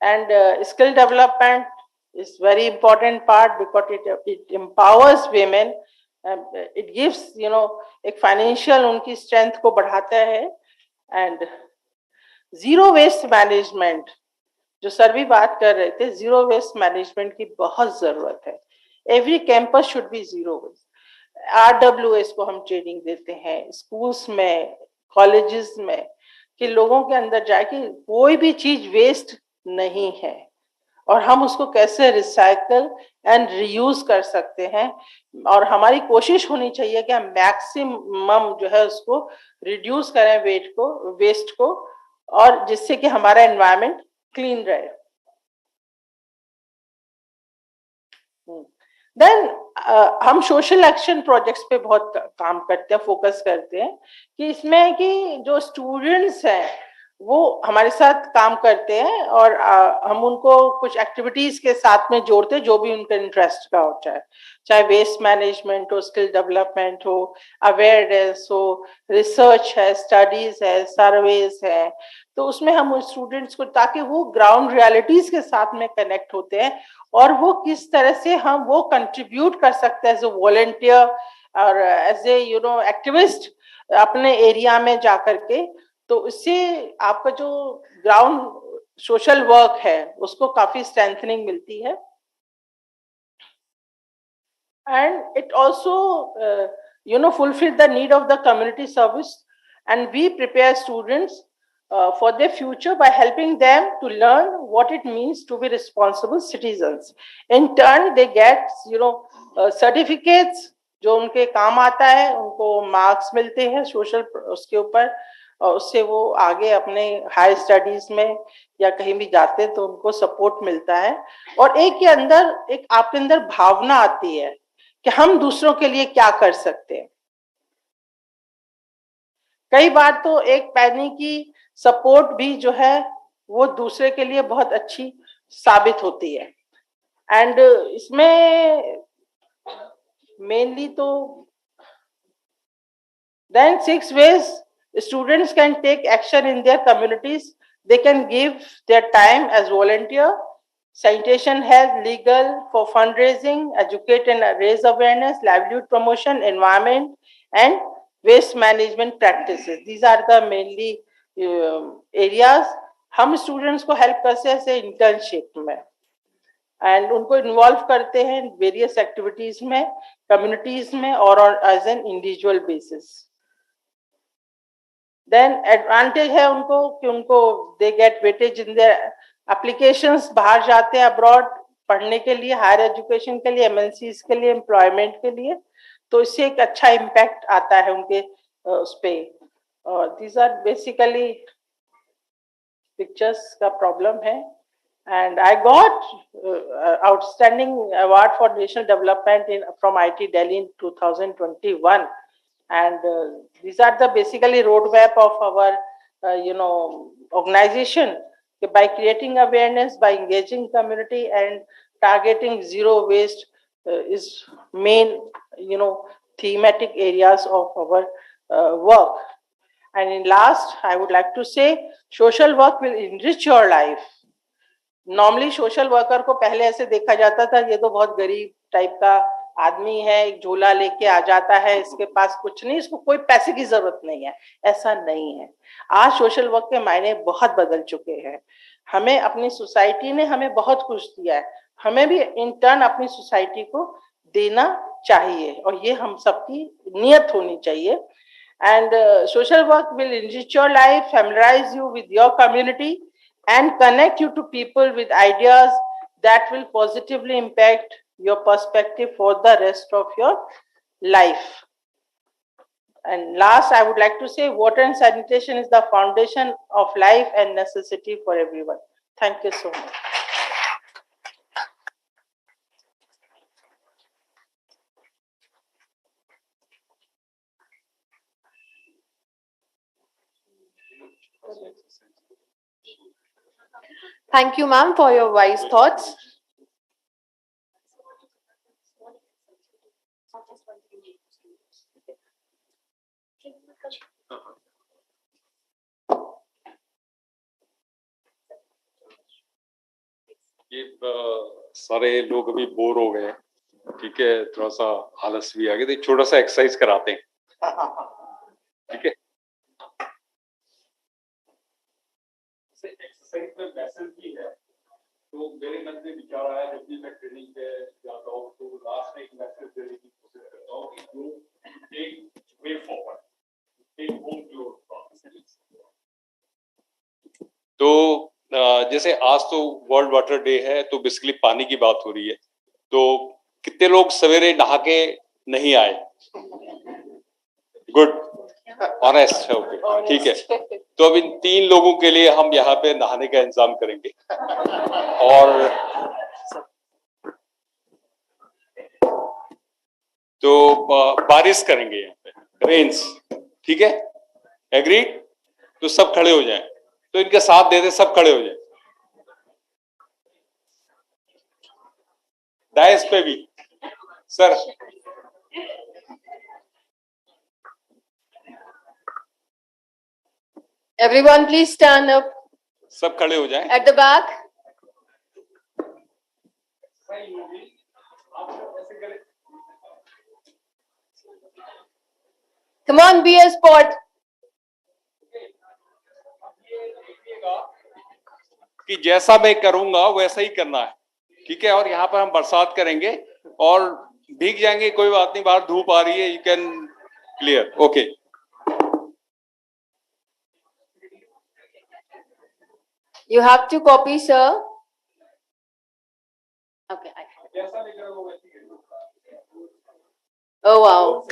And skill development is very important part because it empowers women, it gives एक फाइनेंशियल उनकी स्ट्रेंथ को बढ़ाता है। एंड जीरो वेस्ट मैनेजमेंट, जो सर भी बात कर रहे थे, जीरो वेस्ट मैनेजमेंट की बहुत जरूरत है। Every campus should be zero waste. RWS को हम ट्रेनिंग देते हैं स्कूल्स में, कॉलेजेस में, कि लोगों के अंदर जाके कोई भी चीज वेस्ट नहीं है और हम उसको कैसे रिसाइकल एंड रीयूज कर सकते हैं। और हमारी कोशिश होनी चाहिए कि हम मैक्सिमम जो है उसको रिड्यूस करें वेस्ट को, और जिससे कि हमारा एनवायरनमेंट क्लीन रहे। देन हम सोशल एक्शन प्रोजेक्ट्स पे बहुत काम करते हैं, फोकस करते हैं, कि इसमें कि जो स्टूडेंट्स हैं वो हमारे साथ काम करते हैं और हम उनको कुछ एक्टिविटीज के साथ में जोड़ते हैं जो भी उनके इंटरेस्ट का होता है, चाहे वेस्ट मैनेजमेंट हो, स्किल डेवलपमेंट हो, अवेयरनेस हो, रिसर्च है, स्टडीज है, सर्वेज है। तो उसमें हम उन स्टूडेंट्स को, ताकि वो ग्राउंड रियलिटीज के साथ में कनेक्ट होते हैं और वो किस तरह से हम वो कंट्रीब्यूट कर सकते हैं एज ए वॉलंटियर और एज ए एक्टिविस्ट अपने एरिया में जा करके। तो इससे आपका जो ग्राउंड सोशल वर्क है उसको काफी स्ट्रेंथनिंग मिलती है। And it also fulfill the need of the community service, and we prepare students for their future by helping them to learn what it means to be responsible citizens. In turn they get certificates जो उनके काम आता है, उनको marks मिलते हैं social उसके ऊपर, और उससे वो आगे अपने हाई स्टडीज में या कहीं भी जाते हैं तो उनको सपोर्ट मिलता है। और एक आपके अंदर भावना आती है कि हम दूसरों के लिए क्या कर सकते हैं। कई बार तो एक पैनी की सपोर्ट भी जो है वो दूसरे के लिए बहुत अच्छी साबित होती है। एंड इसमें मेनली तो then 6 ways students can take action in their communities. They can give their time as volunteer, sanitation, health, legal, for fundraising, educate and raise awareness, livelihood promotion, environment, and waste management practices. These are the mainly areas हम students को help करते हैं internship में, and उनको involve करते हैं various activities में, communities में, और as an individual basis. Then advantage है उनको कि उनको they get weightage in their applications, बाहर जाते हैं abroad पढ़ने के लिए, हायर एजुकेशन के लिए, MNCs के लिए, एम्प्लॉयमेंट के लिए, तो इससे एक अच्छा इम्पैक्ट आता है उनके उस पे। और these are basically pictures का प्रॉब्लम है। And I got outstanding award for national development from IIT Delhi in 2021. And these are the basically roadmap of our organization, by creating awareness, by engaging community and targeting zero waste is main thematic areas of our work. And in last I would like to say social work will enrich your life. Normally social worker को पहले ऐसे देखा जाता था, ये तो बहुत गरीब टाइप का आदमी है, एक झोला लेके आ जाता है, इसके पास कुछ नहीं, इसको कोई पैसे की जरूरत नहीं है। ऐसा नहीं है। आज सोशल वर्क के मायने बहुत बदल चुके हैं। हमें अपनी सोसाइटी ने हमें बहुत कुछ दिया है, हमें भी इन टर्न अपनी सोसाइटी को देना चाहिए, और ये हम सबकी नियत होनी चाहिए। And social work will enrich your life, familiarize you with your community, and connect you to people with ideas that will positively impact your perspective for the rest of your life. And last, I would like to say water and sanitation is the foundation of life and necessity for everyone. Thank you so much. Thank you, ma'am, for your wise thoughts. ये सारे लोग अभी bore हो गए, ठीक है, थोड़ा सा आलस भी आ गया, तो एक छोटा सा एक्सरसाइज कराते हैं, ठीक है। एक्सरसाइज में मैसेज भी है, तो मेरे मन में विचार आया, जब भी मैं ट्रेनिंग पे जाता हूँ तो लास्ट में एक मैसेज देने की कोशिश करता हूँ कि जो एक वे फॉरवर्ड, एक होम टू तो जैसे आज तो वर्ल्ड वाटर डे है, तो बेसिकली पानी की बात हो रही है, तो कितने लोग सवेरे नहा के नहीं आए? गुड, ऑनेस्ट है, ओके, ठीक है। तो अब इन 3 लोगों के लिए हम यहाँ पे नहाने का इंतजाम करेंगे और तो बारिश करेंगे यहाँ पे, रेन्स, ठीक है, एग्री? तो सब खड़े हो जाएं, तो इनके साथ दे दे, सब खड़े हो जाएं, डायस पे भी sir. Everyone, please stand up. सब खड़े हो जाएं। At the back. Come on, be a sport. कि जैसा मैं करूंगा वैसा ही करना है, ठीक है। और यहाँ पर हम बरसात करेंगे और भीग जाएंगे, कोई बात नहीं, बाहर धूप आ रही है, you can clear, okay. You have to copy, sir. Okay. Oh wow.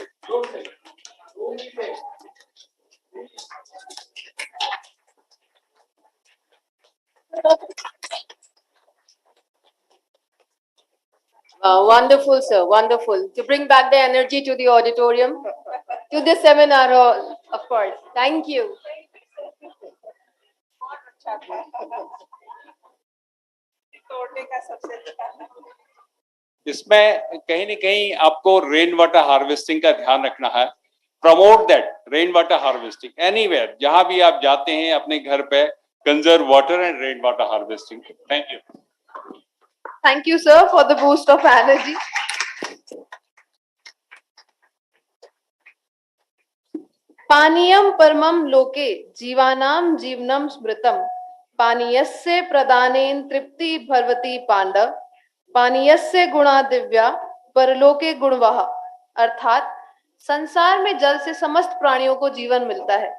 Wonderful, sir. Wonderful. To bring back the energy to the auditorium, to the seminar hall, of course. Thank you. इसमें कहीं न कहीं आपको rain water harvesting का ध्यान रखना है। Promote that rain water harvesting anywhere, जहां भी आप जाते हैं अपने घर पे, conserve water and rain water harvesting. Thank you. Thank you, sir, for the boost of energy. पानीयम परमम लोके जीवानाम जीवनम स्मृतम पानीयस्य प्रदानेन तृप्ति भवति पांडव पानीयस्य गुणा दिव्या परलोके गुणवः। अर्थात संसार में जल से समस्त प्राणियों को जीवन मिलता है।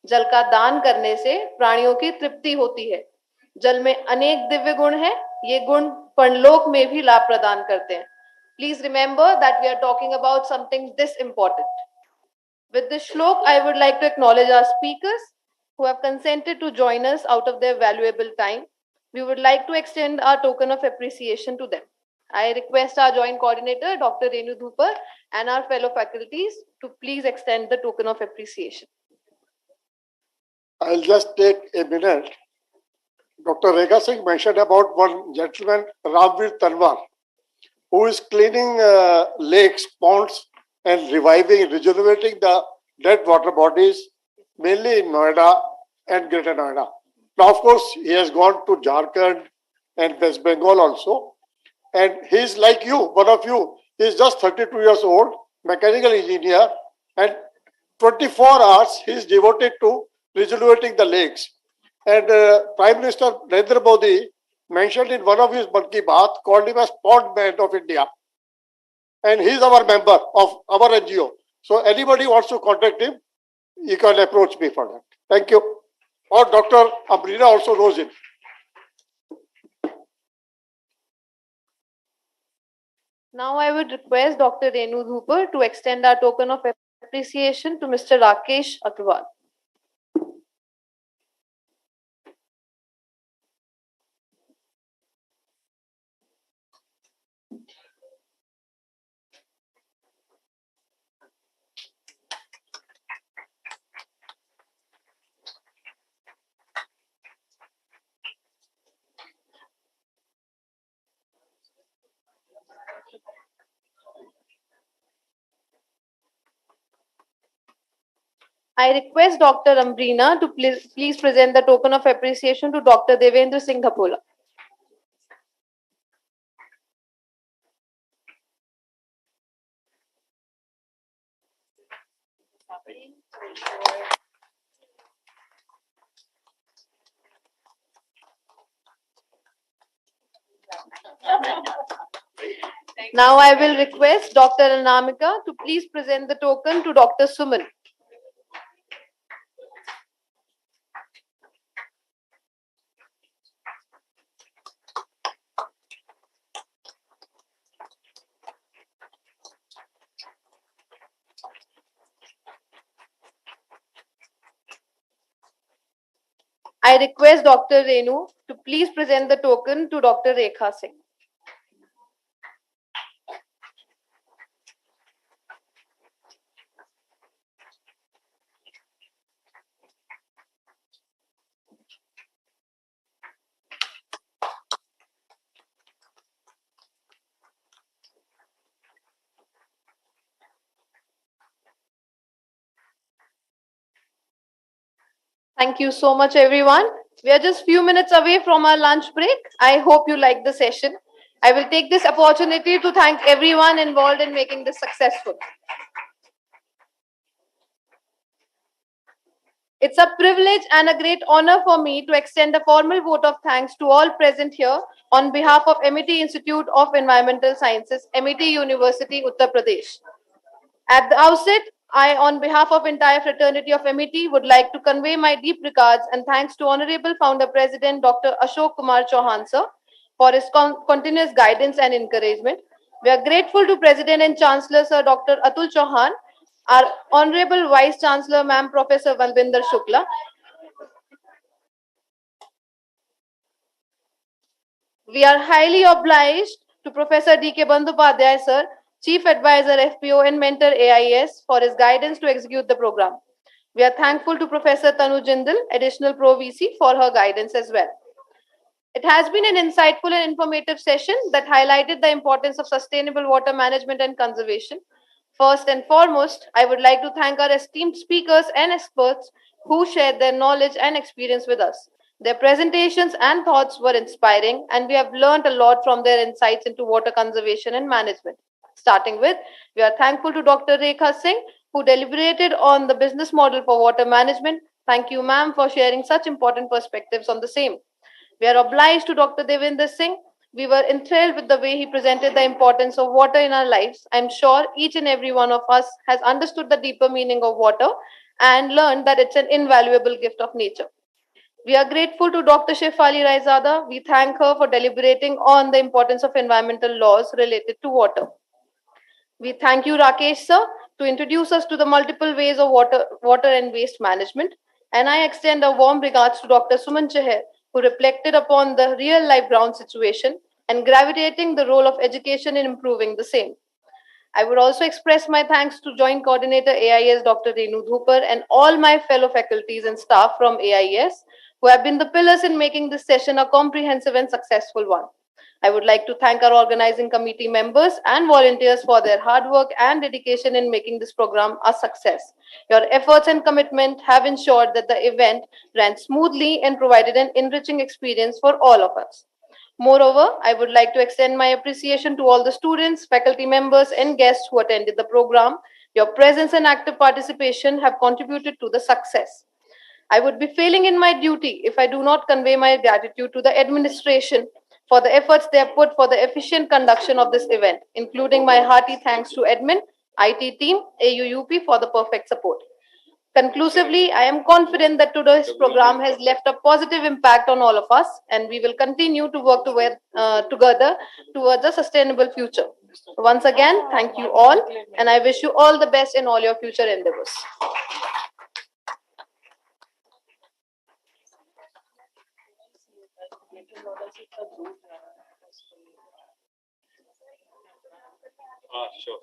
जल का दान करने से प्राणियों की तृप्ति होती है। जल में अनेक दिव्य गुण हैं, ये गुण परलोक में भी लाभ प्रदान करते हैं। Please remember that we are talking about something this important. With this shlok, I would like to acknowledge our speakers who have consented to join us out of their valuable time. We would like to extend our token of appreciation to them. I request our joint coordinator, Dr. Renu Dhupar, and our fellow faculties to please extend the token of appreciation. I'll just take a minute. Dr. Rekha Singh mentioned about one gentleman, Ramveer Tanwar, who is cleaning lakes, ponds, and reviving, rejuvenating the dead water bodies, mainly in Noida and Greater Noida. Now, of course, he has gone to Jharkhand and West Bengal also. And he is like you, one of you. He is just 32 years old, mechanical engineer, and 24 hours he is devoted to rejuvenating the lakes. And Prime Minister Narendra Modi mentioned in one of his Mann Ki Baat, called him as Pond Man of India. And he is our member of our NGO. So anybody wants to contact him, you can approach me for that. Thank you. Or Dr. Amrina also knows him. Now I would request Dr. Renu Dhupar to extend our token of appreciation to Mr. Rakesh Agarwal. I request Dr. Ambrina to please present the token of appreciation to Dr. Devendra Singh Dhapola. Now I will request Dr. Anamika to please present the token to Dr. Suman. I request Dr. Renu to please present the token to Dr. Rekha Singh. Thank you so much, everyone. We are just few minutes away from our lunch break. I hope you like the session. I will take this opportunity to thank everyone involved in making this successful. It's a privilege and a great honor for me to extend a formal vote of thanks to all present here on behalf of MET Institute of Environmental Sciences, MET University, Uttar Pradesh. At the outset, I, on behalf of entire fraternity of MET, would like to convey my deep regards and thanks to Honorable Founder President Dr. Ashok Kumar Chauhan sir for his continuous guidance and encouragement. We are grateful to President and Chancellor Sir Dr. Atul Chauhan, our Honorable Vice Chancellor Ma'am Professor Valvinder Shukla. We are highly obliged to Professor D.K. Bandyopadhyay sir, Chief Advisor FPO and Mentor AIS for his guidance to execute the program. We are thankful to Professor Tanu Jindal, Additional Pro VC, for her guidance as well. It has been an insightful and informative session that highlighted the importance of sustainable water management and conservation. First and foremost, I would like to thank our esteemed speakers and experts who shared their knowledge and experience with us. Their presentations and thoughts were inspiring, and we have learned a lot from their insights into water conservation and management. Starting with, we are thankful to Dr. Rekha Singh, who deliberated on the business model for water management. Thank you, ma'am, for sharing such important perspectives on the same. We are obliged to Dr. Devendra Singh. We were enthralled with the way he presented the importance of water in our lives. I'm sure each and every one of us has understood the deeper meaning of water and learned that it's an invaluable gift of nature. We are grateful to Dr. Shefali Raizada. We thank her for deliberating on the importance of environmental laws related to water. We thank you, Rakesh sir, to introduce us to the multiple ways of water and waste management. And I extend a warm regards to Dr. Suman Chahar, who reflected upon the real life ground situation and gravitating the role of education in improving the same. I would also express my thanks to Joint Coordinator AIS Dr. Renu Dhupar and all my fellow faculties and staff from AIS who have been the pillars in making this session a comprehensive and successful one. I would like to thank our organizing committee members and volunteers for their hard work and dedication in making this program a success. Your efforts and commitment have ensured that the event ran smoothly and provided an enriching experience for all of us. Moreover, I would like to extend my appreciation to all the students, faculty members, and guests who attended the program. Your presence and active participation have contributed to the success. I would be failing in my duty if I do not convey my gratitude to the administration for the efforts they have put for the efficient conduction of this event, including my hearty thanks to admin, IT team, AUUP for the perfect support. Conclusively, I am confident that today's program has left a positive impact on all of us, and we will continue to work together towards a sustainable future. Once again, thank you all, and I wish you all the best in all your future endeavors. Sure.